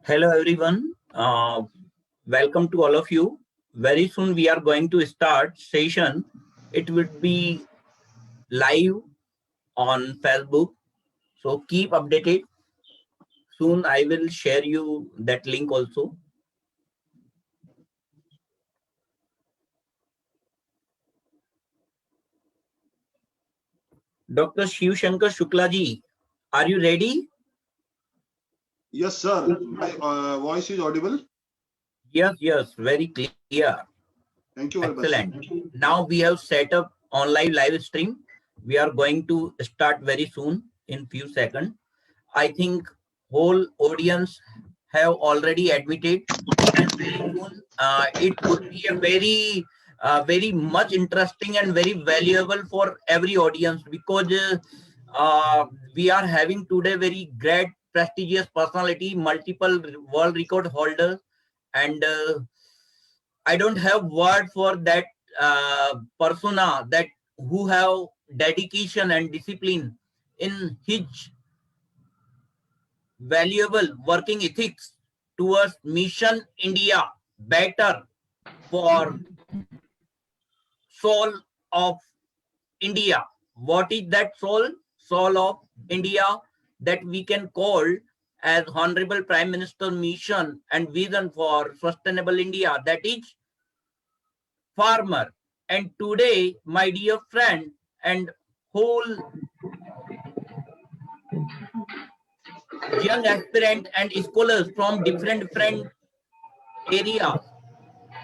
Hello everyone. Welcome to all of you. Very soon we are going to start session. It would be live on Facebook. So keep updated. Soon I will share you that link also. Dr. Shiv Shankar Shukla ji, are you ready? Yes, sir. My voice is audible. Yes, very clear. Thank you very much. Excellent. Now we have set up online live stream. We are going to start very soon in few seconds. I think whole audience have already admitted, and very soon it would be a very much interesting and very valuable for every audience because we are having today very great prestigious personality, multiple world record holders, and I don't have word for that persona that who have dedication and discipline in his valuable working ethics towards mission India better for soul of India. What is that soul? Soul of India that we can call as Honorable Prime Minister mission and vision for sustainable India. That is farmer. And today, my dear friend and whole young aspirant and scholars from different areas,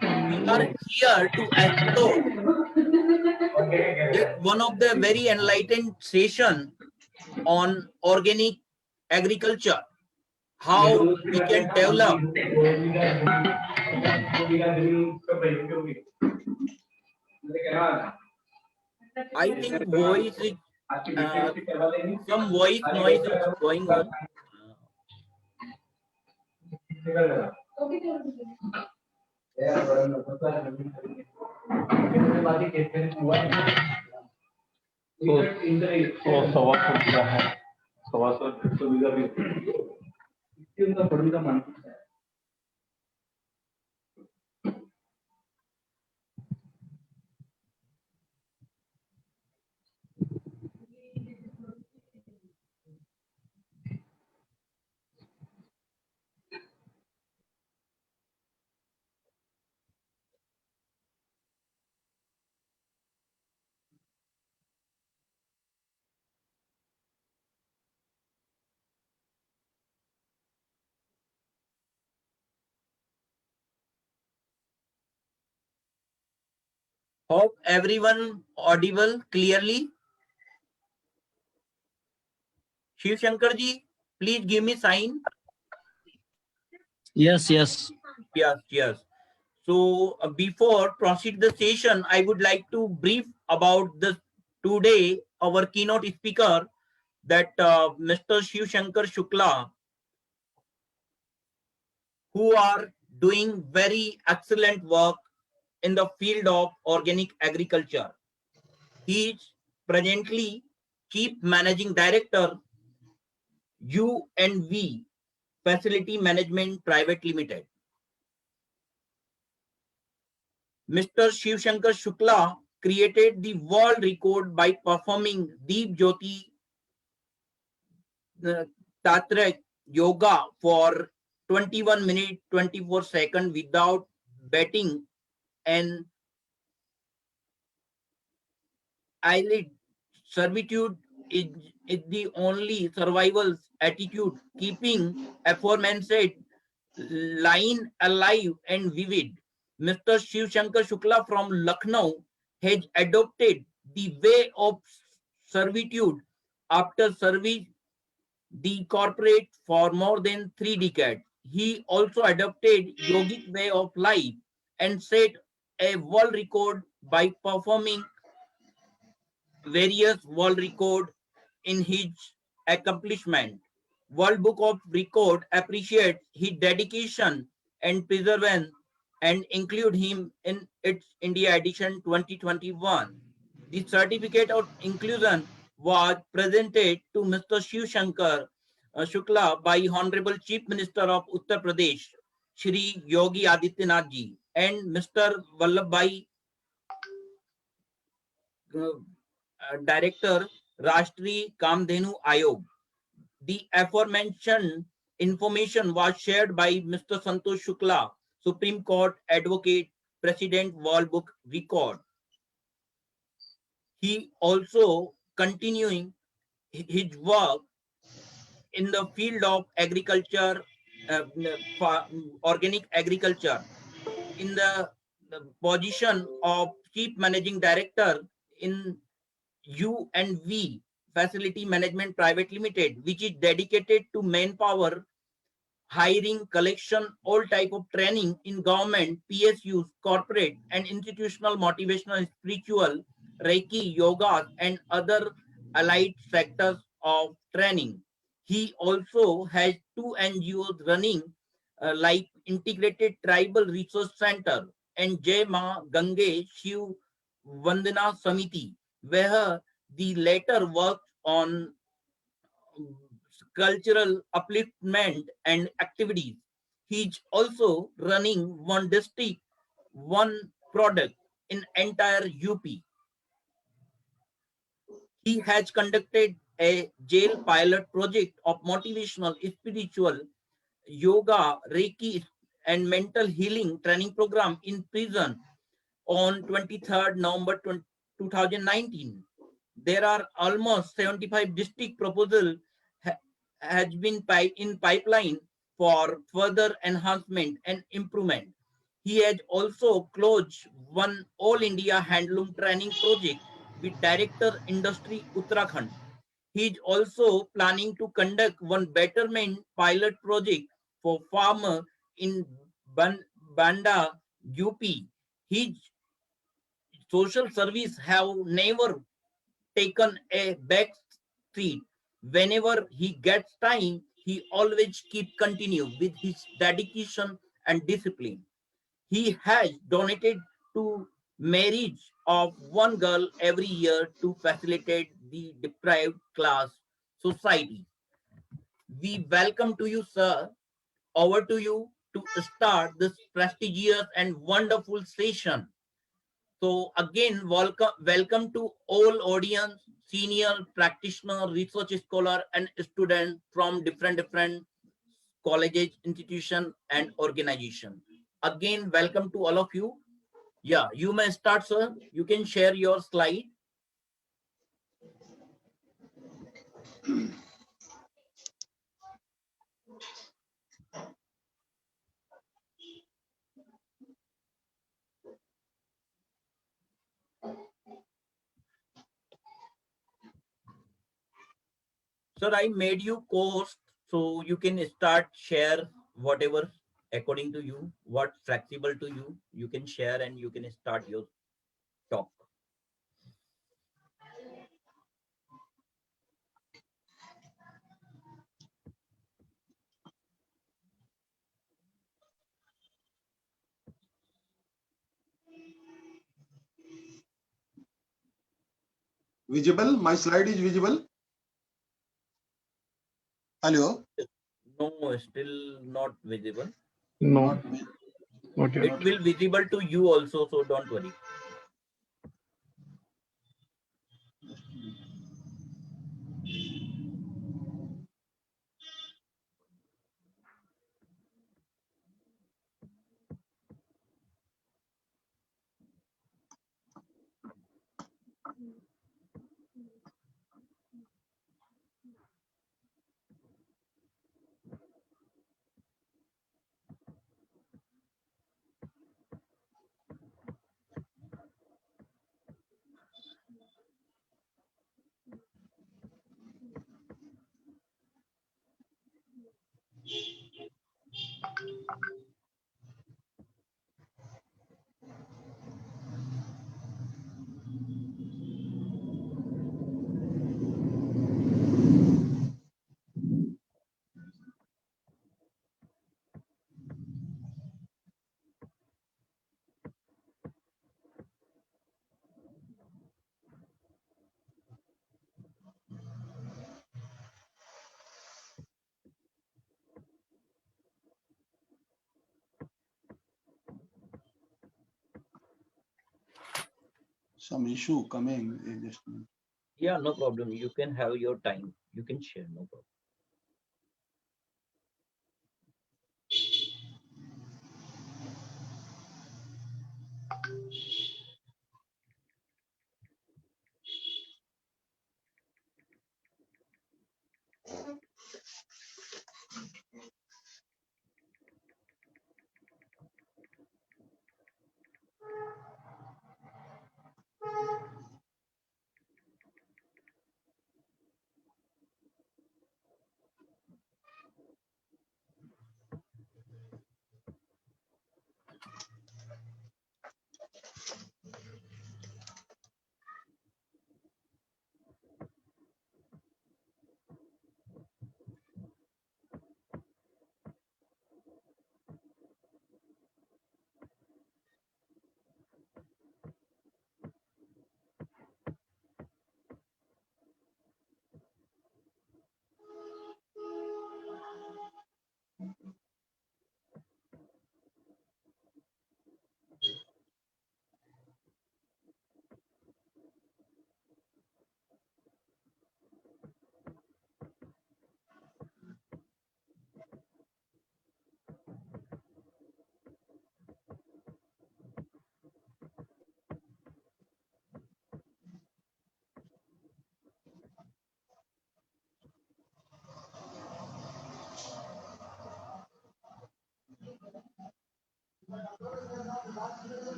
we are here to explore one of the very enlightened session on organic agriculture, how we can develop. I think voice is some voice noise is going on. Hope everyone audible clearly. Shiv Shankar ji, please give me sign. Yes. Yes. So before proceed the session, I would like to brief about the today our keynote speaker that Mr. Shiv Shankar Shukla, who are doing very excellent work in the field of organic agriculture. He is presently Chief Managing Director, UNV Facility Management Private Limited. Mr. Shiv Shankar Shukla created the world record by performing Deep Jyoti Tatra Yoga for 21 minutes 24 seconds without betting an eyelid. Servitude is the only survival attitude, keeping aforementioned line alive and vivid. Mr. Shiv Shankar Shukla from Lucknow has adopted the way of servitude after serving the corporate for more than 3 decades. He also adopted yogic way of life and set a world record by performing various world record in his accomplishment. World Book of Record appreciates his dedication and perseverance and include him in its India edition 2021. The certificate of inclusion was presented to Mr. Shiv Shankar Shukla by Honorable Chief Minister of Uttar Pradesh, Shri Yogi Adityanath ji, and Mr. Vallabhbhai, Director, Rashtriya Kamdhenu Ayog. The aforementioned information was shared by Mr. Santosh Shukla, Supreme Court Advocate, President World Book Record. He also continuing his work in the field of agriculture, organic agriculture, in the position of Chief Managing Director in UNV Facility Management Private Limited, which is dedicated to manpower, hiring, collection, all type of training in government, PSUs, corporate and institutional motivational, spiritual, Reiki, yoga and other allied sectors of training. He also has two NGOs running like Integrated Tribal Resource Center and Jai Ma Gange Shiv Vandana Samiti, where the latter works on cultural upliftment and activities. He's also running one district, one product in entire UP. He has conducted a jail pilot project of motivational, spiritual, yoga, Reiki, and mental healing training program in prison on 23rd November 2019. There are almost 75 district proposal has been in pipeline for further enhancement and improvement. He has also closed one All India Handloom Training Project with Director Industry Uttarakhand. He is also planning to conduct one betterment pilot project for farmer in Banda, UP. His social service have never taken a back seat. Whenever he gets time, he always keep continue with his dedication and discipline. He has donated to marriage of one girl every year to facilitate the deprived class society. We welcome to you, sir. Over to you to start this prestigious and wonderful session. So again, welcome to all audience, senior practitioner, research scholar, and student from different colleges, institution, and organization. Again, welcome to all of you. Yeah, you may start, sir. You can share your slide. Sir, I made you co-host, so you can start share whatever according to you, what flexible to you. You can share and you can start your talk. Visible? My slide is visible. Hello. No, still not visible. No, not It yet. will visible to you also, so don't worry. Some issue coming in just a minute. Yeah, no problem. You can have your time. You can share, no problem.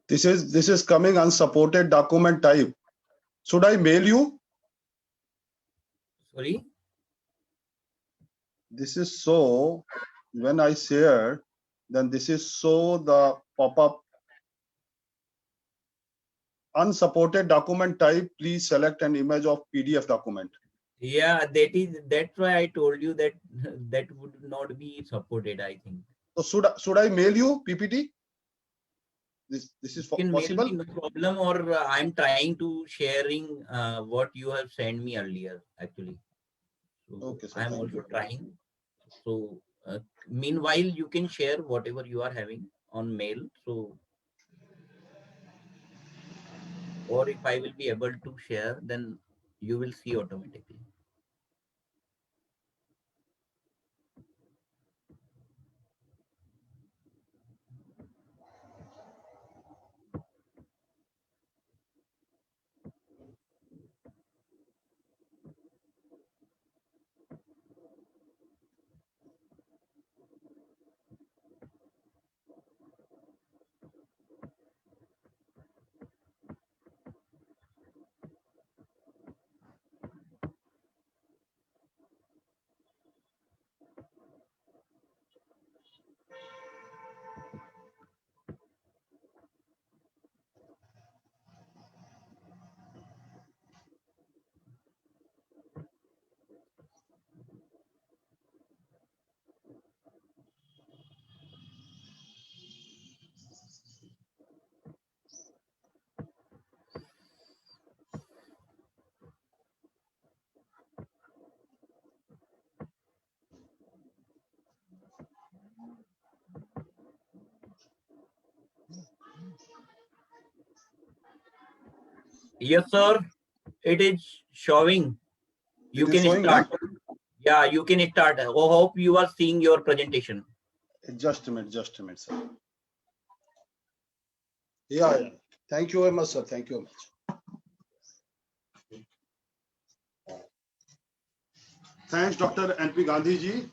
This is coming unsupported document type. Should I mail you? Sorry. This is so when I share, then this is so the pop-up unsupported document type. Please select an image of PDF document. Yeah, that's why I told you that that would not be supported, I think. So should I mail you PPT? This is You can mail possible? me, no problem, or I'm trying to sharing what you have sent me earlier, actually. So Okay, sir. I'm Thank also you. trying. So meanwhile, you can share whatever you are having on mail. So, or if I will be able to share, then you will see automatically. Yes, sir. It is showing. You It is can showing, huh? start. Yeah, you can start. I hope you are seeing your presentation. Just a minute, sir. Yeah. Thank you very much, sir. Thank you very much. Thanks, Dr. N.P. Gandhi ji,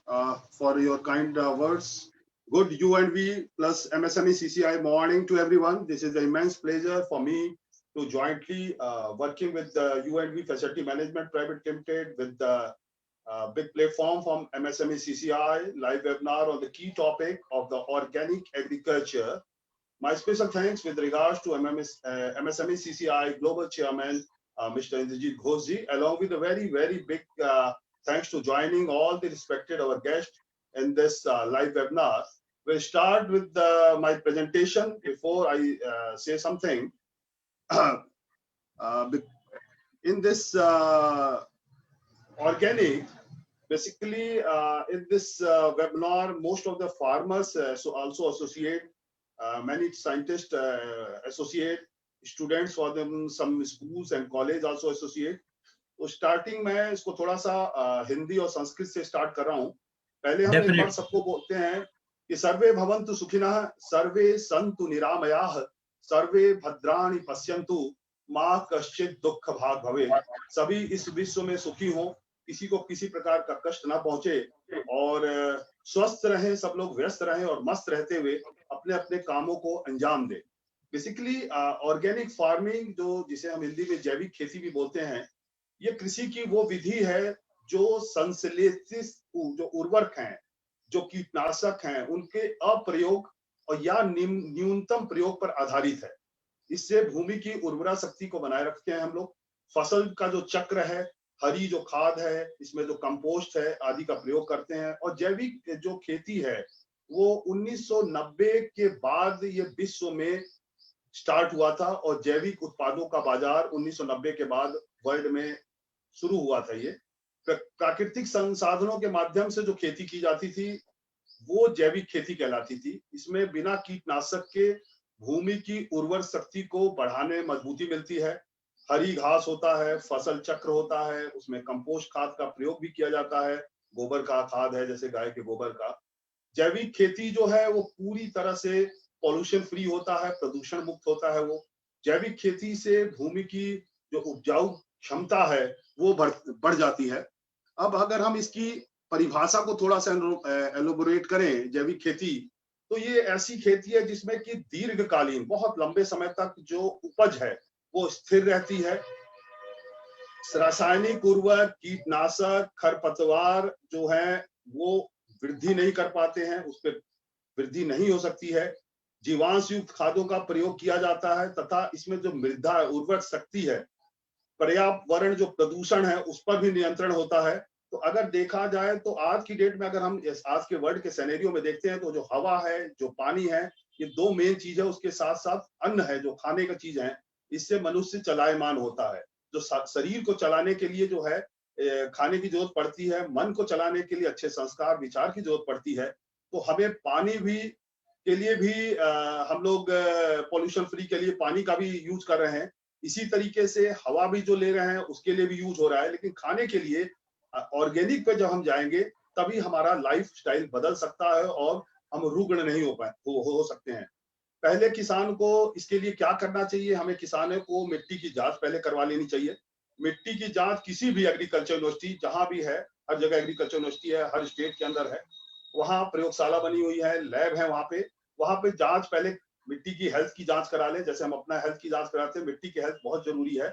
for your kind words. Good UNV plus MSME CCI morning to everyone. This is an immense pleasure for me to jointly working with the UNV Facility Management Private Limited with the big platform from MSME CCI live webinar on the key topic of the organic agriculture. My special thanks with regards to MSME CCI Global Chairman, Mr. Indrajit Ghosh, along with a very, very big thanks to joining all the respected our guests in this live webinar. We'll start with my presentation. Before I say something, in this organic, Basically, in this webinar, most of the farmers so also associate, many scientists associate, students for them, some schools and college also associate. तो starting में इसको थोड़ा सा हिंदी और संस्कृत से start कर रहा हूँ। पहले हम एक बार सबको बोलते हैं कि सर्वे भवन्तु सुखिनः, सर्वे सन्तु निरामयाः, सर्वे भद्राणि पश्यन्तु, माँ कश्चित् दुःख भाग् भवेत्। सभी इस विश्व में सुखी हों, किसी को किसी प्रकार का कष्ट ना पहुंचे और स्वस्थ रहें, सब लोग व्यस्त रहें और मस्त रहते हुए अपने अपने कामों को अंजाम दें। बेसिकली ऑर्गेनिक फार्मिंग, जो जिसे हम हिंदी में जैविक खेती भी बोलते हैं, ये कृषि की वो विधि है जो संश्लेषित जो उर्वरक हैं, जो कीटनाशक हैं, उनके अप्रयोग और या न्यूनतम प्रयोग पर आधारित है। इससे भूमि की उर्वरा शक्ति को बनाए रखते हैं हम लोग। फसल का जो चक्र है, हरी जो खाद है, इसमें जो कंपोस्ट है आदि का प्रयोग करते हैं। और जैविक जो खेती है वो 1990 के बाद ये विश्व में स्टार्ट हुआ था और जैविक उत्पादों का बाजार 1990 के बाद वर्ल्ड में शुरू हुआ था। ये प्राकृतिक संसाधनों के माध्यम से जो खेती की जाती थी वो जैविक खेती कहलाती थी। इसमें बिना कीटनाशक के भूमि की उर्वर शक्ति को बढ़ाने मजबूती मिलती है। हरी घास होता है, फसल चक्र होता है, उसमें कंपोस्ट खाद का प्रयोग भी किया जाता है, गोबर का खाद है जैसे गाय के गोबर का। जैविक खेती जो है वो पूरी तरह से पॉल्यूशन फ्री होता है, प्रदूषण मुक्त होता है। वो जैविक खेती से भूमि की जो उपजाऊ क्षमता है वो बढ़ जाती है। अब अगर हम इसकी परिभाषा को थोड़ा सा एलोबोरेट करें, जैविक खेती, तो ये ऐसी खेती है जिसमें कि दीर्घकालीन, बहुत लंबे समय तक जो उपज है वो स्थिर रहती है। रासायनिक उर्वरक, कीटनाशक, खरपतवार जो है वो वृद्धि नहीं कर पाते हैं, उस पर वृद्धि नहीं हो सकती है। जीवांश युक्त खादों का प्रयोग किया जाता है तथा इसमें जो मृदा उर्वरक शक्ति है, पर्यावरण जो प्रदूषण है उस पर भी नियंत्रण होता है। तो अगर देखा जाए तो आज की डेट में अगर हम आज के वर्ल्ड के सिनेरियो में देखते हैं तो जो हवा है, जो पानी है, ये दो मेन चीज है। उसके साथ साथ अन्न है, जो खाने का चीज है, इससे मनुष्य चलायमान होता है। जो शरीर को चलाने के लिए जो है खाने की जरूरत पड़ती है, मन को चलाने के लिए अच्छे संस्कार विचार की जरूरत पड़ती है। तो हमें पानी भी के लिए भी हम लोग पॉल्यूशन फ्री के लिए पानी का भी यूज कर रहे हैं। इसी तरीके से हवा भी जो ले रहे हैं उसके लिए भी यूज हो रहा है। लेकिन खाने के लिए ऑर्गेनिक पे जब हम जाएंगे तभी हमारा लाइफ स्टाइल बदल सकता है और हम रुग्ण नहीं हो सकते हैं। पहले किसान को इसके लिए क्या करना चाहिए? हमें किसानों को मिट्टी की जांच पहले करवा लेनी चाहिए। मिट्टी की जांच किसी भी एग्रीकल्चर यूनिवर्सिटी जहां भी है, हर जगह एग्रीकल्चर यूनिवर्सिटी है, हर स्टेट के अंदर है, वहां प्रयोगशाला बनी हुई है, लैब है, वहां पे जांच, पहले मिट्टी की हेल्थ की जांच करा ले, जैसे हम अपना हेल्थ की जांच कराते हैं। मिट्टी की हेल्थ बहुत जरूरी है।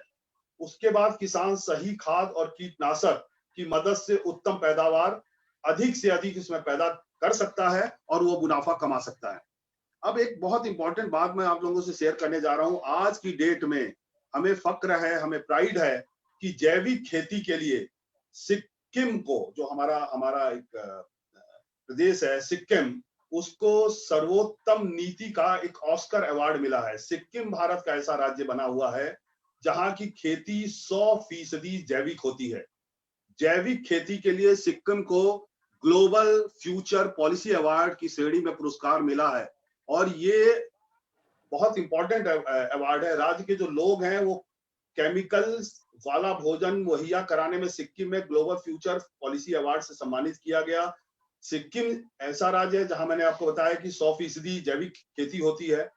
उसके बाद किसान सही खाद और कीटनाशक की मदद से उत्तम पैदावार अधिक से अधिक इसमें पैदा कर सकता है और वो मुनाफा कमा सकता है। अब एक बहुत इंपॉर्टेंट बात मैं आप लोगों से शेयर करने जा रहा हूं। आज की डेट में हमें फक्र है, हमें प्राइड है कि जैविक खेती के लिए सिक्किम को, जो हमारा हमारा एक प्रदेश है सिक्किम, उसको सर्वोत्तम नीति का एक ऑस्कर अवार्ड मिला है। सिक्किम भारत का ऐसा राज्य बना हुआ है जहां की खेती 100% जैविक होती है। जैविक खेती के लिए सिक्किम को ग्लोबल फ्यूचर पॉलिसी अवार्ड की श्रेणी में पुरस्कार मिला है और ये बहुत इंपॉर्टेंट अवार्ड है। राज्य के जो लोग हैं वो केमिकल्स वाला भोजन मुहैया कराने में सिक्किम में ग्लोबल फ्यूचर पॉलिसी अवार्ड से सम्मानित किया गया। सिक्किम ऐसा राज्य है जहां मैंने आपको बताया कि 100% जैविक खेती होती है।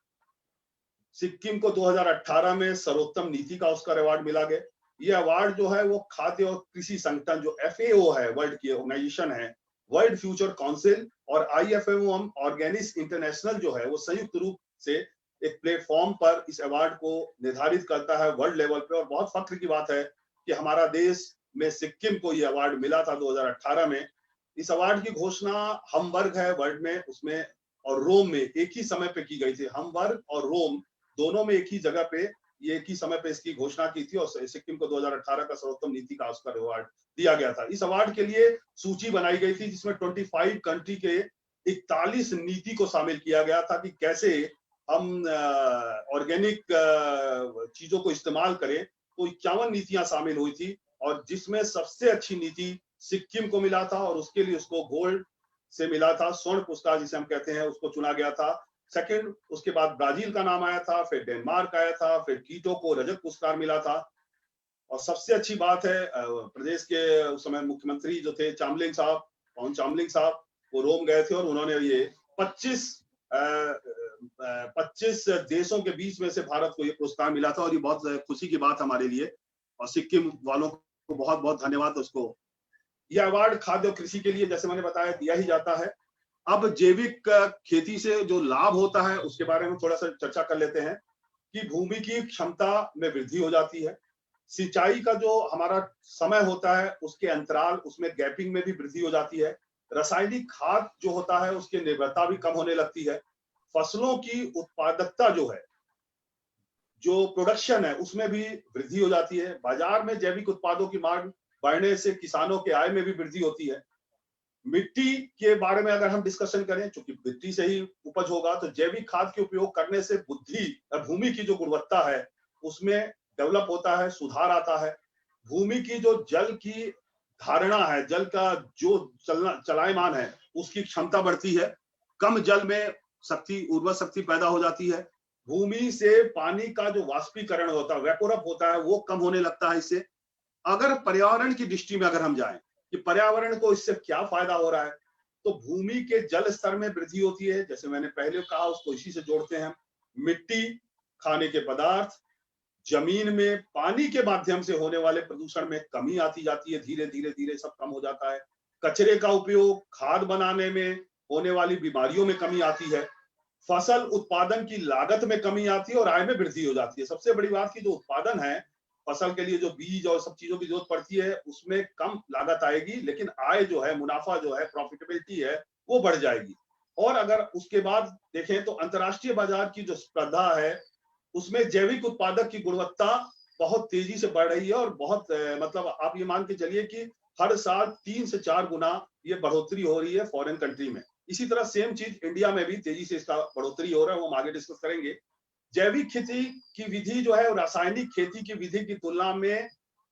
सिक्किम को 2018 में सर्वोत्तम नीति का ऑस्कर अवार्ड मिला गया। ये अवार्ड जो है वो खाद्य और कृषि संगठन, जो FAO है, वर्ल्ड की ऑर्गेनाइजेशन है, वर्ल्ड फ्यूचर काउंसिल, और IFMO ऑर्गेनिक्स इंटरनेशनल जो है वो संयुक्त रूप से एक प्लेटफॉर्म पर इस अवार्ड को निर्धारित करता है वर्ल्ड लेवल पे। और बहुत फख्र की बात है कि हमारा देश में सिक्किम को ये अवार्ड मिला था 2018 में। इस अवार्ड की घोषणा हमबर्ग है वर्ल्ड में, उसमें और रोम में एक ही समय पे की गई थी। हमबर्ग और रोम दोनों में एक ही जगह पे, ये एक ही समय पे इसकी घोषणा की थी और सिक्किम को 2018 का सर्वोत्तम नीति का ऑस्कर अवार्ड दिया गया था। इस अवार्ड के लिए सूची बनाई गई थी जिसमें 25 कंट्री के 41 नीति को शामिल किया गया था कि कैसे हम ऑर्गेनिक चीजों को इस्तेमाल करें। तो 51 नीतियां शामिल हुई थी और जिसमें सबसे अच्छी नीति सिक्किम को मिला था और उसके लिए उसको गोल्ड से मिला था, स्वर्ण पुरस्कार जिसे हम कहते हैं, उसको चुना गया था। सेकंड, उसके बाद ब्राजील का नाम आया था, फिर डेनमार्क आया था, फिर कीटो को रजत पुरस्कार मिला था। और सबसे अच्छी बात है, प्रदेश के उस समय मुख्यमंत्री जो थे चामलिंग साहब, पवन चामलिंग साहब, वो रोम गए थे और उन्होंने ये 25 देशों के बीच में से भारत को ये पुरस्कार मिला था और ये बहुत खुशी की बात हमारे लिए। और सिक्किम वालों को बहुत बहुत धन्यवाद उसको। यह अवार्ड खाद्य और कृषि के लिए जैसे मैंने बताया दिया ही जाता है। अब जैविक खेती से जो लाभ होता है उसके बारे में थोड़ा सा चर्चा कर लेते हैं कि भूमि की क्षमता में वृद्धि हो जाती है, सिंचाई का जो हमारा समय होता है उसके अंतराल, उसमें गैपिंग में भी वृद्धि हो जाती है, रासायनिक खाद जो होता है उसकी निर्भरता भी कम होने लगती है, फसलों की उत्पादकता जो है, जो प्रोडक्शन है उसमें भी वृद्धि हो जाती है, बाजार में जैविक उत्पादों की मांग बढ़ने से किसानों के आय में भी वृद्धि होती है। मिट्टी के बारे में अगर हम डिस्कशन करें, चूंकि मिट्टी से ही उपज होगा, तो जैविक खाद के उपयोग करने से भूमि की जो गुणवत्ता है उसमें डेवलप होता है, सुधार आता है। भूमि की जो जल की धारणा है, जल का जो चलायमान है उसकी क्षमता बढ़ती है, कम जल में शक्ति, उर्वर शक्ति पैदा हो जाती है। भूमि से पानी का जो वाष्पीकरण होता है, वेपोरअप होता है, वो कम होने लगता है इससे। अगर पर्यावरण की दृष्टि में अगर हम जाएं कि पर्यावरण को इससे क्या फायदा हो रहा है, तो भूमि के जल स्तर में वृद्धि होती है, जैसे मैंने पहले कहा उसको इसी से जोड़ते हैं। मिट्टी, खाने के पदार्थ, जमीन में पानी के माध्यम से होने वाले प्रदूषण में कमी आती जाती है, धीरे धीरे धीरे सब कम हो जाता है। कचरे का उपयोग, खाद बनाने में होने वाली बीमारियों में कमी आती है, फसल उत्पादन की लागत में कमी आती है और आय में वृद्धि हो जाती है। सबसे बड़ी बात की जो उत्पादन है, फसल के लिए जो बीज और सब चीजों की जरूरत पड़ती है उसमें कम लागत आएगी, लेकिन आय जो है, मुनाफा जो है, प्रॉफिटेबिलिटी है, वो बढ़ जाएगी। और अगर उसके बाद देखें तो अंतर्राष्ट्रीय बाजार की जो स्पर्धा है उसमें जैविक उत्पादक की गुणवत्ता बहुत तेजी से बढ़ रही है और बहुत मतलब आप ये मान के चलिए कि हर साल 3 से 4 गुना ये बढ़ोतरी हो रही है फॉरेन कंट्री में। इसी तरह सेम चीज इंडिया में भी तेजी से इसका बढ़ोतरी हो रहा है, वो हम आगे डिस्कस करेंगे। जैविक खेती की विधि जो है रासायनिक खेती की विधि की तुलना में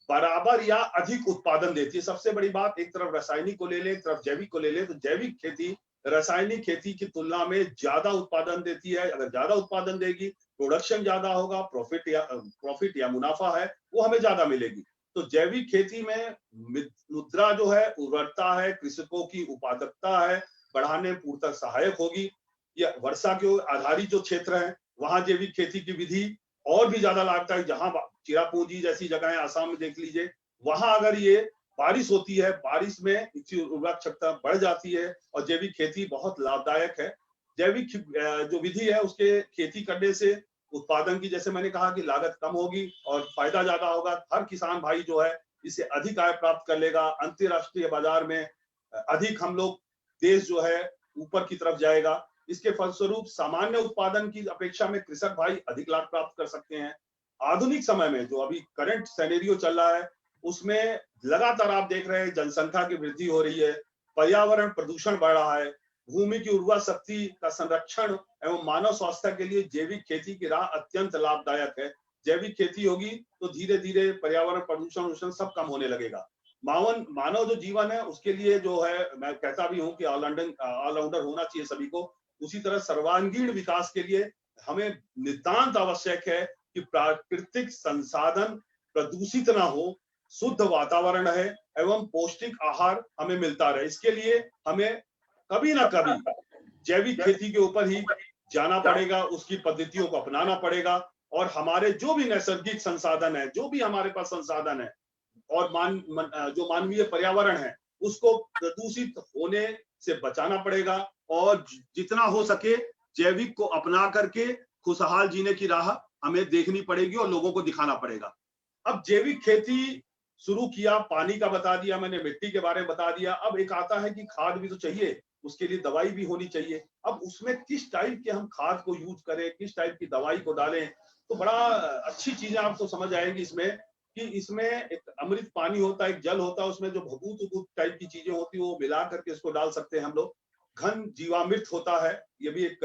बराबर या अधिक उत्पादन देती है। सबसे बड़ी बात, एक तरफ रासायनिक को ले ले, एक तरफ जैविक को ले ले, तो जैविक खेती रासायनिक खेती की तुलना में ज्यादा उत्पादन देती है। अगर ज्यादा उत्पादन देगी, प्रोडक्शन ज्यादा होगा, प्रॉफिट या मुनाफा है वो हमें ज्यादा मिलेगी। तो जैविक खेती में मुद्रा जो है, उर्वरता है, कृषकों की उत्पादकता है बढ़ाने पूर्णतः सहायक होगी। या वर्षा के आधारित जो क्षेत्र है वहां जैविक खेती की विधि और भी ज्यादा लाभदायक। जहां चिरापूंजी जैसी जगह है, आसाम में देख लीजिए, वहां अगर ये बारिश होती है, बारिश में इसकी उर्वरक क्षमता बढ़ जाती है और जैविक खेती बहुत लाभदायक है। जैविक जो विधि है उसके खेती करने से उत्पादन की, जैसे मैंने कहा कि लागत कम होगी और फायदा ज्यादा होगा। हर किसान भाई जो है इससे अधिक आय प्राप्त कर लेगा। अंतरराष्ट्रीय बाजार में अधिक हम लोग देश जो है ऊपर की तरफ जाएगा। इसके फलस्वरूप सामान्य उत्पादन की अपेक्षा में कृषक भाई अधिक लाभ प्राप्त कर सकते हैं। आधुनिक समय में जो अभी करंट सिनेरियो चल रहा है उसमें लगातार आप देख रहे हैं जनसंख्या की वृद्धि हो रही है, पर्यावरण प्रदूषण बढ़ रहा है। भूमि की उर्वर शक्ति का संरक्षण एवं मानव स्वास्थ्य के लिए जैविक खेती की राह अत्यंत लाभदायक है। जैविक खेती होगी तो धीरे धीरे पर्यावरण प्रदूषण सब कम होने लगेगा। मानव जो जीवन है उसके लिए जो है, मैं कहता भी हूं कि ऑलराउंडर होना चाहिए सभी को। उसी तरह सर्वांगीण विकास के लिए हमें नितांत आवश्यक है कि प्राकृतिक संसाधन प्रदूषित ना हो, शुद्ध वातावरण है एवं पौष्टिक आहार हमें मिलता रहे। इसके लिए हमें कभी ना कभी जैविक खेती के ऊपर ही जाना पड़ेगा, उसकी पद्धतियों को अपनाना पड़ेगा और हमारे जो भी नैसर्गिक संसाधन है, जो भी हमारे पास संसाधन है और जो मानवीय पर्यावरण है उसको प्रदूषित होने से बचाना पड़ेगा और जितना हो सके जैविक को अपना करके खुशहाल जीने की राह हमें देखनी पड़ेगी और लोगों को दिखाना पड़ेगा। अब जैविक खेती शुरू किया, पानी का बता दिया मैंने, मिट्टी के बारे में बता दिया। अब एक आता है कि खाद भी तो चाहिए, उसके लिए दवाई भी होनी चाहिए। अब उसमें किस टाइप के हम खाद को यूज करें, किस टाइप की दवाई को डालें, तो बड़ा अच्छी चीजें आपको समझ आएंगी इसमें कि इसमें एक अमृत पानी होता है, एक जल होता है, उसमें जो भभूत टाइप की चीजें होती है वो मिला करके इसको डाल सकते हैं हम लोग। घन जीवामृत होता है, ये भी एक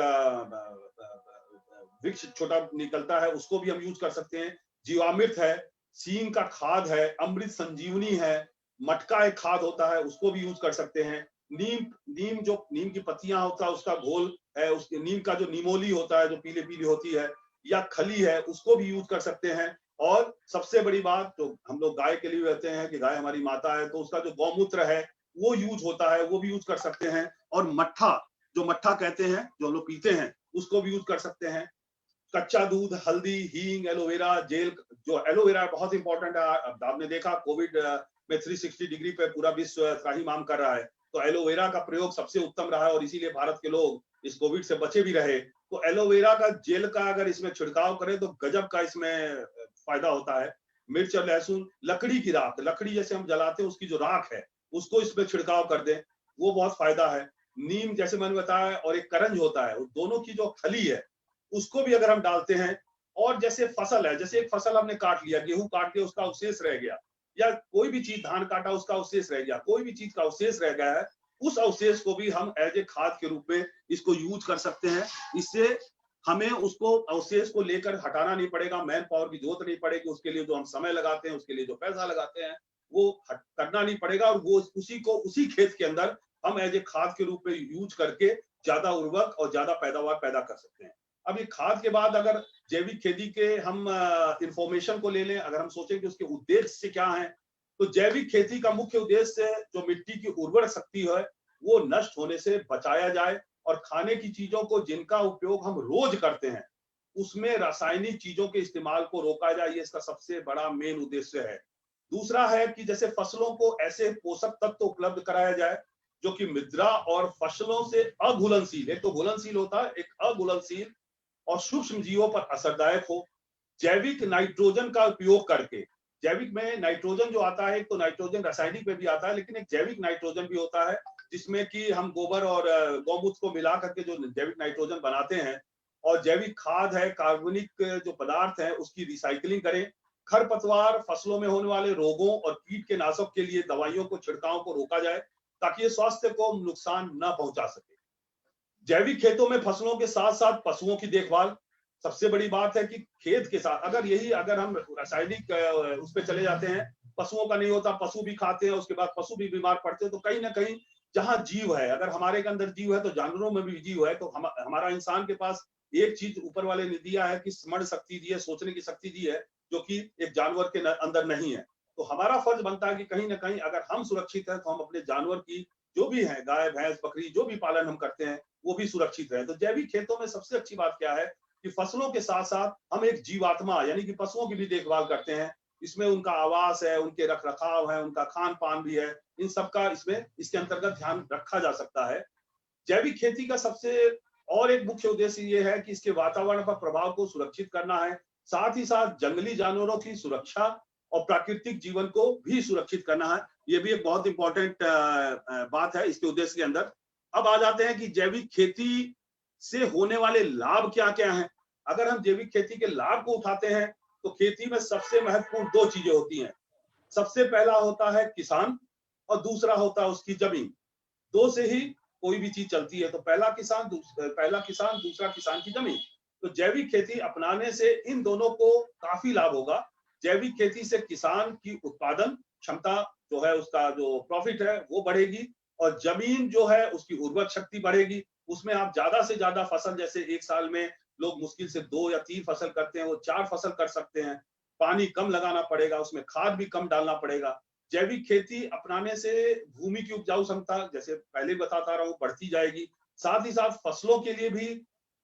वृक्ष छोटा निकलता है, उसको भी हम यूज कर सकते हैं। जीवामृत है, सींग का खाद है, अमृत संजीवनी है, मटका एक खाद होता है, उसको भी यूज कर सकते हैं। नीम की पत्तियां होता है, उसका घोल है, उसके नीम का जो निमोली होता है जो पीले पीली होती है, या खली है, उसको भी यूज कर सकते हैं। और सबसे बड़ी बात तो हम लोग गाय के लिए कहते हैं कि गाय हमारी माता है, तो उसका जो गौमूत्र है वो यूज होता है, वो भी यूज कर सकते हैं। और मट्ठा, जो मट्ठा कहते हैं, जो हम लोग पीते हैं, उसको भी यूज कर सकते हैं। कच्चा दूध, हल्दी, हींग, एलोवेरा जेल, जो एलोवेरा बहुत इंपॉर्टेंट है। अब आपने देखा कोविड में 360 डिग्री पे पूरा विश्व त्राहिमाम कर रहा है, तो एलोवेरा का प्रयोग सबसे उत्तम रहा है और इसीलिए भारत के लोग इस कोविड से बचे भी रहे। तो एलोवेरा का जेल का अगर इसमें छिड़काव करें तो गजब का इसमें फायदा होता है। मिर्च और लहसुन, लकड़ी की राख, लकड़ी जैसे हम जलाते हैं उसकी जो राख है, उसको इसमें छिड़काव कर दें, वो बहुत फायदा है। नीम जैसे मैंने बताया, और एक करंज होता है, दोनों की जो खली है उसको भी अगर हम डालते हैं, और जैसे फसल है, जैसे एक फसल हमने काट लिया, गेहूं काट के उसका अवशेष रह गया, या कोई भी चीज, धान काटा उसका अवशेष रह गया, कोई भी चीज का अवशेष रह गया है, उस अवशेष को भी हम एज ए खाद के रूप में इसको यूज कर सकते हैं। इससे हमें उसको अवशेष को लेकर हटाना नहीं पड़ेगा, मैन पावर की जरूरत नहीं पड़ेगी, उसके लिए जो हम समय लगाते हैं, उसके लिए जो पैसा लगाते हैं, वो करना नहीं पड़ेगा, और वो उसी को उसी खेत के अंदर हम एज ए खाद के रूप में यूज करके ज्यादा उर्वरक और ज्यादा पैदावार पैदा कर सकते हैं। अब ये खाद के बाद अगर जैविक खेती के हम इंफॉर्मेशन को ले लें, अगर हम सोचें कि उसके उद्देश्य क्या है, तो जैविक खेती का मुख्य उद्देश्य जो मिट्टी की उर्वर शक्ति है वो नष्ट होने से बचाया जाए, और खाने की चीजों को जिनका उपयोग हम रोज करते हैं उसमें रासायनिक चीजों के इस्तेमाल को रोका जाए। ये इसका सबसे बड़ा मेन उद्देश्य है। दूसरा है कि जैसे फसलों को ऐसे पोषक तत्व उपलब्ध कराया जाए जो कि मृदा और फसलों से अघुलनशील, एक तो घुलनशील होता है, एक अघुलनशील और सूक्ष्म जीवों पर असरदायक हो। जैविक नाइट्रोजन का उपयोग करके, जैविक में नाइट्रोजन जो आता है, एक तो नाइट्रोजन रासायनिक में भी आता है, लेकिन एक जैविक नाइट्रोजन भी होता है जिसमें कि हम गोबर और गौमूत्र को मिला करके जो जैविक नाइट्रोजन बनाते हैं। और जैविक खाद है, कार्बनिक जो पदार्थ है उसकी रिसाइकलिंग करें। खरपतवार, फसलों में होने वाले रोगों और कीट के नाशक के लिए दवाइयों को, छिड़काव को रोका जाए ताकि ये स्वास्थ्य को नुकसान न पहुंचा सके। जैविक खेतों में फसलों के साथ साथ पशुओं की देखभाल, सबसे बड़ी बात है कि खेत के साथ अगर हम रासायनिक उस पर चले जाते हैं, पशुओं का नहीं होता, पशु भी खाते हैं, उसके बाद पशु भी बीमार पड़ते हैं, तो कहीं ना कहीं जहां जीव है, अगर हमारे के अंदर जीव है तो जानवरों में भी जीव है। तो हमारा इंसान के पास एक चीज ऊपर वाले ने दिया है कि स्मरण शक्ति दी है, सोचने की शक्ति दी है, जो कि एक जानवर के अंदर नहीं है। तो हमारा फर्ज बनता है कि कहीं ना कहीं अगर हम सुरक्षित है तो हम अपने जानवर की, जो भी है, गाय भैंस बकरी जो भी पालन हम करते हैं, वो भी सुरक्षित रहे। तो जैविक खेतों में सबसे अच्छी बात क्या है कि फसलों के साथ साथ हम एक जीवात्मा यानी कि पशुओं की भी देखभाल करते हैं। इसमें उनका आवास है, उनके रख रखाव है, उनका खान पान भी है, इन सबका इसमें इसके अंतर्गत ध्यान रखा जा सकता है। जैविक खेती का सबसे और एक मुख्य उद्देश्य ये है कि इसके वातावरण पर प्रभाव को सुरक्षित करना है, साथ ही साथ जंगली जानवरों की सुरक्षा और प्राकृतिक जीवन को भी सुरक्षित करना है। ये भी एक बहुत इंपॉर्टेंट बात है इसके उद्देश्य के अंदर। अब आ जाते हैं कि जैविक खेती से होने वाले लाभ क्या क्या हैं। अगर हम जैविक खेती के लाभ को उठाते हैं तो खेती में सबसे महत्वपूर्ण दो चीजें होती हैं। सबसे पहला होता है किसान, और दूसरा होता है उसकी जमीन। दो से ही कोई भी चीज चलती है। तो पहला किसान, दूसरा किसान की जमीन। तो जैविक खेती अपनाने से इन दोनों को काफी लाभ होगा। जैविक खेती से किसान की उत्पादन क्षमता जो है, उसका जो प्रॉफिट है वो बढ़ेगी, और जमीन जो है उसकी उर्वरक शक्ति बढ़ेगी। उसमें आप ज्यादा से ज्यादा फसल, जैसे एक साल में लोग मुश्किल से 2 या 3 फसल करते हैं, वो 4 फसल कर सकते हैं। पानी कम लगाना पड़ेगा, उसमें खाद भी कम डालना पड़ेगा। जैविक खेती अपनाने से भूमि की उपजाऊ क्षमता, जैसे पहले बताता रहा हूँ, बढ़ती जाएगी। साथ ही साथ फसलों के लिए भी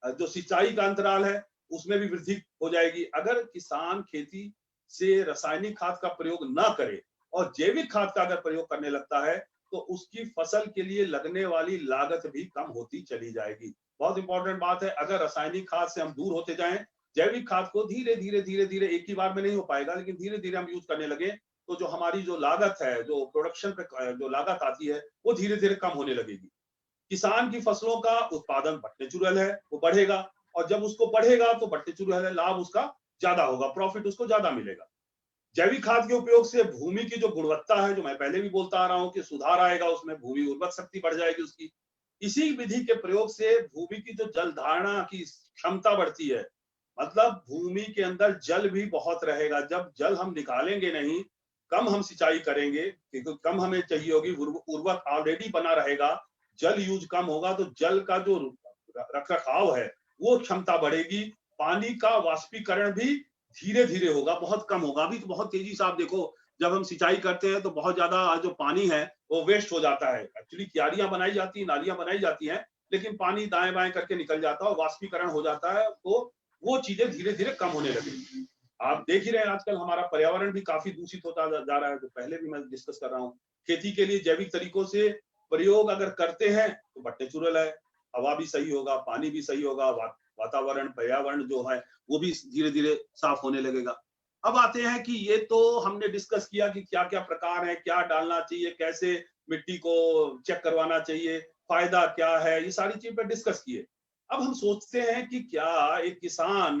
जो सिंचाई का अंतराल है उसमें भी वृद्धि हो जाएगी। अगर किसान खेती से रासायनिक खाद का प्रयोग ना करे और जैविक खाद का अगर प्रयोग करने लगता है तो उसकी फसल के लिए लगने वाली लागत भी कम होती चली जाएगी। बहुत इंपॉर्टेंट बात है, अगर रासायनिक खाद से हम दूर होते जाएं, जैविक खाद को धीरे धीरे एक ही बार में नहीं हो पाएगा, लेकिन धीरे धीरे हम यूज करने लगे तो जो हमारी जो लागत है, जो प्रोडक्शन पे जो लागत आती है, वो धीरे धीरे कम होने लगेगी। किसान की फसलों का उत्पादन बट्टे चुड़ैल है, वो बढ़ेगा, और जब उसको बढ़ेगा तो बट्टे चुड़ैल है, लाभ उसका ज्यादा होगा, प्रॉफिट उसको ज्यादा मिलेगा। जैविक खाद के उपयोग से भूमि की जो गुणवत्ता है, जो मैं पहले भी बोलता आ रहा हूँ कि सुधार आएगा, उसमें भूमि उर्वरक शक्ति बढ़ जाएगी उसकी। इसी विधि के प्रयोग से भूमि की जो जल धारणा की क्षमता बढ़ती है, मतलब भूमि के अंदर जल भी बहुत रहेगा। जब जल हम निकालेंगे नहीं कम हम सिंचाई करेंगे, क्योंकि कम हमें चाहिए होगी, उर्वरक ऑलरेडी बना रहेगा, जल यूज कम होगा, तो जल का जो रख रखाव है वो क्षमता बढ़ेगी, पानी का वाष्पीकरण भी धीरे धीरे होगा, बहुत कम होगा। अभी तो बहुत तेजी से आप देखो, जब हम सिंचाई करते हैं तो बहुत ज्यादा जो पानी है वो वेस्ट हो जाता है। एक्चुअली क्यारियां बनाई जाती है, नालियां बनाई जाती हैं, लेकिन पानी दाएं बाएं करके निकल जाता है और वाष्पीकरण हो जाता है, तो वो चीजें धीरे धीरे कम होने लगेगी। आप देख ही रहे हैं आजकल हमारा पर्यावरण भी काफी दूषित होता जा रहा है, जो पहले भी मैं डिस्कस कर रहा हूँ। खेती के लिए जैविक तरीकों से प्रयोग अगर करते हैं तो बट्टे चुड़ैल है, हवा भी सही होगा, पानी भी सही होगा, वातावरण पर्यावरण जो है वो भी धीरे धीरे साफ होने लगेगा। अब आते हैं कि ये तो हमने डिस्कस किया कि क्या क्या प्रकार है, क्या डालना चाहिए, कैसे मिट्टी को चेक करवाना चाहिए, फायदा क्या है, ये सारी चीज पर डिस्कस किए। अब हम सोचते हैं कि क्या एक किसान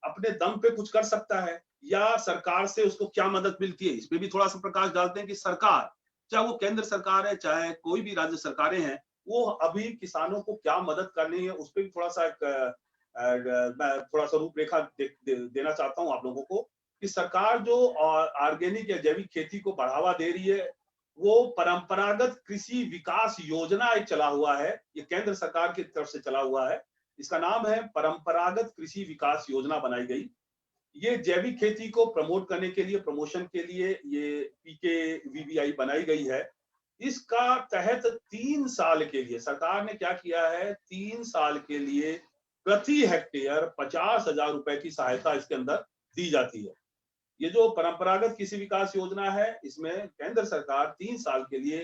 अपने दम पे कुछ कर सकता है, या सरकार से उसको क्या मदद मिलती है, इस पे भी थोड़ा सा प्रकाश डालते हैं कि सरकार, चाहे वो केंद्र सरकार है चाहे कोई भी राज्य सरकारें हैं, वो अभी किसानों को क्या मदद करनी है, उस पर भी थोड़ा सा मैं थोड़ा सा रूपरेखा देना चाहता हूँ आप लोगों को, कि सरकार जो ऑर्गेनिक या जैविक खेती को बढ़ावा दे रही है, वो परंपरागत कृषि विकास योजना एक चला हुआ है, ये केंद्र सरकार की तरफ से चला हुआ है, इसका नाम है परंपरागत कृषि विकास योजना बनाई गई। ये जैविक खेती को प्रमोट करने के लिए, प्रमोशन के लिए ये पीकेवीबीआई बनाई गई है। इसका तहत 3 साल के लिए सरकार ने क्या किया है, 3 साल के लिए प्रति हेक्टेयर 50,000 रुपए की सहायता इसके अंदर दी जाती है। ये जो परंपरागत कृषि विकास योजना है, इसमें केंद्र सरकार 3 साल के लिए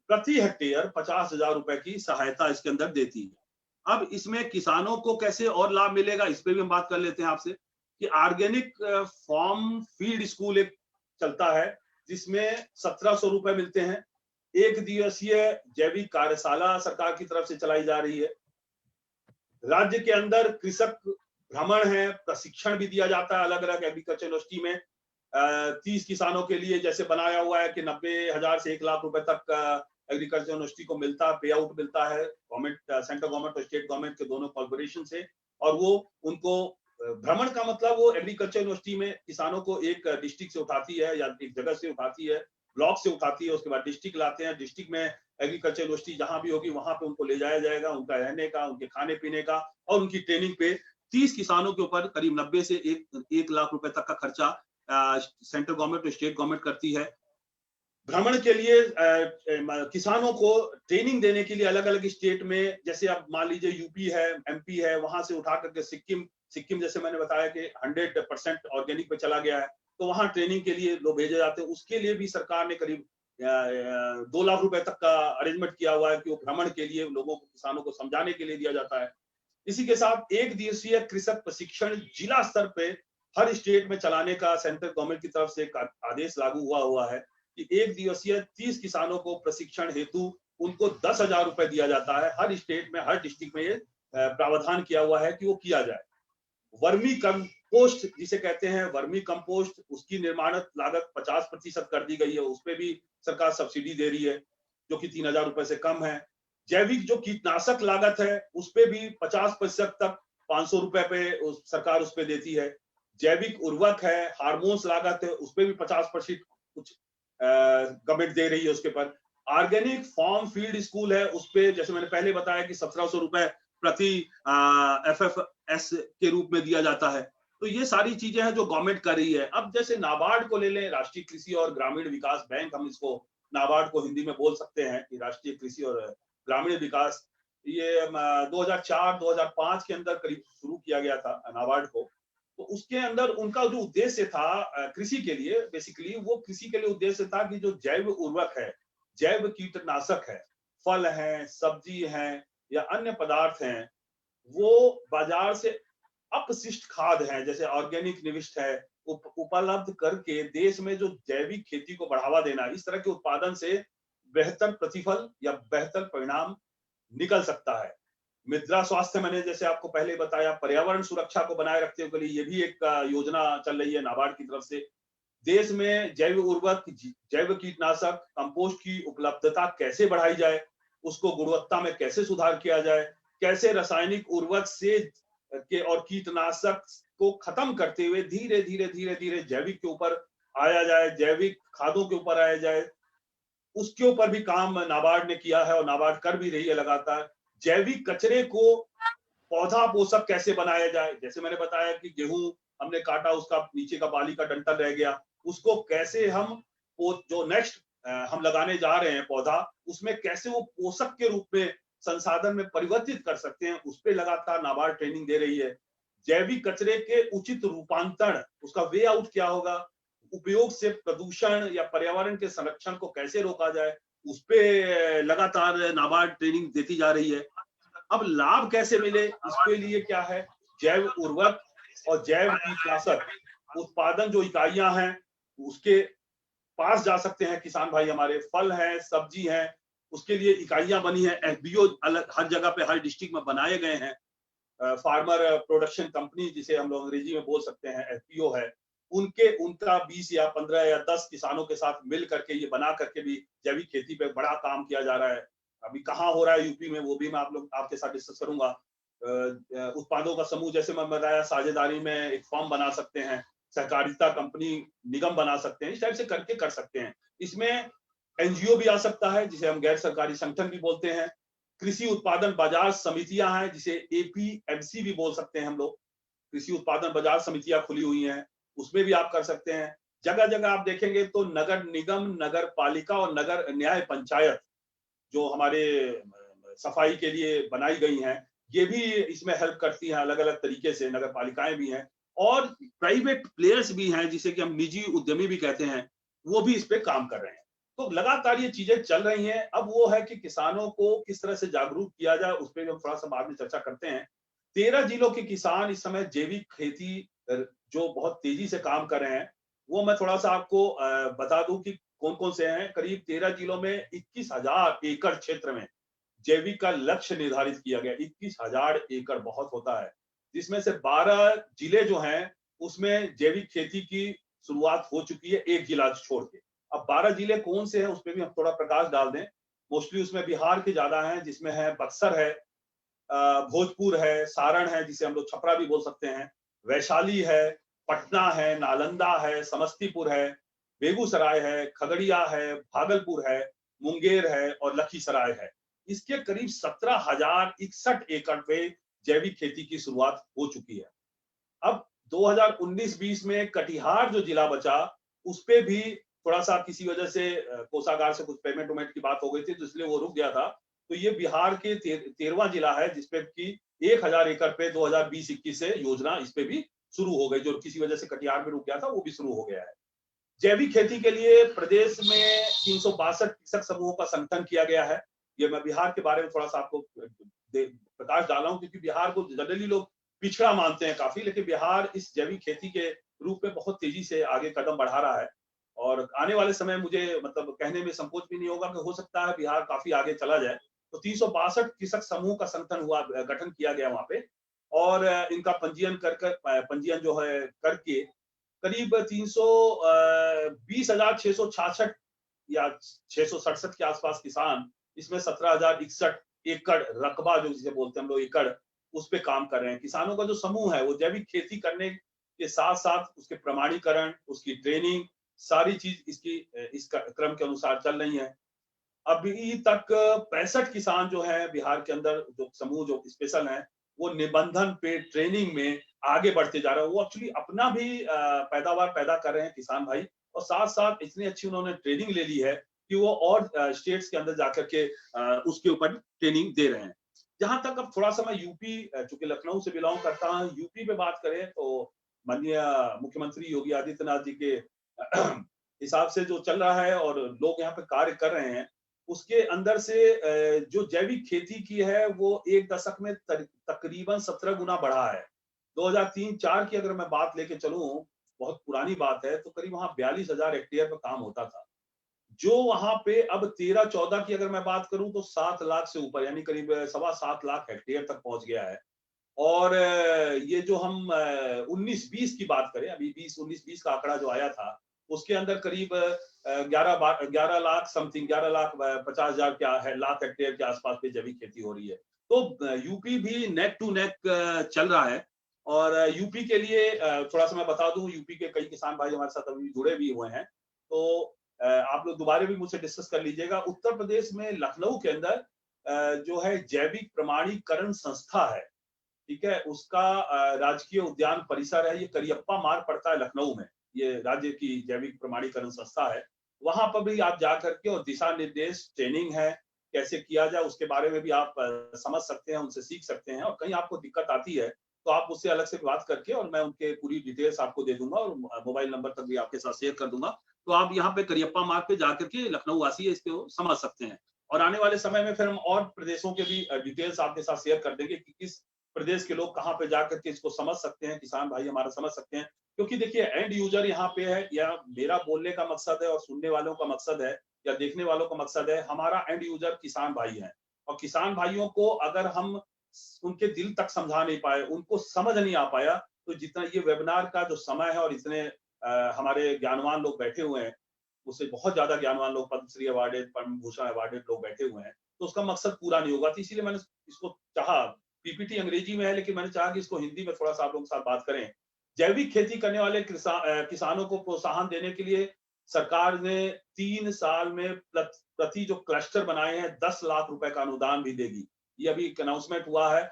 प्रति हेक्टेयर 50,000 रुपए की सहायता इसके अंदर देती है। अब इसमें किसानों को कैसे और लाभ मिलेगा, इस पे भी हम बात कर लेते हैं आपसे, कि ऑर्गेनिक फार्म फील्ड स्कूल एक चलता है, जिसमें 1700 रुपए मिलते हैं। 1 दिवसीय जैविक कार्यशाला सरकार की तरफ से चलाई जा रही है। राज्य के अंदर कृषक भ्रमण है, प्रशिक्षण भी दिया जाता है अलग अलग एग्रीकल्चर यूनिवर्सिटी में। 30 किसानों के लिए जैसे बनाया हुआ है कि 90,000 से 1 लाख रुपए तक एग्रीकल्चर यूनिवर्सिटी को मिलता है, पे आउट मिलता है गवर्नमेंट, सेंट्रल गवर्नमेंट और स्टेट गवर्नमेंट के दोनों कोलैबोरेशन से। और वो उनको भ्रमण का मतलब वो एग्रीकल्चर यूनिवर्सिटी में किसानों को एक डिस्ट्रिक्ट से उठाती है या एक जगह से उठाती है, ब्लॉक से उठाती है, उसके बाद डिस्ट्रिक्ट लाते हैं, डिस्ट्रिक्ट में एग्रीकल्चर यूनिवर्सिटी जहां भी होगी वहां पे उनको ले जाया जाएगा, उनका रहने का, उनके खाने पीने का और उनकी ट्रेनिंग पे 30 किसानों के ऊपर करीब 90 से 1 लाख रुपए तक का खर्चा सेंट्रल गवर्नमेंट और स्टेट गवर्नमेंट करती है। भ्रमण के लिए किसानों को ट्रेनिंग देने के लिए अलग अलग स्टेट में, जैसे अब मान लीजिए यूपी है, एमपी है, वहां से उठा करके सिक्किम जैसे मैंने बताया कि 100% ऑर्गेनिक पे चला गया है, तो वहां ट्रेनिंग के लिए लोग भेजे जाते हैं। उसके लिए भी सरकार ने करीब 2 लाख रुपए तक का अरेंजमेंट किया हुआ है कि वो भ्रमण के लिए लोगों को, किसानों को समझाने के लिए दिया जाता है। इसी के साथ 1 दिवसीय कृषक प्रशिक्षण जिला स्तर पे हर स्टेट में चलाने का सेंट्रल गवर्नमेंट की तरफ से एक आदेश लागू हुआ है कि 1 दिवसीय 30 किसानों को प्रशिक्षण हेतु उनको 10,000 रुपए दिया जाता है। हर स्टेट में, हर डिस्ट्रिक्ट में ये प्रावधान किया हुआ है कि वो किया जाए। वर्मी कंपोस्ट जिसे कहते हैं, वर्मी कंपोस्ट, उसकी निर्माणत लागत 50% कर दी गई है, उसपे भी सरकार सब्सिडी दे रही है जो कि 3,000 रुपए से कम है। जैविक जो कीटनाशक लागत है उस पे भी 50% तक 500 रुपए पे सरकार उस पे देती है। जैविक उर्वरक है, हार्मोन्स लागत है, उस पे भी 50% कुछ गवर्नमेंट दे रही है उसके पर। ऑर्गेनिक फार्म फील्ड स्कूल है, उस पे जैसे मैंने पहले बताया कि 1700 रुपए प्रति FFS के रूप में दिया जाता है। तो ये सारी चीजें हैं जो गवर्नमेंट कर रही है। अब जैसे नाबार्ड को ले लें, राष्ट्रीय कृषि और ग्रामीण विकास बैंक, हम इसको नाबार्ड को हिंदी में बोल सकते हैं कि राष्ट्रीय कृषि और ग्रामीण विकास, ये 2004-2005 के अंदर करीब शुरू किया गया था नाबार्ड को। तो उसके अंदर उनका जो उद्देश्य था कृषि के लिए, बेसिकली वो कृषि के लिए उद्देश्य था कि जो जैव उर्वरक है, जैव कीटनाशक है, फल है, सब्जी है या अन्य पदार्थ हैं, वो बाजार से अपशिष्ट खाद है, जैसे ऑर्गेनिक निविष्ट है, उपलब्ध करके देश में जो जैविक खेती को बढ़ावा देना, इस तरह के उत्पादन से बेहतर प्रतिफल या बेहतर परिणाम निकल सकता है। मृदा स्वास्थ्य मैंने जैसे आपको पहले बताया, पर्यावरण सुरक्षा को बनाए रखते हुए ये भी एक योजना चल रही है नाबार्ड की तरफ से। देश में जैव उर्वरक, जैव कीटनाशक, कंपोस्ट की उपलब्धता कैसे बढ़ाई जाए, उसको गुणवत्ता में कैसे सुधार किया जाए, कैसे रासायनिक उर्वरक से के और कीटनाशक को खत्म करते हुए धीरे धीरे धीरे धीरे जैविक के ऊपर आया जाए, जैविक खादों के ऊपर आया जाए, उसके ऊपर भी काम नाबार्ड ने किया है और नाबार्ड कर भी रही है लगातार। जैविक कचरे को पौधा पोषक कैसे बनाया जाए, जैसे मैंने बताया कि गेहूं हमने काटा, उसका नीचे का बाली का डंठल रह गया, उसको कैसे हम जो नेक्स्ट हम लगाने जा रहे हैं पौधा, उसमें कैसे वो पोषक के रूप में संसाधन में परिवर्तित कर सकते हैं, उस पर लगातार नाबार्ड ट्रेनिंग दे रही है। जैविक कचरे के उचित रूपांतरण, उसका वे आउट क्या होगा, उपयोग से प्रदूषण या पर्यावरण के संरक्षण को कैसे रोका जाए, उस पे लगातार नाबार्ड ट्रेनिंग देती जा रही है। अब लाभ कैसे मिले, इसके लिए क्या है, जैव उर्वरक और जैव कीटनाशक उत्पादन जो इकाइयां हैं, उसके पास जा सकते हैं किसान भाई हमारे। फल हैं, सब्जी हैं, उसके लिए इकाइयां बनी है, एफबीओ अलग हर जगह पे, हर डिस्ट्रिक्ट में बनाए गए हैं। फार्मर प्रोडक्शन कंपनी जिसे हम लोग अंग्रेजी में बोल सकते हैं, एफपीओ है, उनका 20 या 15 या 10 किसानों के साथ मिल करके ये बना करके भी जैविक खेती पे बड़ा काम किया जा रहा है। अभी कहाँ हो रहा है यूपी में, वो भी मैं आपके साथ डिस्कस करूंगा। उत्पादों का समूह, जैसे मैं बताया, साझेदारी में एक फॉर्म बना सकते हैं, सहकारिता कंपनी निगम बना सकते हैं, इस टाइप से करके कर सकते हैं। इसमें एनजीओ भी आ सकता है, जिसे हम गैर सरकारी संगठन भी बोलते हैं। कृषि उत्पादन बाजार समितियां हैं, जिसे एपीएमसी भी बोल सकते हैं हम लोग। कृषि उत्पादन बाजार समितियां खुली हुई हैं, उसमें भी आप कर सकते हैं। जगह जगह आप देखेंगे तो नगर निगम, नगर पालिका और नगर न्याय पंचायत जो हमारे सफाई के लिए बनाई गई हैं, ये भी इसमें हेल्प करती हैं अलग अलग तरीके से। नगर पालिकाएं भी हैं और प्राइवेट प्लेयर्स भी हैं, जिसे कि हम निजी उद्यमी भी कहते हैं, वो भी इस पे काम कर रहे हैं। तो लगातार ये चीजें चल रही हैं। अब वो है कि किसानों को किस तरह से जागरूक किया जाए, उस पर हम थोड़ा सा बाद में चर्चा करते हैं। 13 जिलों के किसान इस समय जैविक खेती जो बहुत तेजी से काम कर रहे हैं, वो मैं थोड़ा सा आपको बता दूं कि कौन कौन से हैं। करीब 13 जिलों में 21,000 एकड़ क्षेत्र में जैविक का लक्ष्य निर्धारित किया गया। 21,000 एकड़ बहुत होता है, जिसमें से 12 जिले जो हैं उसमें जैविक खेती की शुरुआत हो चुकी है, एक जिला छोड़ के। अब 12 जिले कौन से हैं, उस पर भी हम थोड़ा प्रकाश डाल दें। मोस्टली उसमें बिहार के ज्यादा हैं, जिसमें है बक्सर है, भोजपुर है, सारण है, जिसे हम लोग छपरा भी बोल सकते हैं, वैशाली है, पटना है, नालंदा है, समस्तीपुर है, बेगूसराय है, खगड़िया है, भागलपुर है, मुंगेर है और लखीसराय है। इसके करीब 17,061 एकड़ पे जैविक खेती की शुरुआत हो चुकी है। अब 2019-20 में कटिहार जो जिला बचा, उस पे भी थोड़ा सा किसी वजह से कोषागार से कुछ पेमेंट वेमेंट की बात हो गई थी, तो इसलिए वो रुक गया था। तो ये बिहार के 13वां जिला है, जिसपे की 1,000 एकड़ पे 2020-21 से योजना इस पे भी शुरू हो गई, जो किसी वजह से कटिहार में रुक गया था, वो भी शुरू हो गया है। जैविक खेती के लिए प्रदेश में 362 कृषक समूहों का संगठन किया गया है। ये मैं बिहार के बारे में थोड़ा सा आपको प्रकाश डाला हूं, क्योंकि बिहार को जनरली लोग पिछड़ा मानते हैं काफी, लेकिन बिहार इस जैविक खेती के रूप में बहुत तेजी से आगे कदम बढ़ा रहा है। और आने वाले समय मुझे मतलब कहने में संकोच भी नहीं होगा कि हो सकता है बिहार काफी आगे चला जाए। तो 362 कृषक समूह का संगठन हुआ, गठन किया गया वहां पे, और इनका पंजीयन जो है करके करीब 20,666 या 667 के आसपास किसान, इसमें 17,061 एकड़ रकबा जो जिसे बोलते हैं हम लोग एकड़, उस पे काम कर रहे हैं। किसानों का जो समूह है वो जैविक खेती करने के साथ साथ उसके प्रमाणीकरण, उसकी ट्रेनिंग, सारी चीज इस क्रम के अनुसार चल रही है। अभी तक 65 किसान जो है बिहार के अंदर, जो समूह जो स्पेशल है, वो निबंधन पे ट्रेनिंग में आगे बढ़ते जा रहे हैं। वो एक्चुअली अपना भी पैदावार पैदा कर रहे हैं किसान भाई, और साथ साथ इतनी अच्छी उन्होंने ट्रेनिंग ले ली है कि वो और स्टेट्स के अंदर जाकर के उसके ऊपर ट्रेनिंग दे रहे हैं। जहां तक अब थोड़ा सा मैं यूपी, चूंकि लखनऊ से बिलोंग करता हूँ, यूपी पे बात करें तो माननीय मुख्यमंत्री योगी आदित्यनाथ जी के हिसाब से जो चल रहा है और लोग यहाँ पे कार्य कर रहे हैं, उसके अंदर से जो जैविक खेती की है वो एक दशक में तकरीबन 17 गुना बढ़ा है। 2003-4 की अगर मैं बात लेके चलूं, बहुत पुरानी बात है, तो करीब वहां 42,000 हेक्टेयर पर काम होता था। जो वहां पे अब 13-14 की अगर मैं बात करूं तो 7 लाख से ऊपर, यानी करीब 7.25 लाख हेक्टेयर तक पहुंच गया है। और ये जो हम 19-20 की बात करें, अभी 19-20 का आंकड़ा जो आया था, उसके अंदर करीब 11 लाख समथिंग, 11,50,000 क्या है, लाख हेक्टेयर के आसपास पे जैविक खेती हो रही है। तो यूपी भी नेक टू नेक चल रहा है। और यूपी के लिए थोड़ा सा मैं बता दूं, यूपी के कई किसान भाई हमारे साथ अभी जुड़े भी हुए हैं, तो आप लोग दोबारा भी मुझसे डिस्कस कर लीजिएगा। उत्तर प्रदेश में लखनऊ के अंदर जो है जैविक प्रमाणीकरण संस्था है, ठीक है, उसका राजकीय उद्यान परिसर है, ये करियप्पा मार्ग पड़ता है लखनऊ में, ये राज्य की जैविक प्रमाणीकरण संस्था है। वहां पर भी आप जा करके और दिशा निर्देश, ट्रेनिंग है, कैसे किया जाए उसके बारे में भी आप समझ सकते हैं, उनसे सीख सकते हैं। और कहीं आपको दिक्कत आती है तो आप उससे अलग से बात करके, और मैं उनके पूरी डिटेल्स आपको दे दूंगा और मोबाइल नंबर तक भी आपके साथ शेयर कर दूंगा। तो आप यहाँ पे करियप्पा मार्ग पे जाकर के लखनऊ वासी है इसको समझ सकते हैं। और आने वाले समय में फिर हम और प्रदेशों के भी डिटेल्स आपके साथ शेयर कर देंगे कि किस प्रदेश के लोग कहाँ पे जाकर के इसको समझ सकते हैं, किसान भाई हमारा समझ सकते हैं। क्योंकि देखिए एंड यूजर यहाँ पे है, या मेरा बोलने का मकसद है और सुनने वालों का मकसद है या देखने वालों का मकसद है, हमारा एंड यूजर किसान भाई है। और किसान भाइयों को अगर हम उनके दिल तक समझा नहीं पाए, उनको समझ नहीं आ पाया, तो जितना ये वेबिनार का जो समय है और इतने हमारे ज्ञानवान लोग बैठे हुए हैं, उससे बहुत ज्यादा ज्ञानवान लोग, पद्मश्री अवार्डेड, पद्म भूषण अवार्डेड लोग बैठे हुए हैं, तो उसका मकसद पूरा नहीं होगा। तो इसीलिए मैंने इसको चाहा, पीपीटी अंग्रेजी में है लेकिन मैंने चाहा कि इसको हिंदी में थोड़ा सा आप लोगों के साथ बात करें। जैविक खेती करने वाले किसानों को प्रोत्साहन देने के लिए सरकार ने 3 साल में प्रति जो क्लस्टर बनाए हैं 10 लाख रुपए का अनुदान भी देगी। ये अभी एक अनाउंसमेंट हुआ है,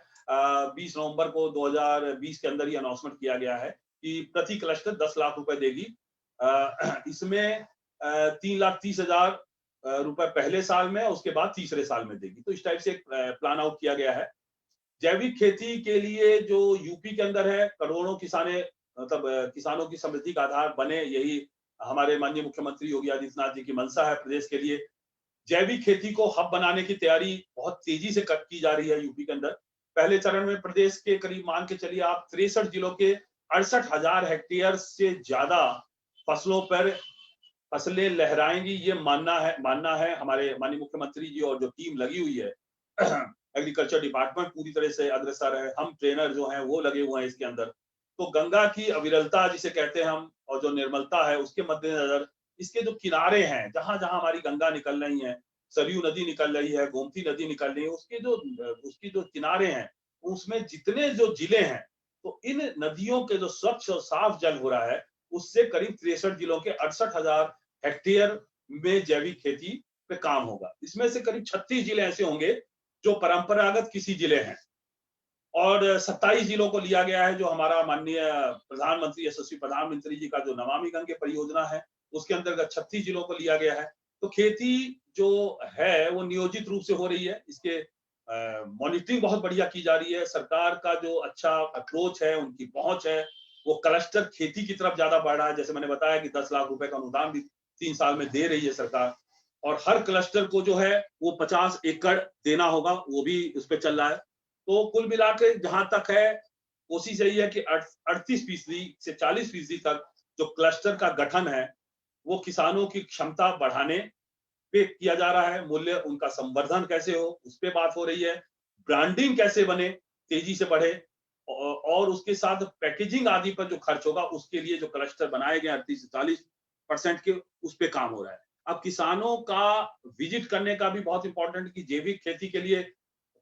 20 नवंबर को 2020 के अंदर ही अनाउंसमेंट किया गया है कि प्रति क्लस्टर 10 लाख रुपए देगी। इसमें 3,30,000 रुपए पहले साल में, उसके बाद तीसरे साल में देगी। तो इस टाइप से एक प्लान आउट किया गया है। जैविक खेती के लिए जो यूपी के अंदर है, करोड़ों मतलब किसानों की समृद्धि का आधार बने, यही हमारे माननीय मुख्यमंत्री योगी आदित्यनाथ जी की मंशा है प्रदेश के लिए। जैविक खेती को हब बनाने की तैयारी बहुत तेजी से की जा रही है यूपी के अंदर। पहले चरण में प्रदेश के करीब मान के चलिए आप 63 जिलों के 68,000 हेक्टेयर से ज्यादा फसलों पर फसलें लहराएंगी, ये मानना है हमारे माननीय मुख्यमंत्री जी, और जो टीम लगी हुई है एग्रीकल्चर डिपार्टमेंट पूरी तरह से अग्रसर है, हम ट्रेनर जो हैं वो लगे हुए हैं इसके अंदर। तो गंगा की अविरलता जिसे कहते हैं हम, और जो निर्मलता है उसके मद्देनजर इसके जो किनारे हैं, जहां जहां हमारी गंगा निकल रही है, सरयू नदी निकल रही है, गोमती नदी निकल रही है, उसके जो किनारे हैं, उसमें जितने जो जिले हैं, तो इन नदियों के जो स्वच्छ और साफ जल हो रहा है, उससे करीब 63 जिलों के 68,000 हेक्टेयर में जैविक खेती पे काम होगा। इसमें से करीब 36 जिले ऐसे होंगे जो परंपरागत किसी जिले हैं, और 27 जिलों को लिया गया है जो हमारा माननीय प्रधानमंत्री, यशस्वी प्रधानमंत्री जी का जो नमामि गंगे परियोजना है, उसके अंतर्गत 36 जिलों को लिया गया है। तो खेती जो है वो नियोजित रूप से हो रही है, इसके मॉनिटरिंग बहुत बढ़िया की जा रही है। सरकार का जो अच्छा अप्रोच है, उनकी पहुंच है, वो क्लस्टर खेती की तरफ ज्यादा बढ़ रहा है। जैसे मैंने बताया कि 10 लाख रुपए का अनुदान भी 3 साल में दे रही है सरकार, और हर क्लस्टर को जो है वो 50 एकड़ देना होगा, वो भी उस पर चल रहा है। तो कुल मिला के जहां तक है, कोशिश यही है कि 38% से 40% तक जो क्लस्टर का गठन है वो किसानों की क्षमता बढ़ाने पे किया जा रहा है। मूल्य उनका संवर्धन कैसे हो उस पर बात हो रही है, ब्रांडिंग कैसे बने, तेजी से बढ़े, और उसके साथ पैकेजिंग आदि पर जो खर्च होगा उसके लिए जो क्लस्टर बनाए गए 38 से 40% के, उस पर काम हो रहा है। अब किसानों का विजिट करने का भी बहुत इंपॉर्टेंट, कि जैविक खेती के लिए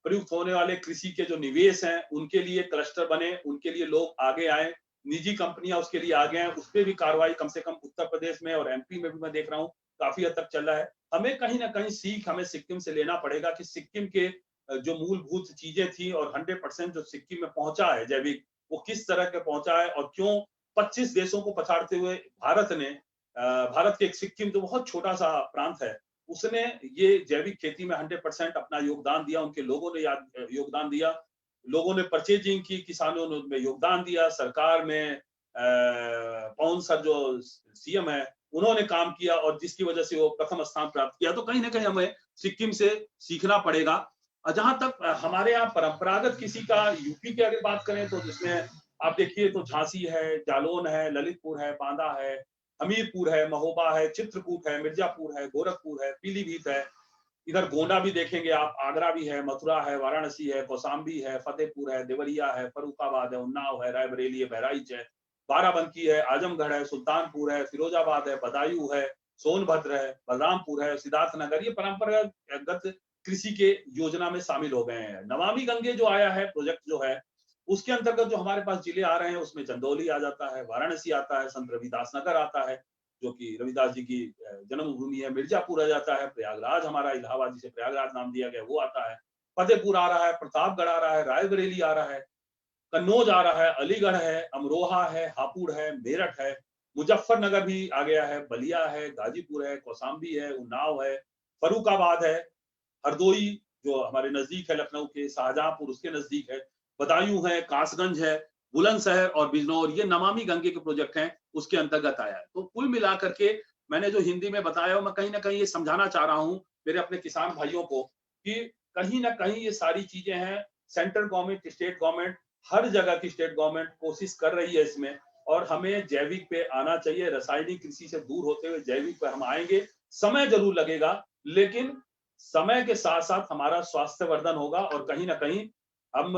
प्रयुक्त होने वाले कृषि के जो निवेश हैं उनके लिए क्लस्टर बने, उनके लिए लोग आगे आए, निजी कंपनियां उसके लिए आगे आए, उस पर भी कार्रवाई कम से कम उत्तर प्रदेश में और एमपी में भी मैं देख रहा हूँ काफी हद तक चल रहा है। हमें कहीं ना कहीं सीख हमें सिक्किम से लेना पड़ेगा कि सिक्किम के जो मूलभूत चीजें थी और 100% जो सिक्किम में पहुंचा है जैविक, वो किस तरह के पहुंचा है, और क्यों 25 देशों को पछाड़ते हुए भारत के एक सिक्किम जो बहुत छोटा सा प्रांत है, उसने ये जैविक खेती में 100% अपना योगदान दिया। उनके लोगों ने योगदान दिया, लोगों ने परचेजिंग की, किसानों ने उनमें योगदान दिया, सरकार में पवन सर जो सीएम है उन्होंने काम किया, और जिसकी वजह से वो प्रथम स्थान प्राप्त किया। तो कहीं ना कहीं हमें सिक्किम से सीखना पड़ेगा। जहां तक हमारे यहाँ परंपरागत किसी का यूपी की अगर बात करें तो जिसमें आप देखिए तो झांसी है, जालौन है, ललितपुर है, बांदा है, हमीरपुर है, महोबा है, चित्रकूट है, मिर्जापुर है, गोरखपुर है, पीलीभीत है, इधर गोंडा भी देखेंगे आप, आगरा भी है, मथुरा है, वाराणसी है, कौशाम्बी है, फतेहपुर है, देवरिया है, फर्रुखाबाद है, उन्नाव है, रायबरेली है, बहराइच है, बाराबंकी है, आजमगढ़ है, सुल्तानपुर है, फिरोजाबाद है, बदायूं है, सोनभद्र है, बलरामपुर है, सिद्धार्थनगर, ये परंपरागत कृषि के योजना में शामिल हो गए हैं। नमामि गंगे जो आया है प्रोजेक्ट जो है, उसके अंतर्गत जो हमारे पास जिले आ रहे हैं उसमें चंदौली आ जाता है, वाराणसी आता है, संत रविदास नगर आता है जो कि रविदास जी की जन्मभूमि है, मिर्जापुर आ जाता है, प्रयागराज हमारा इलाहाबाद जिसे प्रयागराज नाम दिया गया वो आता है, फतेहपुर आ रहा है, प्रतापगढ़ आ रहा है, रायबरेली आ रहा है, कन्नौज आ रहा है, अलीगढ़ है, अमरोहा है, हापुड़ है, मेरठ है, मुजफ्फरनगर भी आ गया है, बलिया है, गाजीपुर है, कौशाम्बी है, उन्नाव है, फर्रुखाबाद है, हरदोई जो हमारे नजदीक है, लखनऊ के, शाहजहांपुर उसके नजदीक है, बदायूं है, कासगंज है, बुलंदशहर और बिजनौर, ये नमामि गंगे के प्रोजेक्ट हैं, उसके अंतर्गत आया है। तो कुल मिलाकर के मैंने जो हिंदी में बताया मैं कहीं ना कहीं ये समझाना चाह रहा हूं मेरे अपने किसान भाइयों को कि कहीं ना कहीं ये सारी चीजें हैं, सेंट्रल गवर्नमेंट, स्टेट गवर्नमेंट, हर जगह की स्टेट गवर्नमेंट कोशिश कर रही है इसमें, और हमें जैविक पे आना चाहिए। रासायनिक कृषि से दूर होते हुए जैविक पे हम आएंगे, समय जरूर लगेगा, लेकिन समय के साथ साथ हमारा स्वास्थ्य वर्धन होगा और कहीं ना कहीं हम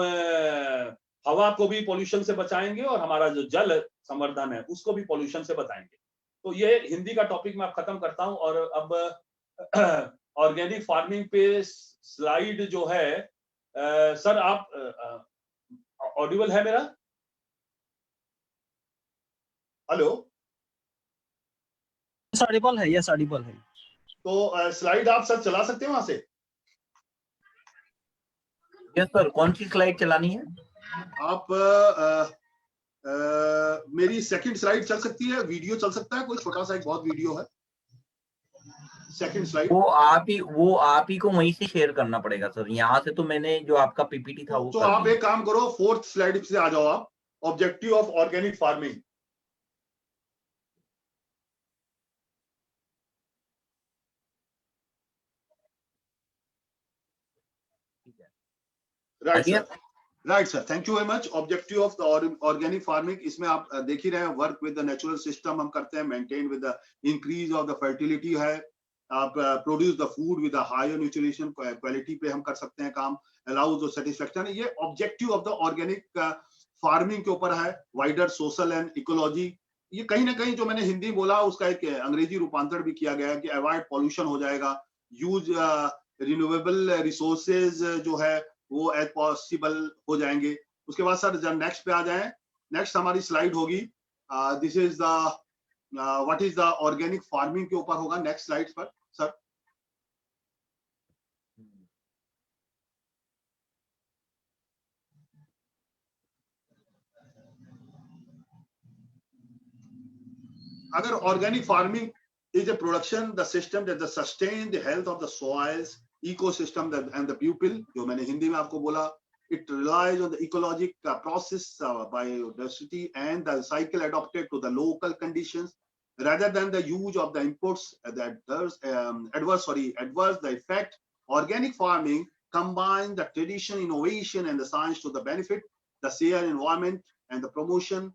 हवा को भी पोल्यूशन से बचाएंगे और हमारा जो जल संवर्धन है उसको भी पोल्यूशन से बचाएंगे। तो ये हिंदी का टॉपिक मैं अब खत्म करता हूं और अब ऑर्गेनिक फार्मिंग पे स्लाइड जो है, सर आप ऑडिबल है मेरा? हेलो, ऑडिबल है, यस ऑडिबल है। तो स्लाइड आप सर चला सकते हैं वहां से? यस सर, कौन सी स्लाइड चलानी है? आप मेरी सेकंड स्लाइड चल सकती है, वीडियो चल सकता है, कोई छोटा सा एक बहुत वीडियो है, सेकंड स्लाइड। वो आप ही को वहीं से शेयर करना पड़ेगा सर, यहाँ से तो मैंने जो आपका पीपीटी था वो तो कर आप दिया। एक काम करो, फोर्थ स्लाइड से आ जाओ आप, objective of organic farming. Right sir, right sir, thank you very much. Objective of the organic farming, इसमें आप देख ही रहे हैं, work with the natural system हम करते हैं, maintain with the increase of the fertility है, आप produce the food with higher nutrition quality पे हम कर सकते हैं काम, अलाउज द सेटिस्फेक्शन। ये objective of the organic farming के ऊपर है, वाइडर सोशल एंड इकोलॉजी। ये कहीं ना कहीं जो मैंने हिंदी बोला उसका एक अंग्रेजी रूपांतर भी किया गया है कि अवॉइड पॉल्यूशन हो जाएगा, यूज रिन्यूएबल रिसोर्सेज जो है वो एज पॉसिबल हो जाएंगे। उसके बाद सर जब नेक्स्ट पे आ जाएं, नेक्स्ट हमारी स्लाइड होगी, this is the what is the organic farming के ऊपर होगा नेक्स्ट स्लाइड पर सर। अगर organic farming is a production, the system that sustain the health of the soils, ecosystem and the pupil, जो मैंने हिंदी में आपको बोला, it relies on the ecologic process, biodiversity and the cycle adapted to the local conditions rather than the use of the inputs that adverse the effect. Organic farming combines the tradition, innovation and the science to the benefit the shared environment and the promotion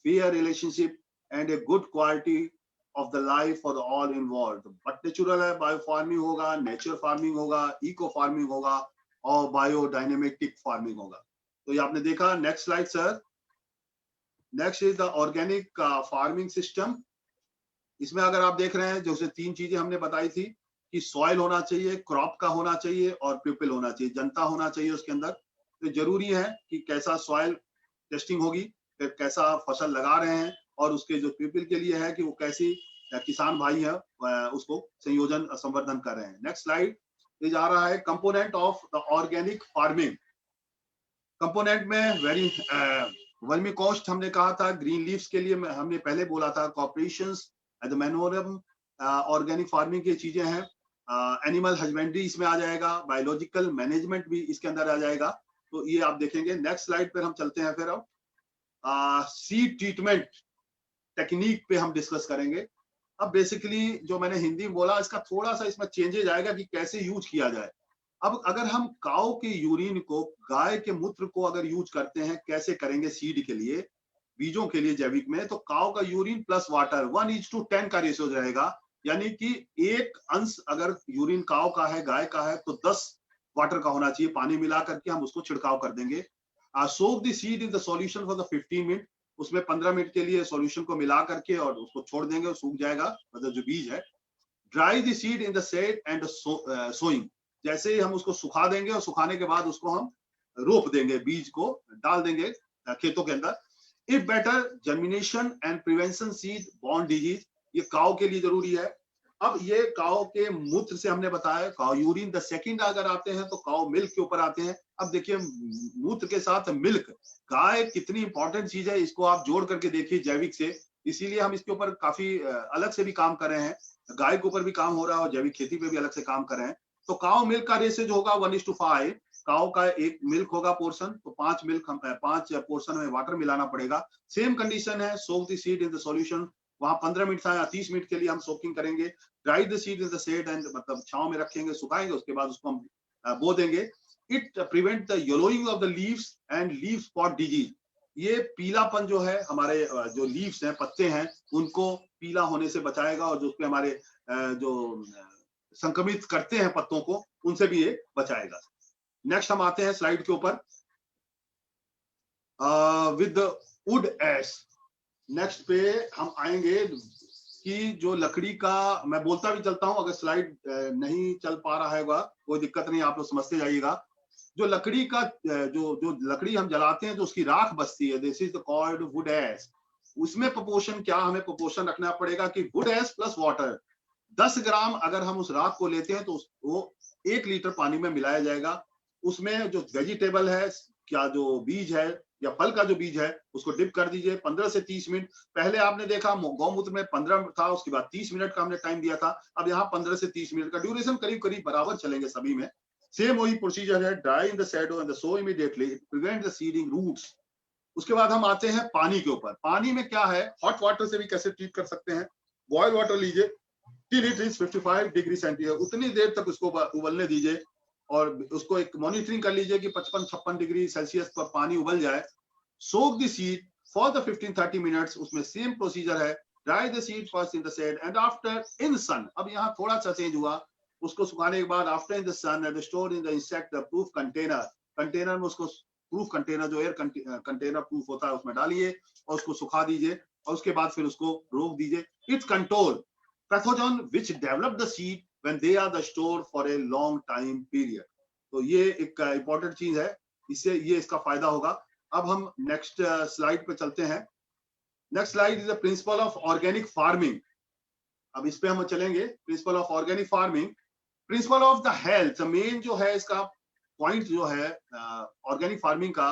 fair relationship and a good quality of the life for the all involved. But natural है, bio farming होगा, nature farming होगा, eco farming होगा और biodynamic farming होगा। तो ये आपने देखा। Next slide sir. Next is the organic farming system. इसमें अगर आप देख रहे हैं, जैसे तीन चीजें हमने बताई थी कि सॉइल होना चाहिए, क्रॉप का होना चाहिए और पीपल होना चाहिए, जनता होना चाहिए उसके अंदर। तो जरूरी है कि कैसा सॉइल टेस्टिंग होगी, फिर कैसा फसल लगा रहे हैं और उसके जो पीपल के लिए है कि वो कैसी किसान भाई है उसको संयोजन संवर्धन कर रहे हैं। नेक्स्ट स्लाइड ये जा रहा है component of the organic farming. Component में वर्मी कॉस्ट हमने कहा था, ग्रीन लीव्स के लिए हमने पहले बोला था, कॉर्पोरेशंस एज मैनोरम, ऑर्गेनिक फार्मिंग की चीजें हैं, एनिमल हस्बेंड्री इसमें आ जाएगा, बायोलॉजिकल मैनेजमेंट भी इसके अंदर आ जाएगा। तो ये आप देखेंगे। नेक्स्ट स्लाइड पर हम चलते हैं। फिर अब सीड ट्रीटमेंट टेक्निक पे हम डिस्कस करेंगे। अब बेसिकली जो मैंने हिंदी में बोला इसका थोड़ा सा इसमें चेंजेज आएगा कि कैसे यूज किया जाए। अब अगर हम काऊ के यूरिन को, गाय के मूत्र को अगर यूज करते हैं, कैसे करेंगे सीड के लिए, बीजों के लिए जैविक में, तो काऊ का यूरिन प्लस वाटर 1:10 का रेशियो रहेगा। यानी कि एक अंश अगर यूरिन काऊ का है, गाय का है, तो 10 वाटर का होना चाहिए। पानी मिला करके हम उसको छिड़काव कर देंगे। Soak the seed in the solution for the 15 minute, उसमें 15 मिनट के लिए सॉल्यूशन को मिला करके और उसको छोड़ देंगे, सूख जाएगा, मतलब जो बीज है। Dry the seed in the shade and sowing, जैसे ही हम उसको सुखा देंगे और सुखाने के बाद उसको हम रोप देंगे, बीज को डाल देंगे खेतों के अंदर। If better germination and prevention seed borne disease, ये काऊ के लिए जरूरी है। अब ये काऊ के मूत्र से हमने बताया, काऊ यूरिन द सेकंड अगर आते हैं तो काऊ मिल्क के ऊपर आते हैं। अब देखिए मूत्र के साथ मिल्क, गाय कितनी इंपॉर्टेंट चीज है, इसको आप जोड़ करके देखिए जैविक से, इसीलिए हम इसके ऊपर काफी अलग से भी काम कर रहे हैं। गाय के ऊपर भी काम हो रहा है और जैविक खेती पे भी अलग से काम कर रहे हैं। तो काऊ मिल्क का रेशेज होगा 1:5, काऊ का एक मिल्क होगा पोर्शन, तो 5 मिल्क, 5 पोर्शन में वाटर मिलाना पड़ेगा। सेम कंडीशन है, soak the seed in the solution, वहां 15 मिनट या 30 मिनट के लिए हम सोकिंग करेंगे। Dry the seed in the shade and, मतलब छांव में रखेंगे, सुखाएंगे, उसके बाद उसको हम बो देंगे। It prevent the yellowing of the leaves and leaf spot disease, ये पीलापन जो है हमारे जो लीव्स हैं, पत्ते हैं, उनको पीला होने से बचाएगा, और जो उसपे हमारे जो संक्रमित करते हैं पत्तों को, उनसे भी ये बचाएगा। नेक्स्ट हम आते हैं स्लाइड के ऊपर, विद वुड एश। नेक्स्ट पे हम आएंगे कि जो लकड़ी का, मैं बोलता भी चलता हूं, अगर स्लाइड नहीं चल पा रहा है कोई दिक्कत नहीं, आप लोग समझते जाइएगा। जो लकड़ी का जो लकड़ी हम जलाते हैं, जो उसकी राख बचती है, this is the called wood ash. उसमें प्रोपोर्शन क्या, हमें प्रोपोर्शन रखना पड़ेगा कि wood ash plus water, 10 gram अगर हम उस राख को लेते हैं तो वो 1 लीटर पानी में मिलाया जाएगा। उसमें जो वेजिटेबल है, क्या जो बीज है या फल का जो बीज है, उसको डिप कर दीजिए 15 से 30 मिनट। पहले आपने देखा गौमूत्र में 15 था, उसके बाद 30 मिनट का हमने टाइम दिया था। अब यहाँ 15 से 30 मिनट का ड्यूरेशन करीब करीब बराबर चलेंगे सभी में। सेम वही प्रोसीजर है, dry in the shadow and so immediately it prevent the seeding roots. उसके बाद हम आते हैं पानी के ऊपर। पानी में क्या है, हॉट वाटर से भी कैसे ट्रीट कर सकते हैं। बॉयल वाटर लीजिए, till it is 55 degree centigrade, उतनी देर तक उसको उबलने दीजिए, और उसको एक मॉनिटरिंग कर लीजिए कि 55-56 डिग्री सेल्सियस पर पानी उबल जाए। Soak the seed for the 15-30 minutes, उसमें सेम प्रोसीजर है, dry the seed first in the shade and after in sun. अब यहाँ थोड़ा सा चेंज हुआ, उसको सुखाने के बाद after in the sun and store in the insect proof container, container में उसको, प्रूफ कंटेनर जो एयर कंटेनर प्रूफ होता है उसमें डालिए और उसको सुखा दीजिए, और उसके बाद फिर उसको रोक दीजिए। It's control pathogen which develop the seed when they are the stored for a long time period। तो ये एक इंपॉर्टेंट चीज है, इससे ये इसका फायदा होगा। अब हम नेक्स्ट स्लाइड पे चलते हैं। Next slide is the principle of organic farming. अब इस पे हम चलेंगे, principle of organic farming, principle of the health. Main जो है इसका पॉइंट जो है ऑर्गेनिक फार्मिंग का,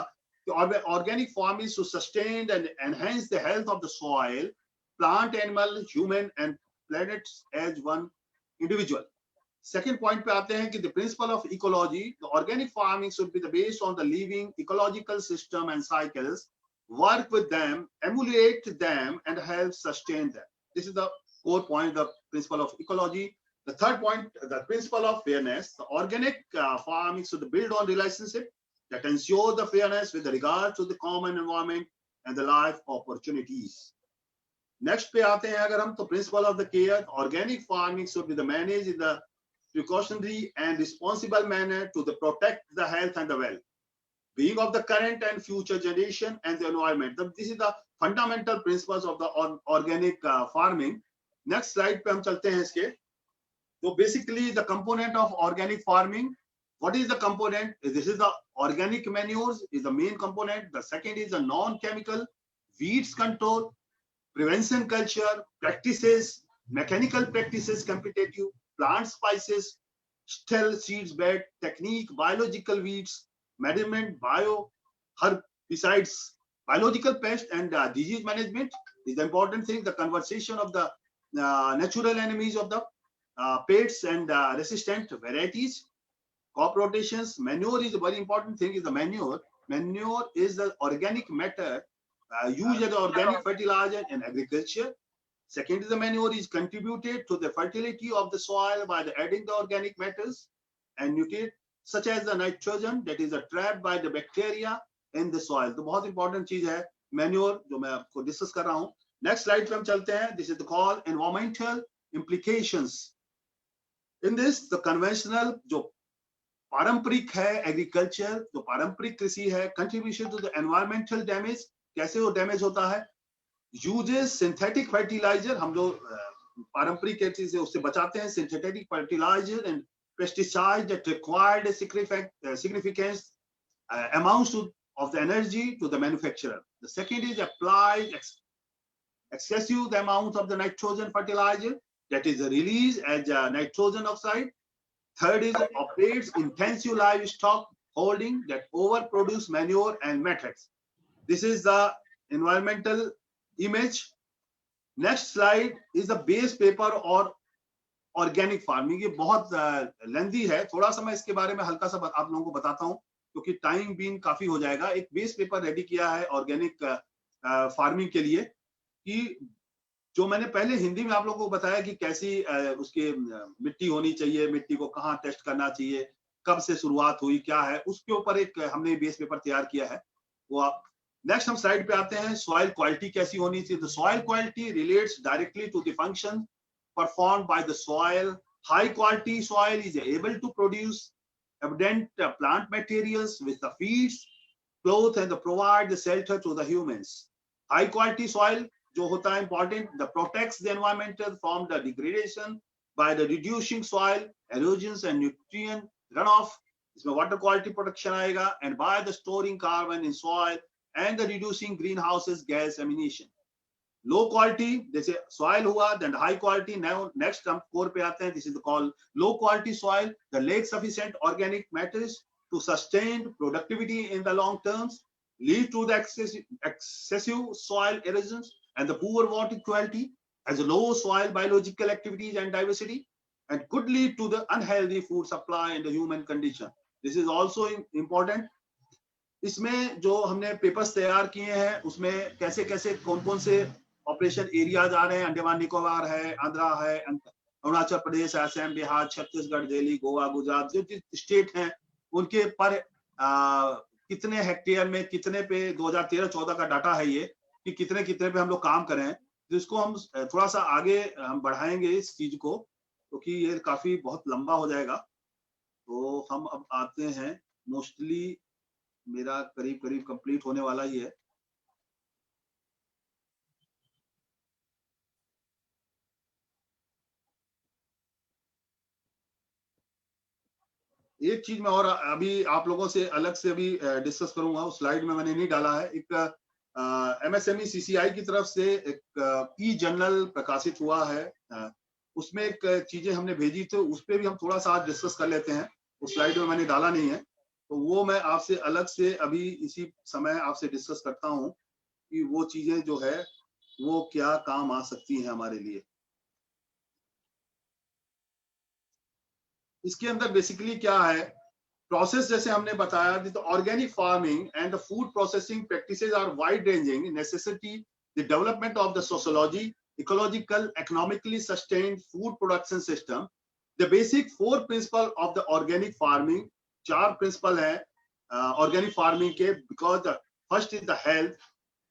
organic farming is to sustain and enhance the health of the soil, plant, animal, human and planet as one individual। Second point पे आते हैं कि the principle of ecology, the organic farming should be based on the living ecological system and cycles, work with them, emulate them and help sustain them. This is the core point, the principle of ecology. The third point, the principle of fairness, the organic farming should build on relationship that ensure the fairness with regard to the common environment and the life opportunities। Next पे आते हैं अगर हम, तो principle of the care, organic farming should be the manage in the precautionary and responsible manner to the protect the health and the wealth being of the current and future generation and the environment. This is the fundamental principles of the organic farming. Next slide पे हम चलते हैं इसके। तो basically the component of organic farming, what is the component? This is the organic manures is the main component. The second is the non-chemical weeds control, prevention culture practices, mechanical practices, competitive plant spices, still seeds bed technique, biological weeds management, herbicides, biological pest and disease management is the important thing. The conservation of the natural enemies of the pests and resistant varieties, crop rotations. Manure is a very important thing. Is the manure is the organic matter used as organic fertilizer in agriculture. Second is the manure is contributed to the fertility of the soil by the adding the organic matters and nutrients such as the nitrogen that is trapped by the bacteria in the soil। तो बहुत important चीज है manure, जो मैं आपको discuss कर रहा हूँ। नेक्स्ट स्लाइड पे हम चलते हैं। This is called environmental implications। In this the conventional, जो पारंपरिक है एग्रीकल्चर, जो पारंपरिक कृषि है, contribution to the environmental damage, कैसे वो डैमेज होता है। यूजेस सिंथेटिक फर्टिलाइजर, हम जो पारंपरिक खेती से उससे बचाते हैं, synthetic fertiliser and pesticide that required significance amounts of the energy to the manufacturer. The second is applies excessive amount of the nitrogen fertilizer, that is released as nitrogen oxide. Third is operates intensive livestock holding that overproduce manure and mattocks. This is the environmental image. Next slide is the base paper और organic farming. ये बहुत lengthy है, थोड़ा सा मैं इसके बारे में हल्का सा आप लोगों को बताता हूं क्योंकि टाइम बीन काफी हो जाएगा. एक बेस पेपर रेडी किया है ऑर्गेनिक फार्मिंग के लिए कि जो मैंने पहले हिंदी में आप लोगों को बताया कि कैसी उसकी मिट्टी होनी चाहिए, मिट्टी को कहाँ टेस्ट करना चाहिए, कब से शुरुआत हुई, क्या है, उसके ऊपर एक हमने बेस पेपर तैयार किया है. वो आप नेक्स्ट हम स्लाइड पे आते हैं. सॉइल क्वालिटी कैसी होनी चाहिए. The soil quality relates directly to the function performed by the soil. High quality soil is able to produce abundant plant materials with the feeds, clothes and provide the shelter to the humans. High quality soil जो होता है important, that protects the environment from the degradation by the reducing soil erosions and nutrient runoff. इसमें water quality protection आएगा and by the storing carbon in soil and the reducing greenhouse gas emission. Low quality जैसे soil हुआ, then high quality. Now next हम core पे आते हैं. This is called low quality soil. The lack sufficient organic matters to sustain productivity in the long terms lead to the excessive soil erosions and the poor water quality as low soil biological activities and diversity and could lead to the unhealthy food supply and the human condition. This is also important. इसमें जो हमने papers तैयार किए हैं उसमें कैसे कैसे कौन कौन से ऑपरेशन एरियाज आ रहे हैं. अंडमान निकोबार है, आंध्रा है, अरुणाचल प्रदेश, असम, बिहार, छत्तीसगढ़, दिल्ली, गोवा, गुजरात, जो स्टेट हैं उनके पर कितने हेक्टेयर में कितने पे 2013-14 का डाटा है ये कि कितने कितने पे हम लोग काम करें. जिसको हम थोड़ा सा आगे हम बढ़ाएंगे इस चीज को क्योंकि ये काफी बहुत लंबा हो जाएगा. तो हम अब आते हैं, मोस्टली मेरा करीब करीब कंप्लीट होने वाला ही है. एक चीज मैं और अभी आप लोगों से अलग से अभी डिस्कस करूंगा, उस स्लाइड में मैंने नहीं डाला है. एक एमएसएमई सीसीआई की तरफ से एक ई जर्नल प्रकाशित हुआ है, उसमें एक चीजें हमने भेजी तो उस पर भी हम थोड़ा सा आज डिस्कस कर लेते हैं. उस स्लाइड में मैंने डाला नहीं है तो वो मैं आपसे अलग से अभी इसी समय आपसे डिस्कस करता हूं कि वो चीजें जो है वो क्या काम आ सकती हैं हमारे लिए. इसके अंदर बेसिकली क्या है प्रोसेस, जैसे हमने बताया तो organic farming and the food processing practices are wide ranging necessity the development of the sociology ecological economically sustained food production system. The basic 4 principle of the organic farming, 4 principle है organic farming के. Because the first is the health,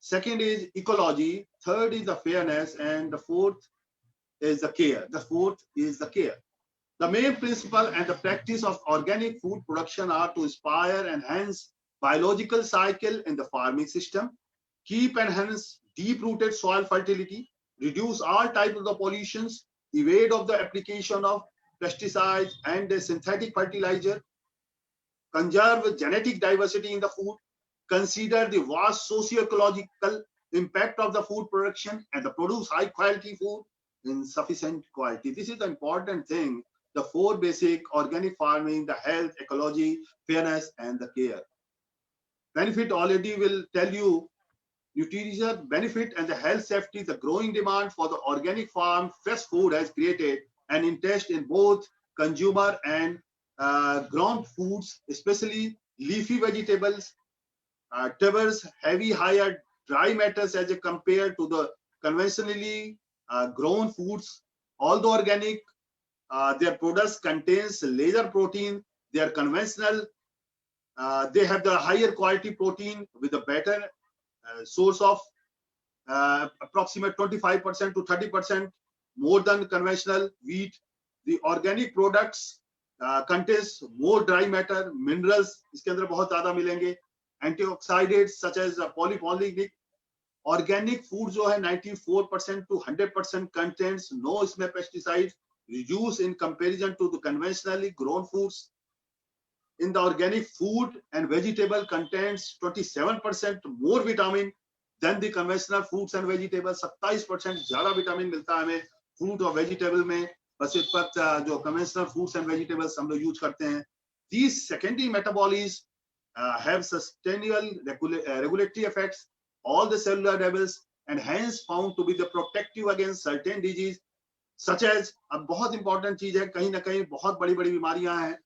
second is ecology, third is the fairness and the fourth is the care. The fourth is the care. The main principle and the practice of organic food production are to inspire and enhance biological cycle in the farming system, keep and enhance deep-rooted soil fertility, reduce all types of the pollutions, evade of the application of pesticides and the synthetic fertilizer, conserve genetic diversity in the food, consider the vast socio-ecological impact of the food production and the produce high quality food in sufficient quality. This is the important thing. The 4 basic organic farming, the health, ecology, fairness, and the care. Benefit already will tell you nutrition benefit and the health safety. The growing demand for the organic farm fresh food has created an interest in both consumer and grown foods, especially leafy vegetables, tubers, heavy higher dry matters as compared to the conventionally grown foods. Although organic, their products contains laser protein. They are conventional. They have the higher quality protein with a better source of approximate 25% to 30% more than conventional wheat. The organic products contains more dry matter, minerals इसके अंदर बहुत ज़्यादा मिलेंगे, antioxidants such as polyphenolic. Organic food जो है 94% to 100% contains no इसमें pesticides, reduce in comparison to the conventionally grown foods. in the organic food and vegetable contains 27% more vitamin than the conventional fruits and vegetables. 27% ज्यादा vitamin मिलता है हमें fruit और vegetable में, बस इस पर जो कन्वेंशनल फ्रूट्स एंड वेजिटेबल्स हम लोग यूज करते हैं. These secondary metabolites have sustainable regulatory effects all the cellular levels and hence found to be the protective against certain disease such as, अब बहुत इंपॉर्टेंट चीज है, कहीं ना कहीं बहुत बड़ी बड़ी बीमारियां हैं,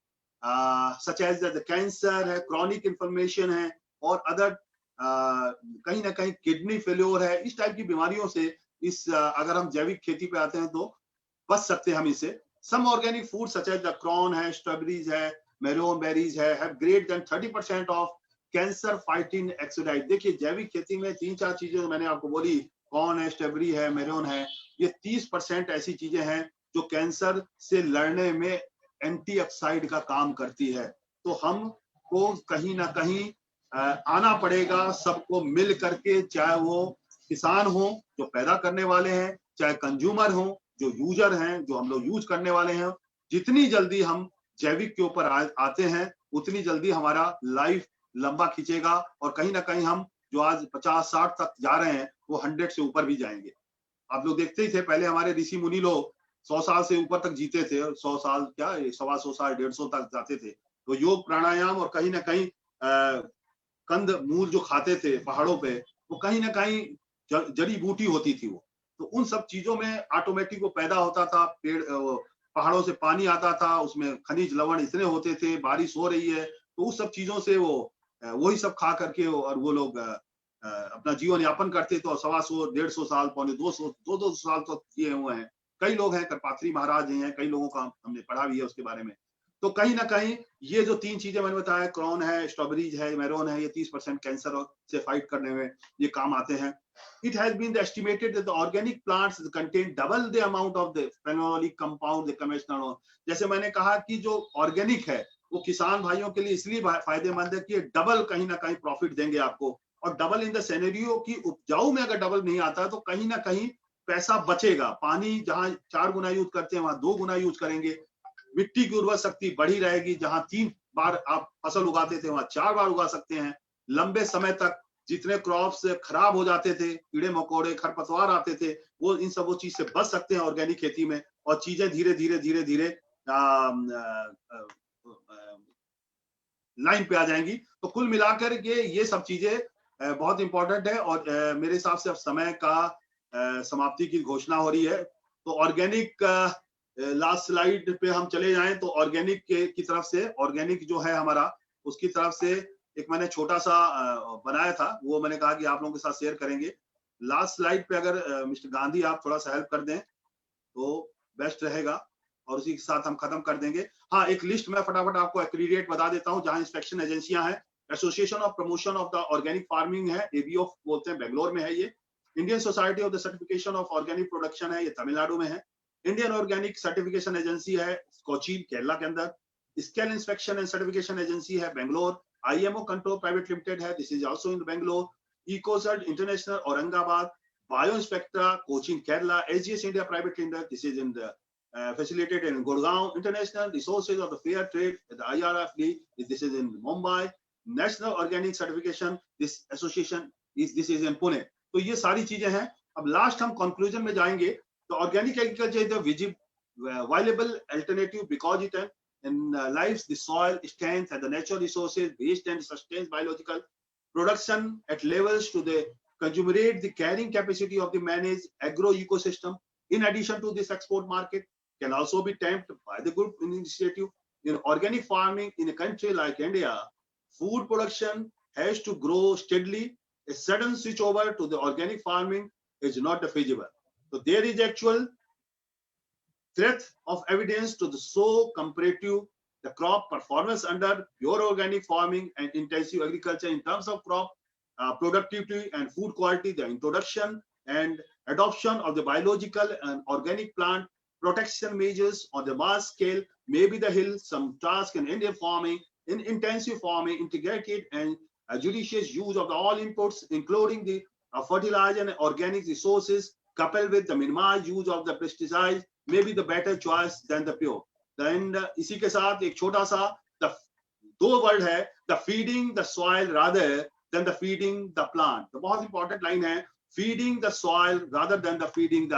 such as the कैंसर है, क्रॉनिक इन्फ्लेमेशन है और अदर कहीं ना कहीं किडनी फेल्योर है. इस टाइप की बीमारियों से इस अगर हम जैविक खेती पे आते हैं तो बच सकते हैं हम इससे. Some organic foods such as the corn है, स्ट्रॉबेरीज है, मेरोन बेरीज है, have greater than 30% of cancer fighting oxidant. देखिए जैविक खेती में 3-4 चीजें मैंने आपको बोली, कॉर्न है, स्ट्रॉबेरी है, मेरोन है, ये 30% ऐसी चीजें हैं जो कैंसर से लड़ने में एंटीऑक्साइड का काम करती है. तो हमको कहीं ना कहीं आना पड़ेगा सबको मिल करके, चाहे वो किसान हो जो पैदा करने वाले हैं, चाहे कंज्यूमर हो जो यूजर हैं, जो हम लोग यूज करने वाले हैं. जितनी जल्दी हम जैविक के ऊपर आते हैं उतनी जल्दी हमारा लाइफ लंबा खींचेगा और कहीं ना कहीं हम जो आज 50-60 तक जा रहे हैं वो 100 से ऊपर भी जाएंगे. आप लोग देखते ही थे पहले हमारे ऋषि मुनि लोग 100 साल से ऊपर तक जीते थे, 100 साल क्या 125 साल 150 तक जाते थे. तो योग प्राणायाम और कहीं ना कहीं कंद मूल जो खाते थे पहाड़ों पे, वो कहीं ना कहीं जड़ी बूटी होती थी वो. तो उन सब चीजों में ऑटोमेटिक वो पैदा होता था, पेड़ पहाड़ों से पानी आता था, उसमें खनिज लवण इतने होते थे, बारिश हो रही है तो उस सब चीजों से वो वही सब खा करके और वो लोग अपना जीवन यापन करते. तो 125-150 साल, 200 साल तक किए हुए हैं. कई लोग हैं, करपात्री महाराज हैं, कई लोगों का हमने पढ़ा भी है उसके बारे में. तो कहीं ना कहीं ये जो 3 चीजें मैंने बताया, क्रॉन है, स्ट्रॉबेरीज है, मेरोन है, ये 30% कैंसर से फाइट करने में ये काम आते हैं. It has been estimated that the organic plants contain double the amount of the phenolic compound the conventional. जैसे मैंने कहा कि जो ऑर्गेनिक है वो किसान भाइयों के लिए इसलिए फायदेमंद है कि डबल कहीं ना कहीं प्रॉफिट देंगे आपको. और डबल इन द सिनेरियो की उपजाऊ में अगर डबल नहीं आता है तो कहीं ना कहीं पैसा बचेगा. पानी जहां 4 गुना यूज करते हैं वहां 2 गुना यूज करेंगे. मिट्टी की उर्वरक शक्ति बढ़ी रहेगी, जहां 3 बार आप फसल उगाते थे वहां 4 बार उगा सकते हैं. लंबे समय तक जितने क्रॉप्स खराब हो जाते थे, कीड़े मकोड़े खरपतवार आते थे, वो इन सब वो चीज से बच सकते हैं ऑर्गेनिक खेती में और चीजें धीरे धीरे लाइन पे आ जाएंगी. तो कुल मिलाकर के ये सब चीजें बहुत इंपॉर्टेंट है. और मेरे हिसाब से अब समय का समाप्ति की घोषणा हो रही है. तो ऑर्गेनिक लास्ट स्लाइड पे हम चले जाएं तो ऑर्गेनिक की तरफ से, ऑर्गेनिक जो है हमारा उसकी तरफ से एक मैंने छोटा सा बनाया था, वो मैंने कहा कि आप लोगों के साथ शेयर करेंगे. लास्ट स्लाइड पे अगर मिस्टर गांधी आप थोड़ा सा हेल्प कर दें तो बेस्ट रहेगा और उसी के साथ हम खत्म कर देंगे. हाँ, एक लिस्ट मैं फटाफट आपको एक्रीडिएट बता देता हूँ जहां इंस्पेक्शन एजेंसियां हैं. Association of promotion of the organic farming है, एबीओ बोलते हैं, बेंगलोर में है ये. Indian society of the certification of organic production है, ये तमिलनाडु में है. इंडियन ऑर्गेनिक सर्टिफिकेशन एजेंसी है कोचीन केरला के अंदर. Scale inspection and certification agency है Bangalore. IMO control private limited है, this is also in Bangalore. Ecocert international Aurangabad. Bio inspector Cochin Kerala. SGS India private limited, this is in the facilitated in Gurgaon. International Resources of the Fair Trade, the IRFD, this is in Mumbai. National Organic Certification, this association this is in Pune. तो ये सारी चीजें हैं. अब last हम conclusion में जाएंगे. तो organic agriculture is the viable alternative because it lives the soil strength and the natural resources based and sustains biological production at levels to the consummate the carrying capacity of the managed agro ecosystem. In addition to this, export market can also be tapped by the group initiative. In organic farming in a country like India, food production has to grow steadily. A sudden switch over to the organic farming is not feasible. So there is actual threat of evidence to the show comparative the crop performance under pure organic farming and intensive agriculture in terms of crop productivity and food quality. The introduction and adoption of the biological and organic plant protection measures on the mass scale may be the hill some task in Indian farming. In intensive farming, integrated and judicious use of the all inputs, including the fertilizer and organic resources, coupled with the minimized use of the pesticides, may be the better choice than the pure. Then इसी के साथ एक छोटा सा दो word है, the feeding the soil rather than the feeding the plant. तो बहुत इंपॉर्टेंट लाइन है, feeding the soil rather than the feeding the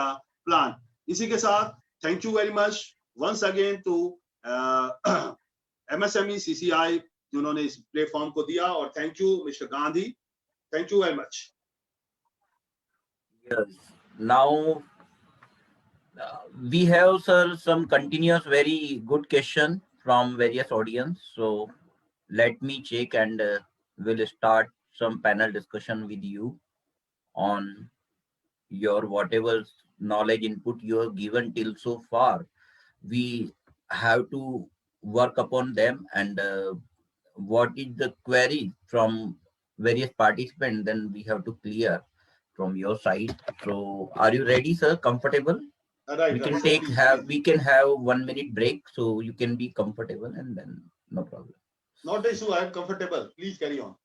plant. इसी के साथ thank you very much once again to MSME CCI जिन्होंने इस platform को दिया, और thank you mister Gandhi, thank you very much. Yes. Now we have, sir, some continuous very good question from various audience. So let me check and we'll start some panel discussion with you on your whatever knowledge input you have given till so far. We have to work upon them, and what is the query from various participants, then we have to clear from your side. So are you ready, sir? Comfortable? Right, We can right. take Please, have please. we can have 1 minute break, so you can be comfortable, and then no problem. Not the issue, I am comfortable. Please carry on.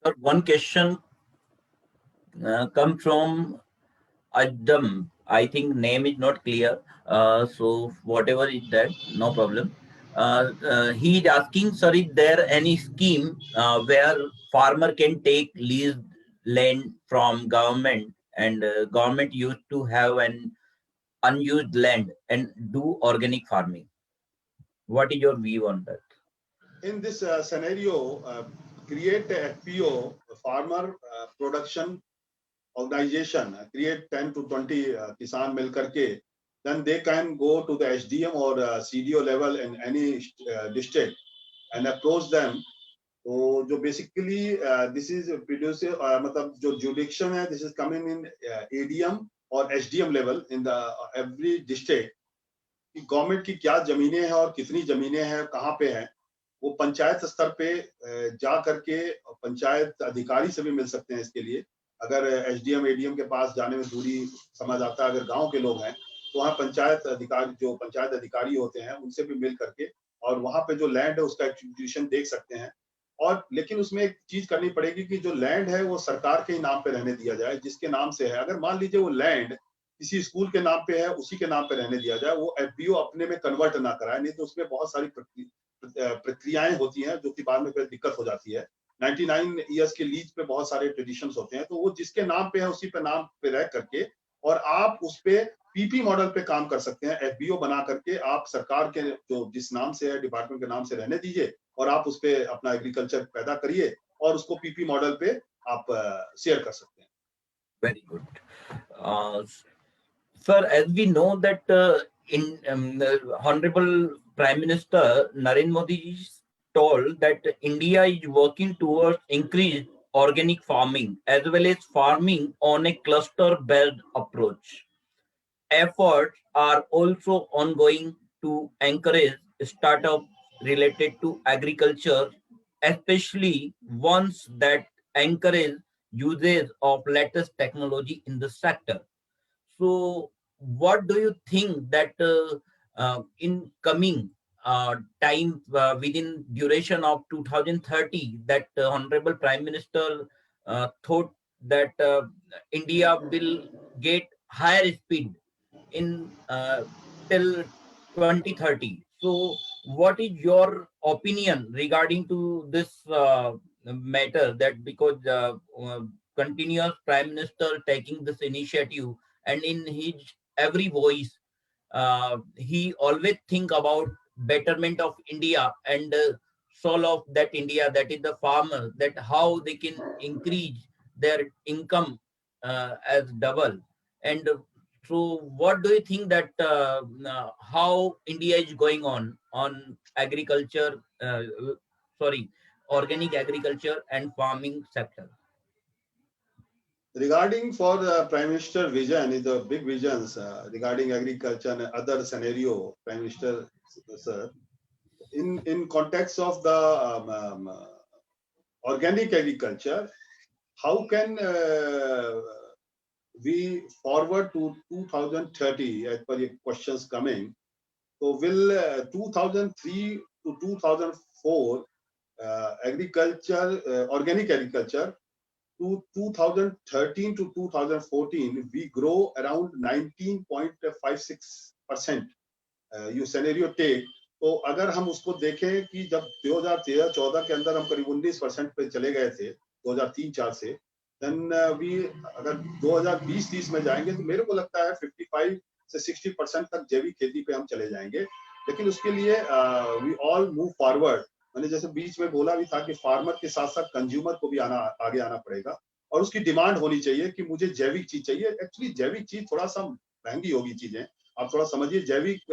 Sir, one question come from Adam. I think name is not clear. So whatever is that, no problem. He is asking, sir, is there any scheme where farmer can take lease land from government, and government used to have an unused land and do organic farming? What is your view on that? In this scenario, create a FPO, farmer production organization, create 10 to 20 kisan mil karke, then they can go to the SDM or CDO level in any district and approach them. So जो basically this is producer मतलब जो jurisdiction है, this is coming in ADM और SDM level in the every district, कि government की क्या जमीनें हैं और कितनी जमीनें हैं, कहाँ पे हैं, वो पंचायत स्तर पे जा करके पंचायत अधिकारी से भी मिल सकते हैं। इसके लिए अगर एसडीएम एडीएम के पास जाने में दूरी समझ आता है, अगर गांव के लोग हैं तो वहाँ पंचायत अधिकारी, जो पंचायत अधिकारी होते हैं, उनसे भी मिल करके और वहाँ पे जो लैंड है उसका एक्विजिशन देख सकते हैं। और लेकिन उसमें एक चीज करनी पड़ेगी कि जो लैंड है वो सरकार के ही नाम पे रहने दिया जाए, जिसके नाम से है। अगर मान लीजिए वो लैंड किसी स्कूल के नाम पे है, उसी के नाम पे रहने दिया जाए, वो एफबीओ अपने में कन्वर्ट ना कराए, नहीं तो उसमें बहुत सारी प्रक्रियाएं होती हैं जो कि बाद में फिर दिक्कत हो जाती है। 99 ईयर्स के लीज पे बहुत सारे ट्रेडिशंस होते हैं, तो वो जिसके नाम पे है उसी पे नाम पे रह करके और आप उस पे पीपी मॉडल पे काम कर सकते हैं। एफबीओ बना करके आप सरकार के जो जिस नाम से है, डिपार्टमेंट के नाम से रहने दीजिए और आप उस पे अपना एग्रीकल्चर पैदा करिए और उसको पीपी मॉडल पे आप शेयर कर सकते हैं। Very good. Sir, as we know that the Honorable Prime Minister Narendra Modi told that India is working towards increased organic farming as well as farming on a cluster-based approach. Efforts are also ongoing to encourage startups related to agriculture, especially ones that encourage usage of latest technology in the sector. So, what do you think that in coming time within duration of 2030, that Honorable Prime Minister thought that India will get higher speed in till 2030. So, what is your opinion regarding to this matter? That because continuous Prime Minister taking this initiative, and in his every voice he always think about betterment of India and soul of that India, that is the farmer, that how they can increase their income as double. And so what do you think that how India is going on agriculture, sorry, organic agriculture and farming sector? Regarding for the Prime Minister vision, is the big visions regarding agriculture and other scenario, Prime Minister, sir, in context of the organic agriculture, how can we forward to 2030 as per your questions coming? So will 2003 to 2004 agriculture, organic agriculture, to 2013 to 2014, we grow around 19.56%. You scenario take, तो अगर हम उसको देखें कि जब 2013-14 के अंदर हम करीब 19% पे चले गए थे 2003-4 से, देन वी अगर 2020-30 में जाएंगे तो मेरे को लगता है 55 से 60% तक जैविक खेती पे हम चले जाएंगे। लेकिन उसके लिए वी ऑल मूव फॉरवर्ड, मैंने जैसे बीच में बोला भी था कि फार्मर के साथ साथ कंज्यूमर को भी आगे आना पड़ेगा और उसकी डिमांड होनी चाहिए कि मुझे जैविक चीज चाहिए। एक्चुअली जैविक चीज थोड़ा सा महंगी होगी चीजें, आप थोड़ा समझिए। जैविक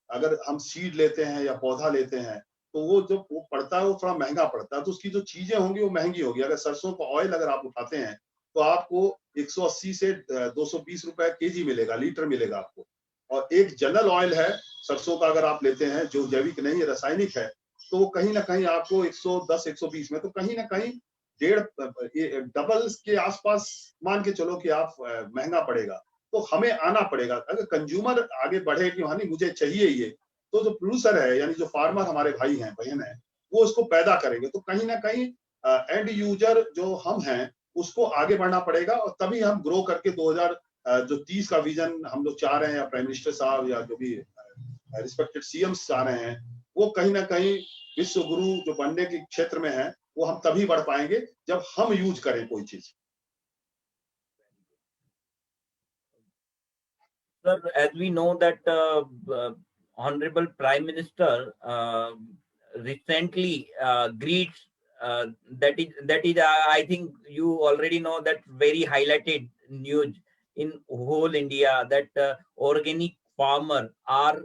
अगर हम सीड लेते हैं या पौधा लेते हैं तो वो जो वो पड़ता है वो थोड़ा महंगा पड़ता है, तो उसकी जो चीजें होंगी वो महंगी होगी। अगर सरसों का ऑयल अगर आप उठाते हैं तो आपको 180 से 220 रुपए केजी मिलेगा, लीटर मिलेगा आपको। और एक जनरल ऑयल है सरसों का, अगर आप लेते हैं जो जैविक नहीं है, रासायनिक है, तो वो कहीं ना कहीं आपको 110-120 में, तो कहीं ना कहीं डबल के आसपास मान के चलो कि आप महंगा पड़ेगा। तो हमें आना पड़ेगा, अगर कंज्यूमर आगे बढ़े कि हाँ नहीं मुझे चाहिए ये, तो जो प्रोड्यूसर है यानी जो फार्मर हमारे भाई हैं बहन है वो उसको पैदा करेंगे। तो कहीं ना कहीं एंड यूजर जो हम हैं उसको आगे बढ़ना पड़ेगा और तभी हम ग्रो करके 2030 का विजन हम लोग चाह रहे हैं, या प्राइम मिनिस्टर साहब या जो भी रिस्पेक्टेड सीएम्स चाह रहे हैं, वो कहीं ना कहीं विश्व गुरु जो बनने के क्षेत्र में है वो हम तभी बढ़ पाएंगे जब हम यूज करें कोई चीज। Sir, as we know that Honorable Prime Minister recently greets that is I think you already know that very highlighted news in whole India that organic farmer are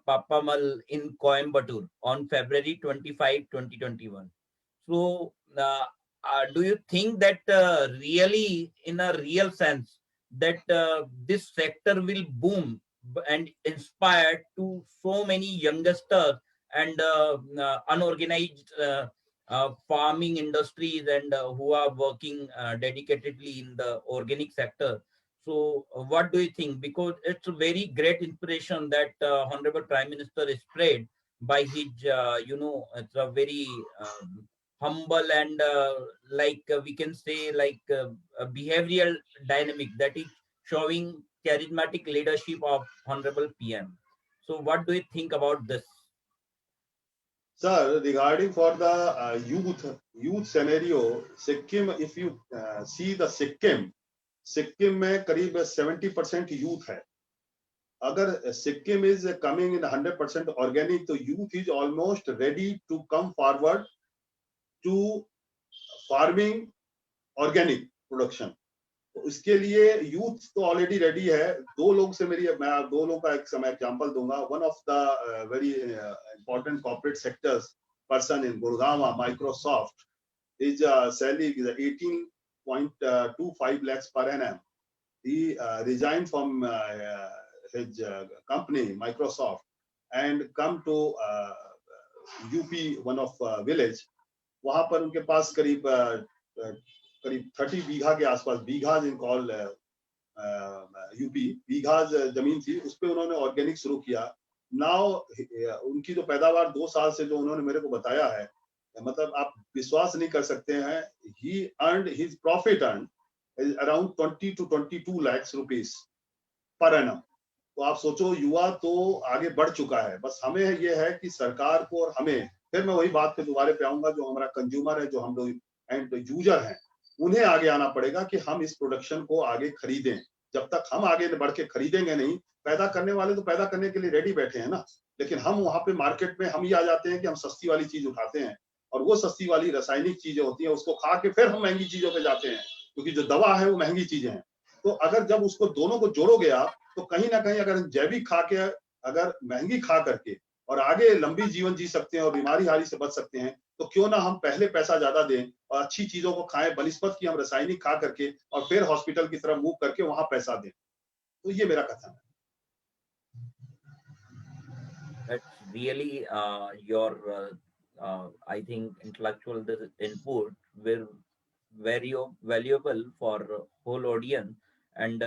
Papamal in Coimbatore on February 25, 2021. So do you think that really in a real sense that this sector will boom and inspire to so many youngsters and unorganized farming industries and who are working dedicatedly in the organic sector? So what do you think? Because it's a very great inspiration that Honorable Prime Minister is spread by his, it's a very humble and we can say a behavioral dynamic that is showing charismatic leadership of Honorable PM. So what do you think about this? Sir, regarding for the youth scenario, Sikkim, if you see the Sikkim में करीब 70% youth है। अगर Sikkim is coming in 100% organic, तो youth is almost ready to come forward to farming organic production। तो इसके लिए youth तो already ready है। दो लोग से मैं दो लोगों का एक समय एग्जांपल दूंगा। One of the very important corporate sectors person in Gurgaon, Microsoft, is salary is 18.25 lakhs per annum. He resigned from his company Microsoft and come to UP, one of village. वहां पर उनके पास करीब 30 बीघा के आसपास, बीघाज इन कॉल यूपी, बीघाज जमीन थी, उस पे उन्होंने ऑर्गेनिक शुरू किया। नाउ उनकी जो पैदावार 2 साल से जो उन्होंने मेरे को बताया है, मतलब आप विश्वास नहीं कर सकते हैं। He earned his profit earn around 20 to 22 lakhs rupees per annum. तो आप सोचो युवा तो आगे बढ़ चुका है। बस हमें ये है कि सरकार को और हमें, फिर मैं वही बात पे दोबारा पे आऊंगा, जो हमारा कंज्यूमर है, जो हम लोग एंड यूजर हैं, उन्हें आगे आना पड़ेगा कि हम इस प्रोडक्शन को आगे खरीदें। जब तक हम आगे बढ़ के खरीदेंगे नहीं, पैदा करने वाले तो पैदा करने के लिए रेडी बैठे हैं ना, लेकिन हम वहां पे मार्केट में हम ही आ जाते हैं कि हम सस्ती वाली चीज उठाते हैं, और वो सस्ती वाली रासायनिक चीजें होती हैं, उसको खा के फिर हम महंगी चीजों पे जाते हैं, क्योंकि जो दवा है वो महंगी चीजें हैं। तो अगर जब उसको दोनों को जोड़ोगे आप, तो कहीं ना कहीं अगर जैविक खा के, अगर महंगी खा करके और आगे लंबी जीवन जी सकते हैं और बीमारी हारी से बच सकते हैं, तो क्यों ना हम पहले पैसा ज्यादा दें और अच्छी चीजों को खाएं, बनिस्पत की हम रासायनिक खा करके और फिर हॉस्पिटल की तरफ मूव करके वहां पैसा दें। तो ये मेरा कथन है। That's really I think intellectual input will very valuable for whole audience, and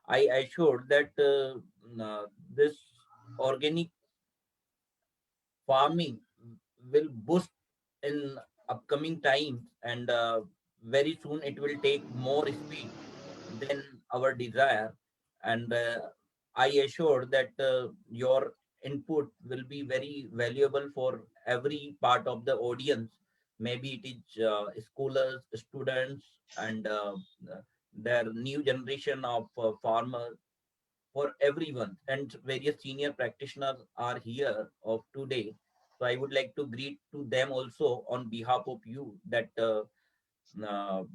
I assured that this organic farming will boost in upcoming times, and very soon it will take more speed than our desire, and I assure that your input will be very valuable for every part of the audience. Maybe it is scholars, students, and their new generation of farmers, for everyone, and various senior practitioners are here of today. So I would like to greet to them also on behalf of you, that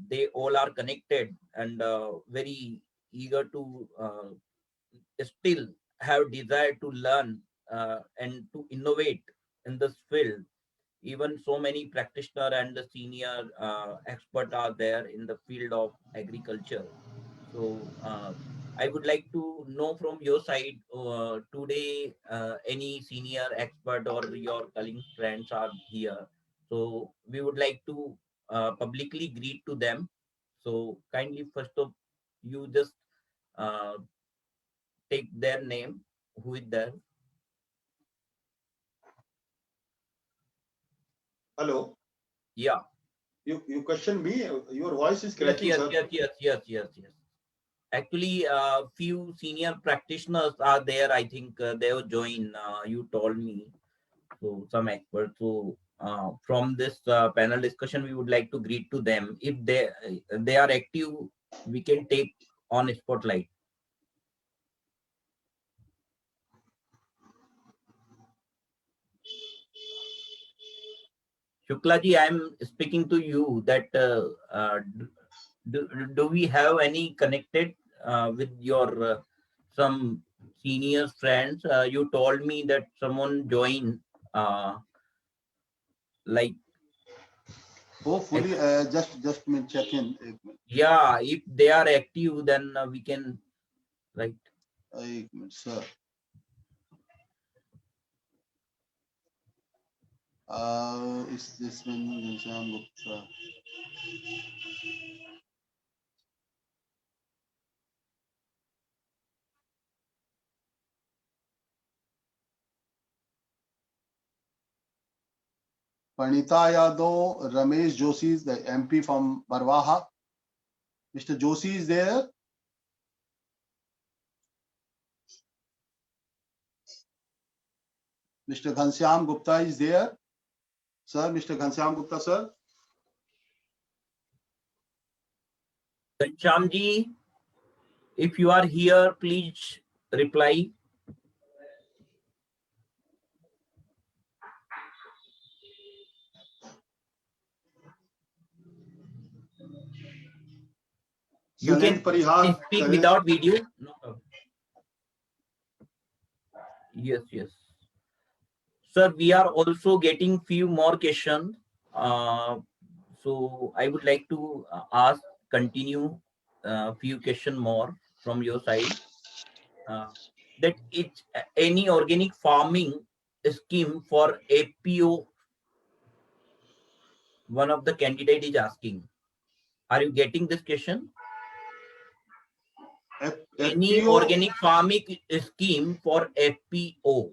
they all are connected and very eager to still have desire to learn and to innovate in this field. Even so many practitioner and the senior expert are there in the field of agriculture. So I would like to know from your side today, any senior expert or your colleague friends are here. So we would like to publicly greet to them. So kindly first of you just uh, take their name, who is there. Hello, Yeah. you question me? Your voice is Yes, cracking, yes, sir. yes. Actually, few senior practitioners are there. I think they will join. You told me. So some experts. So from this panel discussion, we would like to greet to them. If they are active, we can take on spotlight. Shukla ji, I am speaking to you. That do we have any connected with your some senior friends? You told me that someone joined. Like Hopefully, just me check in. yeah, if they are active, then we can, right? एक minute, sir. Is this one Ghanshyam Gupta? Pranita Yadav, Ramesh Joshi is the MP from Barwaha. Mr. Joshi is there. Mr. Ghanshyam Gupta is there. Sir, Mr. Ghanshyam Gupta, sir. Ghanshyam ji, if you are here, please reply. You can speak without video. No problem. Yes. Sir, we are also getting few more questions. So I would like to continue few question more from your side. That it's any organic farming scheme for APO. One of the candidate is asking. Are you getting this question? Any organic farming scheme for FPO?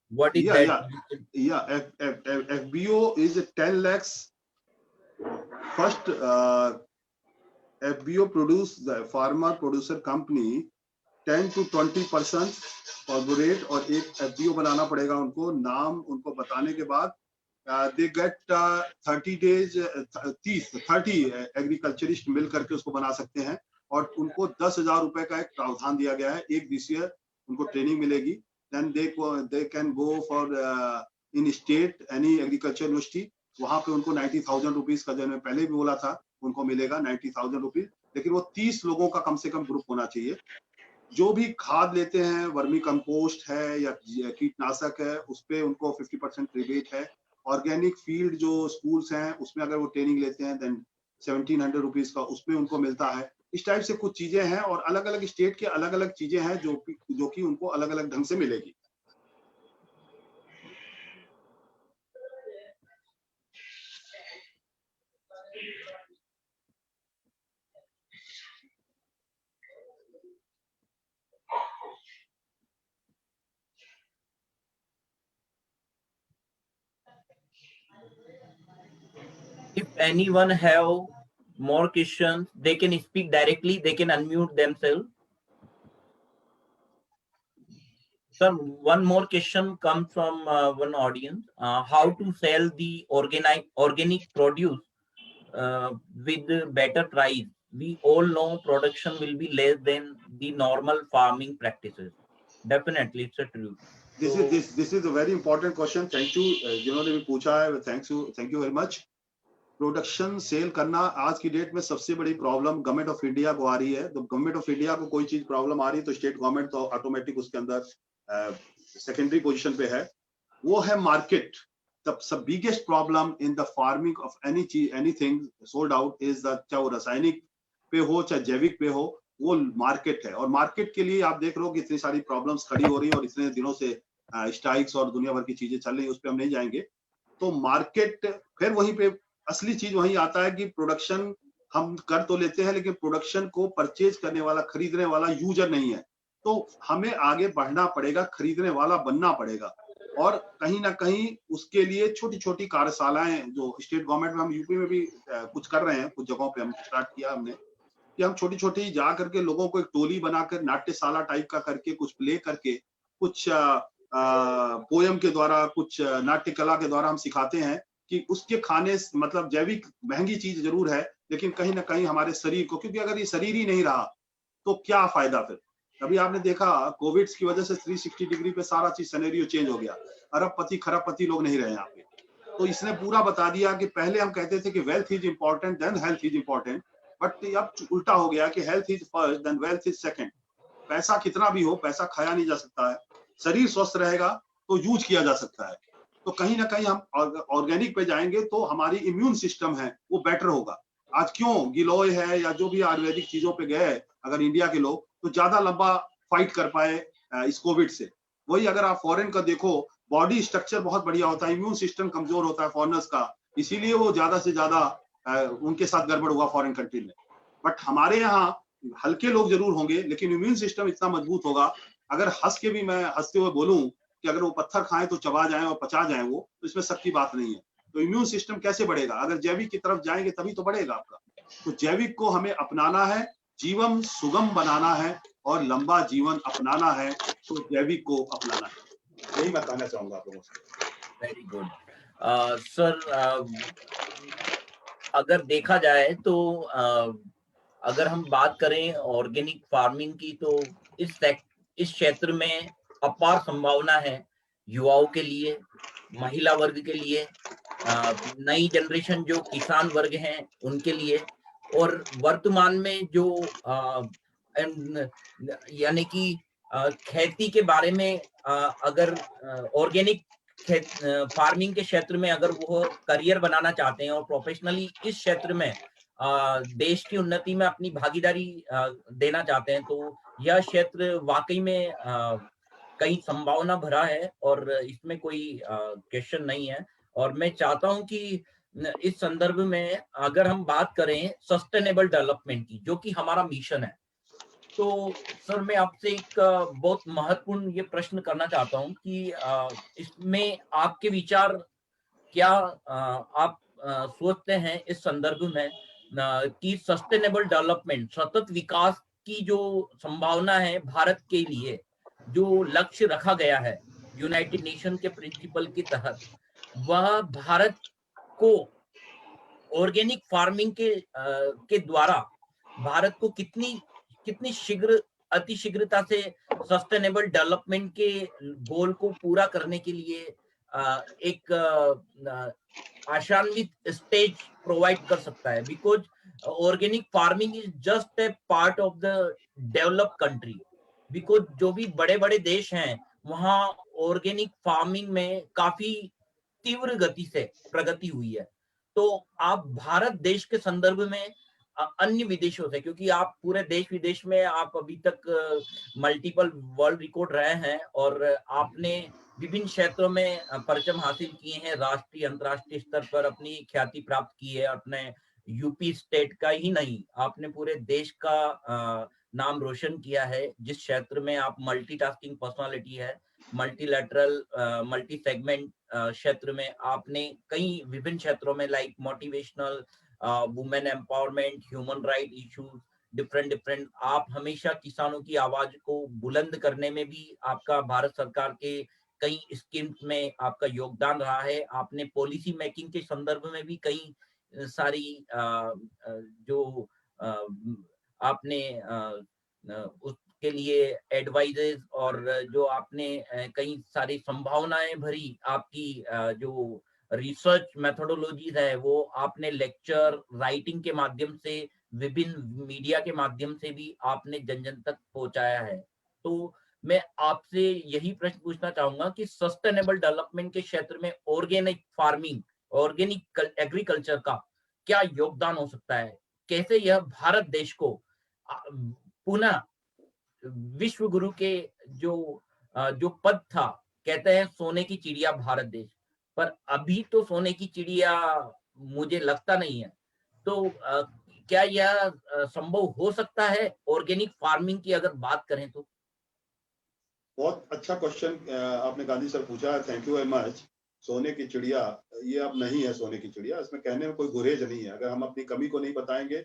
What is that? Yeah. FBO is 10 lakhs. First, FBO the farmer producer company 10 to 20% corporate और एक FBO बनाना पड़ेगा उनको, नाम उनको बताने के बाद they get 30 days 30 agriculturist मिल करके उसको बना सकते हैं और उनको 10,000 रुपए का एक प्रावधान दिया गया है। एक दिवसीय उनको ट्रेनिंग मिलेगी। then they can go for in state any agriculture university, वहां पे उनको 90,000 रुपीज का, जो मैंने पहले भी बोला था, उनको मिलेगा 90,000 रुपीज। लेकिन वो 30 लोगों का कम से कम ग्रुप होना चाहिए। जो भी खाद लेते हैं, वर्मी कंपोस्ट है या कीटनाशक है, उस पे उनको 50% रिबेट है। ऑर्गेनिक फील्ड जो स्कूल्स हैं उसमें अगर वो ट्रेनिंग लेते हैं देन 1700 रुपीज का उसमें उनको मिलता है। इस टाइप से कुछ चीजें हैं और अलग अलग स्टेट के अलग अलग चीजें हैं जो कि उनको अलग अलग ढंग से मिलेगी। If anyone have more questions, they can speak directly. They can unmute themselves. Sir, one more question comes from one audience. How to sell the organic produce with better price? We all know production will be less than the normal farming practices. Definitely, it's a truth. This is a very important question. Thank you. जिन्होंने भी पूछा है, thank you very much. Production sell करना आज की date में सबसे बड़ी प्रॉब्लम गवर्नमेंट ऑफ इंडिया को आ रही है। तो गवर्नमेंट ऑफ इंडिया को कोई चीज प्रॉब्लम आ रही है तो स्टेट गवर्नमेंट तो ऑटोमेटिक उसके अंदर सेकेंडरी पोजीशन पे है। वो है market. The biggest problem in the farming of anything sold out is the, चाहे वो रासायनिक पे हो चाहे जैविक पे हो, वो मार्केट है। और मार्केट के लिए आप देख रहे हो कि इतनी सारी प्रॉब्लम्स खड़ी हो रही है और इतने दिनों से स्ट्राइक्स और दुनिया भर की चीजें चल रही है, उस पर हम नहीं जाएंगे। तो मार्केट फिर वहीं पे असली चीज वहीं आता है कि प्रोडक्शन हम कर तो लेते हैं लेकिन प्रोडक्शन को परचेज करने वाला, खरीदने वाला यूजर नहीं है। तो हमें आगे बढ़ना पड़ेगा, खरीदने वाला बनना पड़ेगा। और कहीं ना कहीं उसके लिए छोटी छोटी कार्यशालाएं जो स्टेट गवर्नमेंट में, हम यूपी में भी कुछ कर रहे हैं, कुछ जगहों पे हम स्टार्ट किया हमने कि हम छोटी छोटी जा करके लोगों को एक टोली बनाकर नाट्यशाला टाइप का करके कुछ प्ले करके कुछ पोयम के द्वारा, कुछ नाट्य कला के द्वारा हम सिखाते हैं कि उसके खाने, मतलब जैविक महंगी चीज जरूर है लेकिन कहीं ना कहीं हमारे शरीर को, क्योंकि अगर ये शरीर ही नहीं रहा तो क्या फायदा फिर। अभी आपने देखा कोविड की वजह से 360 डिग्री पे सारा चीज सिनेरियो चेंज हो गया। अरबपति खरबपति लोग नहीं रहे यहाँ पे। तो इसने पूरा बता दिया कि पहले हम कहते थे कि wealth is important then health is important, but अब उल्टा हो गया कि health is first then wealth is second. पैसा कितना भी हो, पैसा खाया नहीं जा सकता है, शरीर स्वस्थ रहेगा तो यूज किया जा सकता है। तो कहीं ना कहीं हम ऑर्गेनिक पे जाएंगे तो हमारी इम्यून सिस्टम है वो बेटर होगा। आज क्यों गिलोय है या जो भी आयुर्वेदिक चीजों पे गए अगर इंडिया के लोग, तो ज्यादा लंबा फाइट कर पाए इस कोविड से। वही अगर आप फॉरेन का देखो, बॉडी स्ट्रक्चर बहुत बढ़िया होता है, इम्यून सिस्टम कमजोर होता है फॉरेनर्स का, इसीलिए वो ज्यादा से ज्यादा उनके साथ गड़बड़ हुआ फॉरेन कंट्री में। बट हमारे यहाँ हल्के लोग जरूर होंगे लेकिन इम्यून सिस्टम इतना मजबूत होगा। अगर हंस के भी मैं हंसते हुए बोलूं कि अगर वो पत्थर खाएं तो चबा जाएं और पचा जाएं, वो तो इसमें शक की बात नहीं है। तो इम्यून सिस्टम कैसे बढ़ेगा? अगर जैविक की तरफ जाएंगे तभी तो बढ़ेगा आपका। तो जैविक को हमें अपनाना है, जीवन सुगम बनाना है और लंबा जीवन अपनाना है, तो जैविक को अपनाना है। यही मैं कहना चाहूंगा आप लोगों से। Very good sir. अगर देखा जाए तो अगर हम बात करें ऑर्गेनिक फार्मिंग की तो इस क्षेत्र में अपार संभावना है युवाओं के लिए, महिला वर्ग के लिए, नई जनरेशन जो किसान वर्ग हैं उनके लिए, और वर्तमान में जो यानी कि खेती के बारे में अगर ऑर्गेनिक फार्मिंग के क्षेत्र में अगर वो करियर बनाना चाहते हैं और प्रोफेशनली इस क्षेत्र में देश की उन्नति में अपनी भागीदारी देना चाहते हैं, तो यह क्षेत्र वाकई में कई संभावना भरा है और इसमें कोई क्वेश्चन नहीं है। और मैं चाहता हूं कि इस संदर्भ में अगर हम बात करें सस्टेनेबल डेवलपमेंट की, जो कि हमारा मिशन है, तो सर मैं आपसे एक बहुत महत्वपूर्ण ये प्रश्न करना चाहता हूं कि इसमें आपके विचार क्या आप सोचते हैं इस संदर्भ में कि सस्टेनेबल डेवलपमेंट, सतत विकास की जो संभावना है भारत के लिए, जो लक्ष्य रखा गया है यूनाइटेड नेशन के प्रिंसिपल के तहत, वह भारत को ऑर्गेनिक फार्मिंग के द्वारा भारत को कितनी अतिशीघ्रता से सस्टेनेबल डेवलपमेंट के गोल को पूरा करने के लिए एक आशान्वित स्टेज प्रोवाइड कर सकता है। Because organic farming is just a part of the developed country. Because जो भी बड़े बड़े देश हैं वहाँ ऑर्गेनिक फार्मिंग में काफी तीव्र गति से प्रगति हुई है। तो आप भारत देश के संदर्भ में अन्य विदेशों से, क्योंकि आप पूरे देश विदेश में आप अभी तक मल्टीपल वर्ल्ड रिकॉर्ड रहे हैं और आपने विभिन्न क्षेत्रों में परचम हासिल किए हैं, राष्ट्रीय अंतर्राष्ट्रीय स्तर पर अपनी ख्याति प्राप्त की है। अपने यूपी स्टेट का ही नहीं, आपने पूरे देश का नाम रोशन किया है। जिस क्षेत्र में आप मल्टीटास्किंग पर्सनालिटी है, मल्टीलैटरल मल्टी सेगमेंट क्षेत्र में आपने कई विभिन्न क्षेत्रों में like motivational, women empowerment, human right issues, different आप हमेशा किसानों की आवाज को बुलंद करने में भी आपका भारत सरकार के कई स्कीम्स में आपका योगदान रहा है। आपने पॉलिसी मेकिंग के संदर्भ में भी कई सारी जो आपने उसके लिए एडवाइजेस और जो आपने कई सारी संभावनाएं भरी आपकी जो रिसर्च मेथोडोलॉजीज है वो आपने लेक्चर राइटिंग के माध्यम से, विभिन्न मीडिया के माध्यम से भी आपने जन जन तक पहुंचाया है। तो मैं आपसे यही प्रश्न पूछना चाहूंगा कि सस्टेनेबल डेवलपमेंट के क्षेत्र में ऑर्गेनिक फार्मिंग, ऑर्गेनिक एग्रीकल्चर का क्या योगदान हो सकता है? कैसे यह भारत देश को पुनः विश्व गुरु के जो पद था, कहते हैं सोने की चिड़िया भारत देश, पर अभी तो सोने की चिड़िया मुझे लगता नहीं है। तो क्या यह संभव हो सकता है ऑर्गेनिक फार्मिंग की अगर बात करें तो? बहुत अच्छा क्वेश्चन आपने गांधी सर पूछा, थैंक यू वेरी मच। सोने की चिड़िया ये अब नहीं है सोने की चिड़िया, इसमें कहने में कोई गुरेज नहीं है। अगर हम अपनी कमी को नहीं बताएंगे,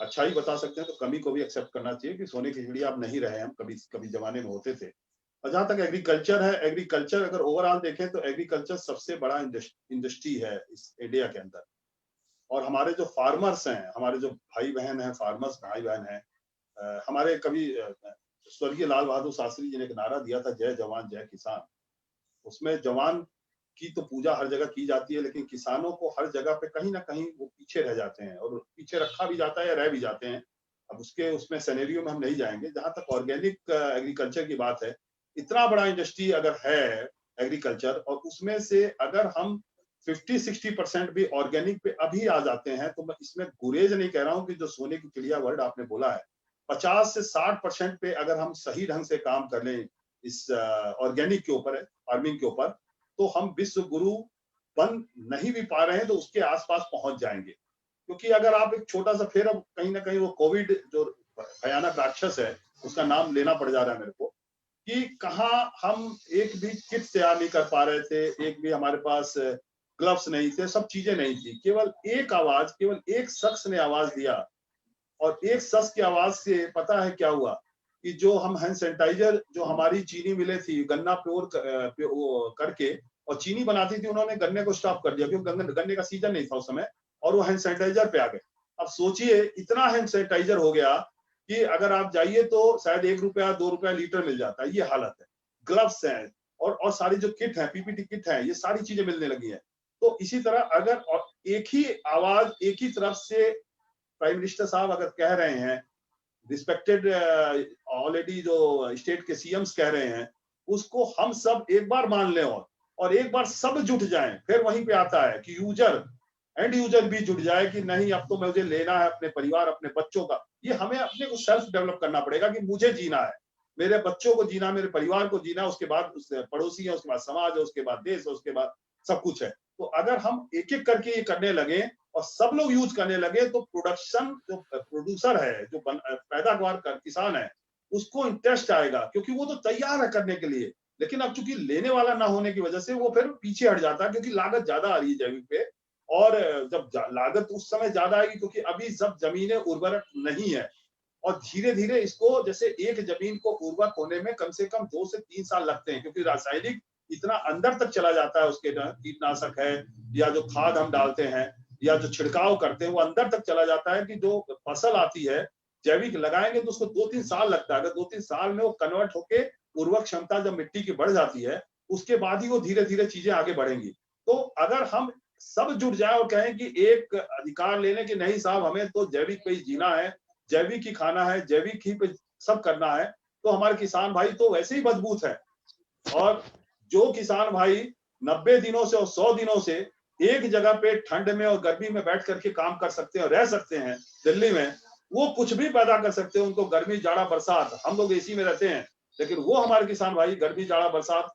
अच्छा ही बता सकते हैं, तो कमी को भी एक्सेप्ट करना चाहिए कि सोने की चिड़िया अब नहीं रहे हम, कभी जमाने में होते थे। और जहां तक एग्रीकल्चर है, एग्रीकल्चर अगर ओवरऑल देखें तो एग्रीकल्चर सबसे बड़ा इंडस्ट्री है इस इंडिया के अंदर। और हमारे जो फार्मर्स हैं, हमारे जो भाई बहन हैं, फार्मर्स भाई बहन हैं, हमारे कभी स्वर्गीय लाल बहादुर शास्त्री जी ने एक नारा दिया था, जय जवान जय किसान। उसमें जवान की तो पूजा हर जगह की जाती है, लेकिन किसानों को हर जगह पे कहीं ना कहीं वो पीछे रह जाते हैं, और पीछे रखा भी जाता है या रह भी जाते हैं। अब उसमें सिनेरियो में हम नहीं जाएंगे। जहां तक ऑर्गेनिक एग्रीकल्चर की बात है, इतना बड़ा इंडस्ट्री अगर है एग्रीकल्चर, और उसमें से अगर हम 50-60% भी ऑर्गेनिक पे अभी आ जाते हैं, तो मैं इसमें गुरेज नहीं कह रहा हूँ कि जो सोने की चिड़िया वर्ड आपने बोला है, 50 से 60% पे अगर हम सही ढंग से काम कर लें इस ऑर्गेनिक के ऊपर, फार्मिंग के ऊपर, तो हम विश्व गुरु बन नहीं भी पा रहे हैं तो उसके आसपास पहुंच जाएंगे। क्योंकि अगर आप एक छोटा सा, फिर अब कहीं ना कहीं वो कोविड जो भयानक राक्षस है, उसका नाम लेना पड़ जा रहा है मेरे को, कि कहाँ हम एक भी किट तैयार नहीं कर पा रहे थे, एक भी हमारे पास ग्लव्स नहीं थे, सब चीजें नहीं थी। केवल एक आवाज, केवल एक शख्स ने आवाज दिया, और एक शख्स की आवाज से पता है क्या हुआ, कि जो हम हैंड सैनिटाइजर, जो हमारी चीनी मिले थी, गन्ना प्योर करके और चीनी बनाती थी, उन्होंने गन्ने को स्टॉप कर दिया, क्योंकि गन्ने का सीजन नहीं था उस समय, और वो हैंड सैनिटाइजर पे आ गए। अब सोचिए, इतना हैंड सैनिटाइजर हो गया कि अगर आप जाइए तो शायद 1 रुपया 2 रुपया लीटर मिल जाता है, ये हालत है। ग्लव्स हैं और सारी जो किट है, पीपीटी किट है, ये सारी चीजें मिलने लगी है। तो इसी तरह अगर एक ही आवाज एक ही तरफ से प्राइम मिनिस्टर साहब अगर कह रहे हैं, रिस्पेक्टेड ऑलरेडी जो स्टेट के सीएम्स कह रहे हैं, उसको हम सब एक बार मान लें और एक बार सब जुट जाएं, फिर वहीं पे आता है कि एंड यूजर भी जुट जाए कि नहीं, अब तो मुझे लेना है अपने परिवार, अपने बच्चों का। ये हमें अपने को सेल्फ डेवलप करना पड़ेगा कि मुझे जीना है, मेरे बच्चों को जीना, मेरे परिवार को जीना, उसके बाद पड़ोसी है, उसके बाद समाज है, उसके बाद देश है, उसके बाद सब कुछ है। तो अगर हम एक एक करके ये करने लगे और सब लोग यूज करने लगे, तो प्रोडक्शन, जो प्रोड्यूसर है, जो पैदावार कर किसान है, उसको इंटरेस्ट आएगा, क्योंकि वो तो तैयार है करने के लिए। लेकिन अब चूंकि लेने वाला ना होने की वजह से वो फिर पीछे हट जाता है, क्योंकि लागत ज्यादा आ रही है जैविक पे। और जब लागत उस समय ज्यादा आएगी, क्योंकि अभी सब जमीनें उर्वरक नहीं है, और धीरे धीरे इसको, जैसे एक जमीन को उर्वरक होने में कम से कम 2 से 3 साल लगते हैं, क्योंकि रासायनिक इतना अंदर तक चला जाता है, उसके कीटनाशक है या जो खाद हम डालते हैं या जो छिड़काव करते हैं, वो अंदर तक चला जाता है, कि जो फसल आती है जैविक लगाएंगे तो उसको 2-3 साल लगता है। अगर 2-3 साल में वो कन्वर्ट होके उर्वरक क्षमता जब मिट्टी की बढ़ जाती है, उसके बाद ही वो धीरे धीरे चीजें आगे बढ़ेंगी। तो अगर हम सब जुट जाए और कहें कि एक अधिकार लेने की नहीं साहब, हमें तो जैविक पे ही जीना है, जैविक ही खाना है, जैविक ही पे सब करना है, तो हमारे किसान भाई तो वैसे ही मजबूत है। और जो किसान भाई 90 दिनों से और 100 दिनों से एक जगह पे ठंड में और गर्मी में बैठ करके काम कर सकते हैं और रह सकते हैं दिल्ली में, वो कुछ भी पैदा कर सकते हैं। उनको गर्मी जाड़ा बरसात, हम लोग एसी में रहते हैं, लेकिन वो हमारे किसान भाई गर्मी जाड़ा बरसात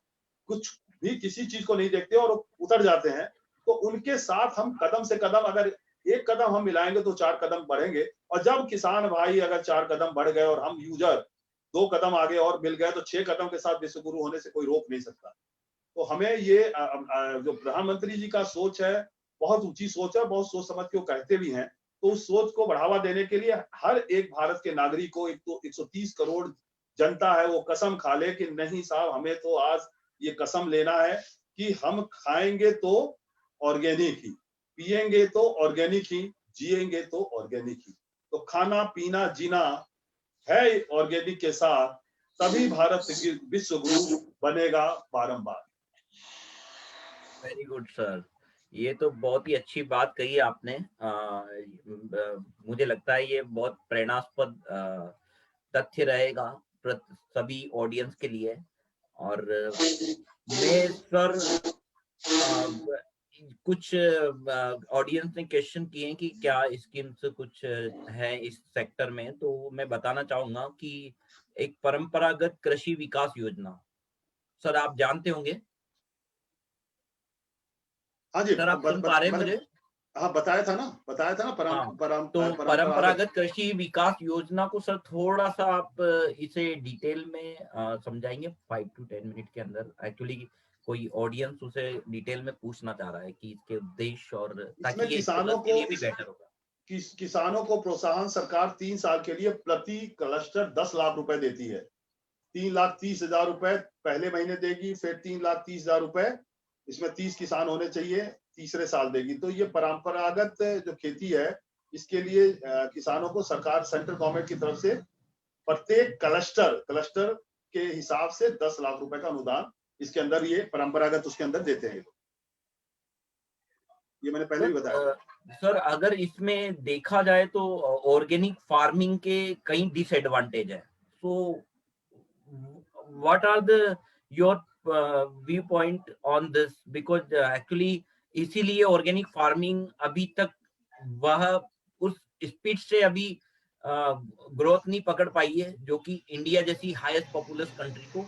कुछ भी किसी चीज को नहीं देखते और उतर जाते हैं। तो उनके साथ हम कदम से कदम, अगर एक कदम हम मिलाएंगे तो 4 कदम बढ़ेंगे। और जब किसान भाई अगर 4 कदम बढ़ गए और हम यूजर 2 कदम आगे और मिल गए, तो 6 कदम के साथ विश्व गुरु होने से कोई रोक नहीं सकता। तो हमें ये जो प्रधानमंत्री जी का सोच है, बहुत ऊंची सोच है, बहुत सोच समझ के वो कहते भी हैं। तो उस सोच को बढ़ावा देने के लिए हर एक भारत के नागरिक को, एक तो 130 करोड़ जनता है, वो कसम खा ले कि नहीं साहब, हमें तो आज ये कसम लेना है कि हम खाएंगे तो ऑर्गेनिक ही, पिएंगे तो ऑर्गेनिक ही, जिएंगे तो ऑर्गेनिक ही। तो खाना पीना जीना है ऑर्गेनिक के साथ, तभी भारत विश्व गुरु बनेगा बारंबार। वेरी गुड सर, ये तो बहुत ही अच्छी बात कही आपने। मुझे लगता है ये बहुत प्रेरणास्पद तथ्य रहेगा सभी ऑडियंस के लिए। और मैं सर, कुछ ऑडियंस ने क्वेश्चन किए हैं कि क्या स्कीम्स कुछ है इस सेक्टर में, तो मैं बताना चाहूंगा कि एक परंपरागत कृषि विकास योजना, सर आप जानते होंगे। हाँ जी, सर आप सुन पा रहे हैं मैंने मुझे? हाँ बताया था ना हाँ, तो परंपरागत। परंपरागत कृषि विकास योजना को सर थोड़ा सा आप इसे डिटेल में समझाएंगे 5 to 10 मिनट के अंदर। एक्चुअली कोई ऑडियंस उसे डिटेल में पूछना चाह रहा है कि इसके उद्देश्य, और ताकि इसमें ये स्कॉलर्स के लिए भी बेटर होगा। किसानों को प्रोत्साहन सरकार 3 साल के लिए प्रति क्लस्टर 10 लाख रुपए देती है। 3,30,000 रुपए पहले महीने देगी, फिर 3,30,000 रुपए, इसमें 30 किसान होने चाहिए, तीसरे साल देगी। तो ये परंपरागत जो खेती है, इसके लिए किसानों को सरकार सेंट्रल गवर्नमेंट की तरफ से प्रत्येक क्लस्टर के हिसाब से 10 लाख रुपए का अनुदान इसके अंदर, ये परंपरागत उसके अंदर देते हैं। ये मैंने पहले भी बताया। सर अगर इसमें देखा जाए तो ऑर्गेनिक फार्मिंग के कई डिसएडवांटेज है। So what are the your view point on this? Because actually इसीलिए ऑर्गेनिक फार्मिंग अभी तक वह उस स्पीड से अभी ग्रोथ नहीं पकड़ पाई है जो कि इंडिया जैसी हाईएस्ट पॉपुलस कंट्री को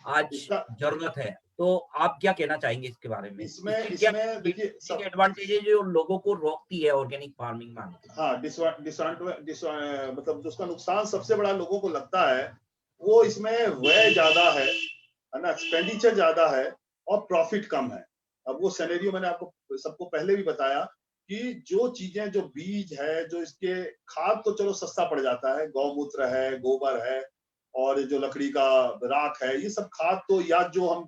आज इसका जरूरत है। तो आप क्या कहना चाहेंगे इसके बारे में? इसमें देखिए एडवांटेज है जो लोगों को रोकती है ऑर्गेनिक फार्मिंग में आने के? हाँ, मतलब जिसका नुकसान सबसे बड़ा लोगों को लगता है, वो इसमें व्यय ज्यादा है ना, एक्सपेंडिचर ज्यादा है और प्रॉफिट कम है। अब वो सिनेरियो मैंने आपको सबको पहले भी बताया कि जो चीजें, जो बीज है, जो इसके खाद तो चलो सस्ता पड़ जाता है, गौमूत्र है, गोबर है, और जो लकड़ी का राख है, ये सब खाद तो, या जो हम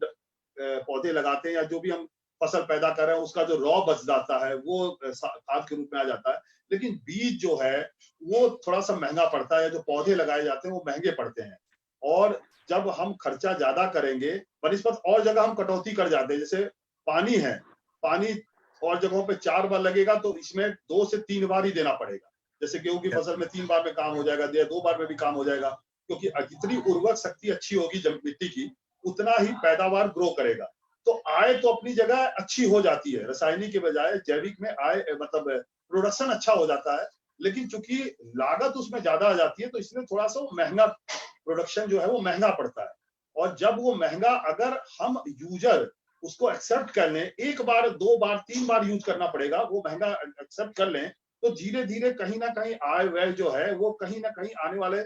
पौधे लगाते हैं या जो भी हम फसल पैदा कर रहे हैं, उसका जो रॉ बच जाता है वो खाद के रूप में आ जाता है। लेकिन बीज जो है वो थोड़ा सा महंगा पड़ता है, जो पौधे लगाए जाते हैं वो महंगे पड़ते हैं। और जब हम खर्चा ज्यादा करेंगे, बनिस्पत और जगह हम कटौती कर जाते हैं। जैसे पानी है, पानी और जगहों पे 4 बार लगेगा, तो इसमें 2 से 3 बार ही देना पड़ेगा। जैसे गेहूं की फसल में 3 बार में काम हो जाएगा, 2 बार में भी काम हो जाएगा, क्योंकि जितनी उर्वरक शक्ति अच्छी होगी मिट्टी की, उतना ही पैदावार ग्रो करेगा। तो आय तो अपनी जगह अच्छी हो जाती है, रासायनिक के बजाय जैविक में आय, मतलब प्रोडक्शन अच्छा हो जाता है। लेकिन चूंकि लागत उसमें ज्यादा आ जाती है, तो इसमें थोड़ा सा महंगा प्रोडक्शन जो है वो महंगा पड़ता है। और जब वो महंगा, अगर हम यूजर उसको एक्सेप्ट कर लें, 1 बार 2 बार 3 बार यूज करना पड़ेगा, वो महंगा एक्सेप्ट कर लें, तो धीरे धीरे कहीं ना कहीं आय व्यय जो है वो कहीं ना कहीं आने वाले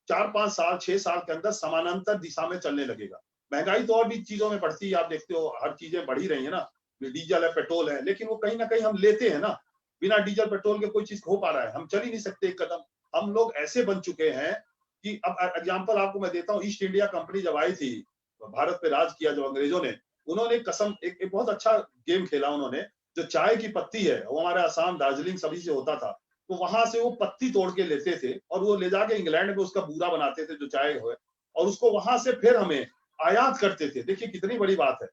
4-5 साल 6 साल के अंदर समानांतर दिशा में चलने लगेगा। महंगाई तो और भी चीजों में बढ़ती है, आप देखते हो हर चीजें बढ़ ही रही है ना, डीजल है, पेट्रोल है, लेकिन वो कहीं ना कहीं हम लेते हैं ना। बिना डीजल पेट्रोल के कोई चीज हो पा रहा है? हम चल ही नहीं सकते एक कदम। हम लोग ऐसे बन चुके हैं कि, अब एग्जांपल आपको मैं देता हूँ, ईस्ट इंडिया कंपनी जब आई थी, भारत पे राज किया जो अंग्रेजों ने, उन्होंने कसम, एक बहुत अच्छा गेम खेला उन्होंने। जो चाय की पत्ती है वो हमारे आसाम, दार्जिलिंग सभी से होता था, तो वहां से वो पत्ती तोड़ के लेते थे और वो ले जाके इंग्लैंड में उसका बूरा बनाते थे जो चाय है, और उसको वहां से फिर हमें आयात करते थे। देखिए कितनी बड़ी बात है,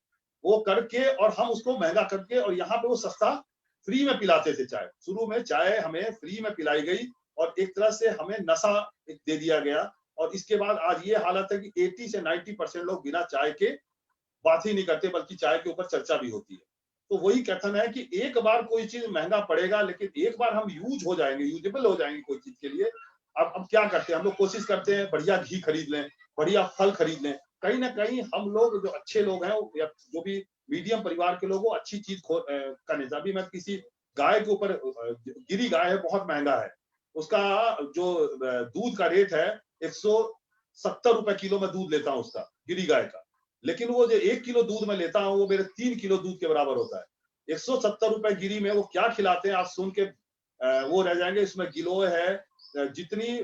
वो करके, और हम उसको महंगा करके, और यहाँ पे वो सस्ता फ्री में पिलाते थे चाय। शुरू में चाय हमें फ्री में पिलाई गई और एक तरह से हमें नशा दे दिया गया। और इसके बाद आज ये हालत है कि 80 से 90% लोग बिना चाय के बात ही नहीं करते, बल्कि चाय के ऊपर चर्चा भी होती है। तो वही कथन है कि एक बार कोई चीज महंगा पड़ेगा, लेकिन एक बार हम यूज हो जाएंगे, यूजेबल हो जाएंगे कोई चीज के लिए। अब क्या करते हैं हम लोग, कोशिश करते हैं बढ़िया घी खरीद लें, बढ़िया फल खरीद लें। कहीं ना कहीं हम लोग जो अच्छे लोग हैं, या जो भी मीडियम परिवार के लोग, वो अच्छी चीज का नहीं। अभी मैं किसी गाय के ऊपर, गिरी गाय है, बहुत महंगा है उसका, जो दूध का रेट है 170 रुपए किलो में दूध लेता हूँ उसका, गिरी गाय का। लेकिन वो जो 1 किलो दूध में लेता हूँ, वो मेरे 3 किलो दूध के बराबर होता है। 170 रुपए गिरी में वो क्या खिलाते हैं, आप सुन के वो रह जाएंगे। इसमें गिलोय है, जितनी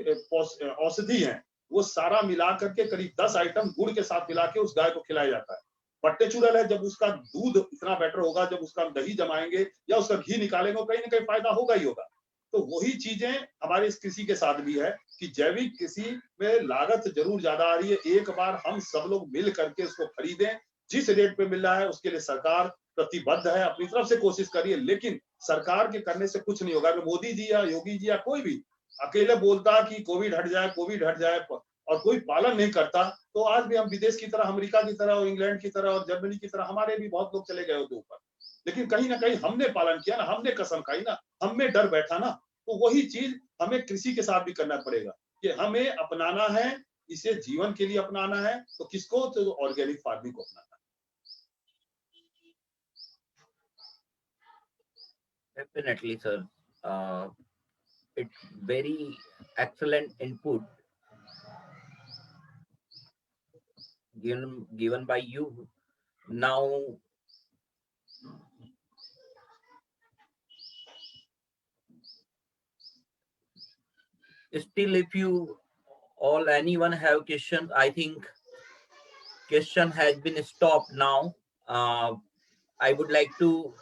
औषधि है, वो सारा मिला करके करीब 10 आइटम गुड़ के साथ मिला के उस गाय को खिलाया जाता है। बट्टे चूरल है, जब उसका दूध इतना बेटर होगा, जब उसका हम दही जमाएंगे या उसका घी निकालेंगे, कहीं ना कहीं फायदा होगा ही होगा। तो वही चीजें हमारे इस कृषि के साथ भी है कि जैविक कृषि में लागत जरूर ज्यादा आ रही है। एक बार हम सब लोग मिल करके उसको खरीदें, जिस रेट पे मिल रहा है उसके लिए सरकार प्रतिबद्ध है, अपनी तरफ से कोशिश करिए। लेकिन सरकार के करने से कुछ नहीं होगा। अगर मोदी जी या योगी जी या कोई भी अकेले बोलता कि कोविड हट जाए, कोविड हट जाए, और कोई पालन नहीं करता, तो आज भी हम विदेश की तरह, अमेरिका की तरह और इंग्लैंड की तरह और जर्मनी की तरह हमारे भी बहुत लोग चले गए होते ऊपर। लेकिन कहीं ना कहीं हमने पालन किया ना, हमने कसम खाई ना, हम में डर बैठा ना। तो वही चीज हमें कृषि के साथ भी करना पड़ेगा कि हमें अपनाना है, इसे जीवन के लिए अपनाना है। तो किसको, तो ऑर्गेनिक फार्मिंग को अपनाना है। Definitely, sir. It's very excellent input given by you. Now, still, if you all anyone have questions, I think question has been stopped now. I would like to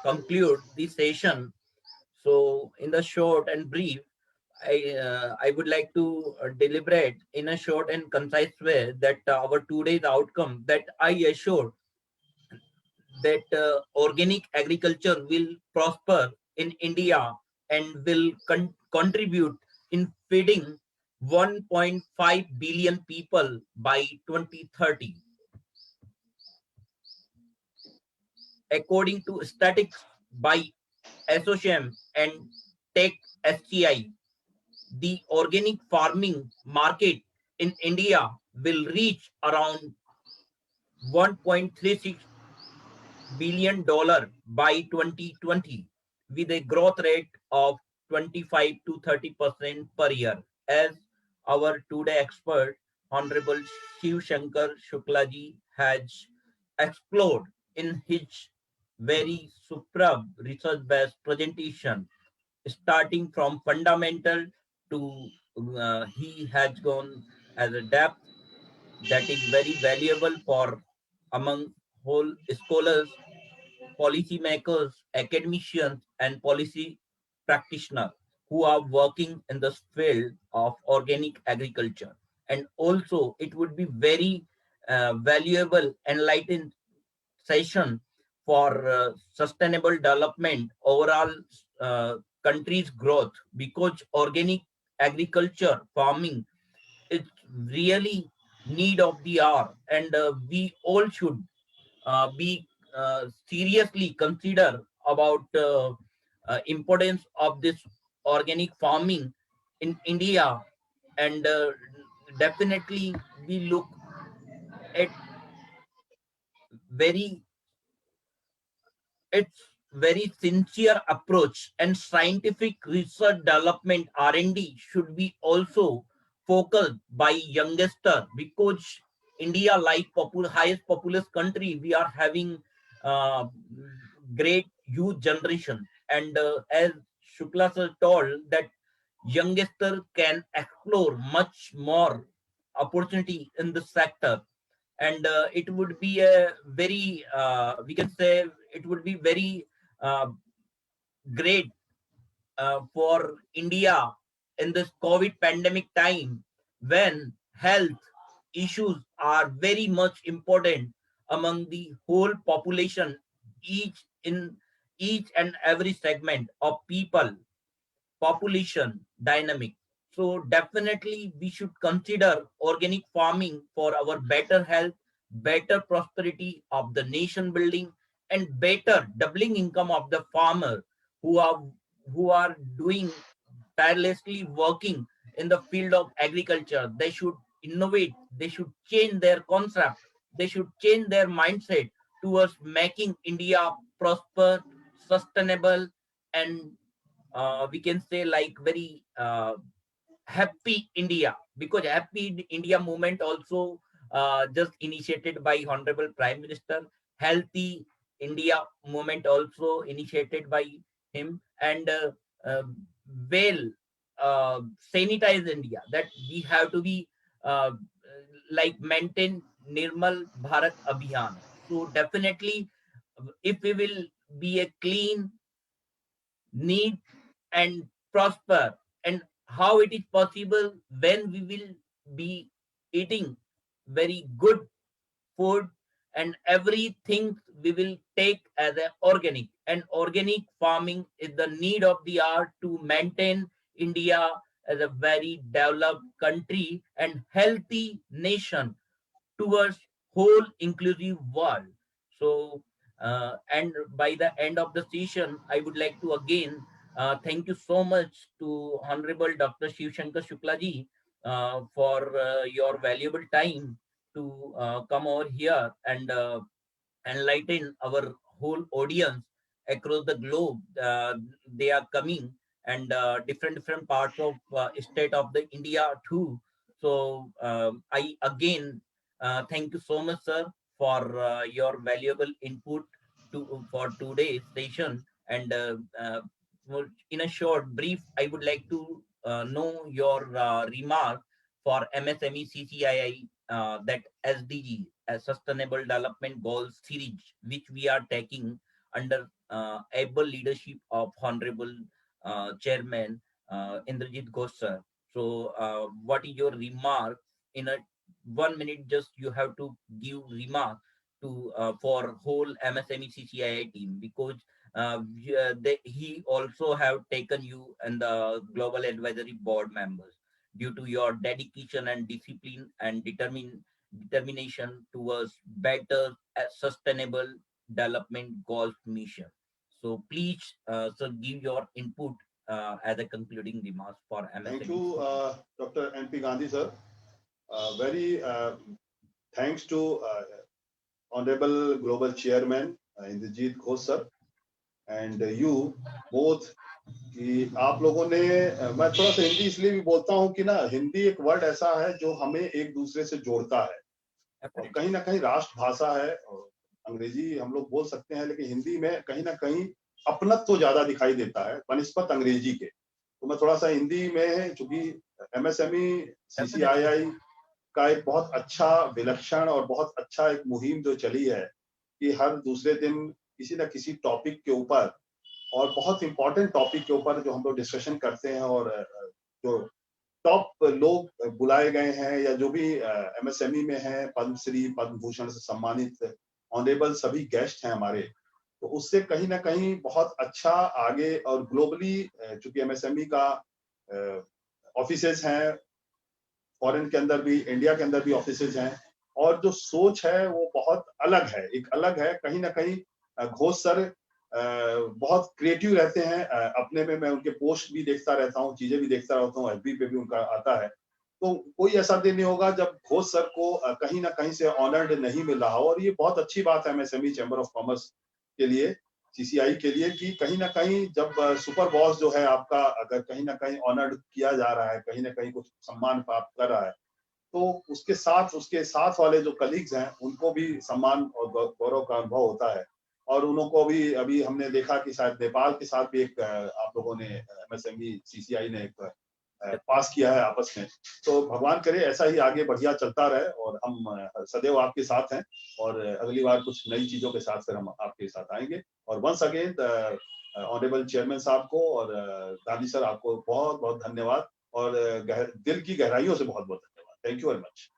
conclude this session. So, in the short and brief, I would like to deliberate in a short and concise way that our today's outcome, that I assure that organic agriculture will prosper in India and will contribute in feeding 1.5 billion people by 2030. According to statistics by ASSOCHAM and Tech SCI, the organic farming market in India will reach around $1.36 billion by 2020, with a growth rate of 25 to 30% per year, as our today expert, Honorable Shiv Shankar Shuklaji, has explored in his very superb research-based presentation, starting from fundamental to he has gone as a depth that is very valuable for among whole scholars, policymakers, academicians, and policy practitioners who are working in the field of organic agriculture. And also, it would be very valuable, enlightened session for sustainable development, overall country's growth, because organic agriculture farming is really need of the hour, and we all should be seriously consider about importance of this organic farming in India, and definitely we look at very its very sincere approach, and scientific research development R&D should be also focused by youngster, because India, like highest populous country, we are having uh, great youth generation, and as Shukla sir told that youngster can explore much more opportunity in this sector, and it would be a very we can say it would be very uh, great for India in this COVID pandemic time, when health issues are very much important among the whole population, each in each and every segment of people, population dynamic. So definitely we should consider organic farming for our better health, better prosperity of the nation building, and better doubling income of the farmer who are doing tirelessly working in the field of agriculture. They should innovate, they should change their concept, they should change their mindset towards making India prosper, sustainable, and we can say like very happy India, because happy India movement also just initiated by Honorable Prime Minister. Healthy India movement also initiated by him, and uh, well sanitize India, that we have to be uh, like maintain Nirmal Bharat Abhiyan. So definitely, if we will be a clean, neat, and prosper, and how it is possible when we will be eating very good food, and everything we will take as an organic, and organic farming is the need of the hour to maintain India as a very developed country and healthy nation towards whole inclusive world. So, and by the end of the session, I would like to again thank you so much to Honorable Dr. Shiv Shankar Shukla ji for your valuable time to come over here and enlighten our whole audience across the globe. They are coming, and different parts of state of the India too. So I again thank you so much, sir, for your valuable input to for today's session. And well, in a short brief, I would like to know your remark for MSME CCII, that SDG, as Sustainable Development Goals series, which we are taking under able leadership of Honorable Chairman Indrajit Ghosh sir. So, what is your remark in a 1 minute? Just you have to give remark to for whole MSME CCII team, because he also have taken you and the global advisory board members due to your dedication and discipline and determination towards better sustainable development goals mission. So please, sir, give your input as a concluding remarks for Thank MSME. you, Dr. N.P. Gandhi, sir. Very thanks to Honorable Global Chairman Indrajit Ghosh, sir, and you both. कि आप लोगों ने मैं थोड़ा सा हिंदी इसलिए भी बोलता हूँ कि ना हिंदी एक वर्ड ऐसा है जो हमें एक दूसरे से जोड़ता है, और कहीं ना कहीं राष्ट्रभाषा है, और अंग्रेजी हम लोग बोल सकते हैं, लेकिन हिंदी में कहीं ना कहीं अपनत्व तो ज्यादा दिखाई देता है बनिस्पत अंग्रेजी के। तो मैं थोड़ा सा हिंदी में, चूंकि एमएसएमई सीसीआईआई का एक बहुत अच्छा विलक्षण और बहुत अच्छा एक मुहिम जो चली है कि हर दूसरे दिन किसी न किसी टॉपिक के ऊपर, और बहुत इंपॉर्टेंट टॉपिक के ऊपर जो हम लोग डिस्कशन करते हैं, और जो टॉप लोग बुलाए गए हैं या जो भी एमएसएमई में हैं, पद्मश्री पद्म भूषण से सम्मानित ऑनरेबल सभी गेस्ट हैं हमारे, तो उससे कहीं ना कहीं बहुत अच्छा आगे, और ग्लोबली चूंकि एमएसएमई का ऑफिसेज हैं, फॉरेन के अंदर भी, इंडिया के अंदर भी ऑफिसेज हैं, और जो सोच है वो बहुत अलग है, एक अलग है कहीं ना कहीं। घोष सर बहुत क्रिएटिव रहते हैं अपने में, मैं उनके पोस्ट भी देखता रहता हूँ, चीजें भी देखता रहता हूँ, एफबी पे भी उनका आता है। तो कोई ऐसा दिन नहीं होगा जब घोष सर को कहीं ना कहीं से ऑनर्ड नहीं मिल रहा हो, और ये बहुत अच्छी बात है एमएसएमई चैम्बर ऑफ कॉमर्स के लिए, सीसीआई के लिए, कि कहीं ना कहीं जब सुपर बॉस जो है आपका अगर कहीं ना कहीं ऑनर्ड किया जा रहा है, कहीं ना कहीं कुछ सम्मान प्राप्त कर रहा है, तो उसके साथ वाले जो कलीग्स हैं उनको भी सम्मान और गौरव का अनुभव होता है। और उनको भी अभी हमने देखा कि शायद नेपाल के साथ भी एक आप लोगों ने एमएसएमई सीसीआई ने एक पास किया है आपस में। तो भगवान करे ऐसा ही आगे बढ़िया चलता रहे, और हम सदैव आपके साथ हैं, और अगली बार कुछ नई चीजों के साथ फिर हम आपके साथ आएंगे। और वंस अगेन ऑनरेबल चेयरमैन साहब को और गांधी सर आपको बहुत बहुत धन्यवाद, और दिल की गहराइयों से बहुत बहुत धन्यवाद। Thank you very much.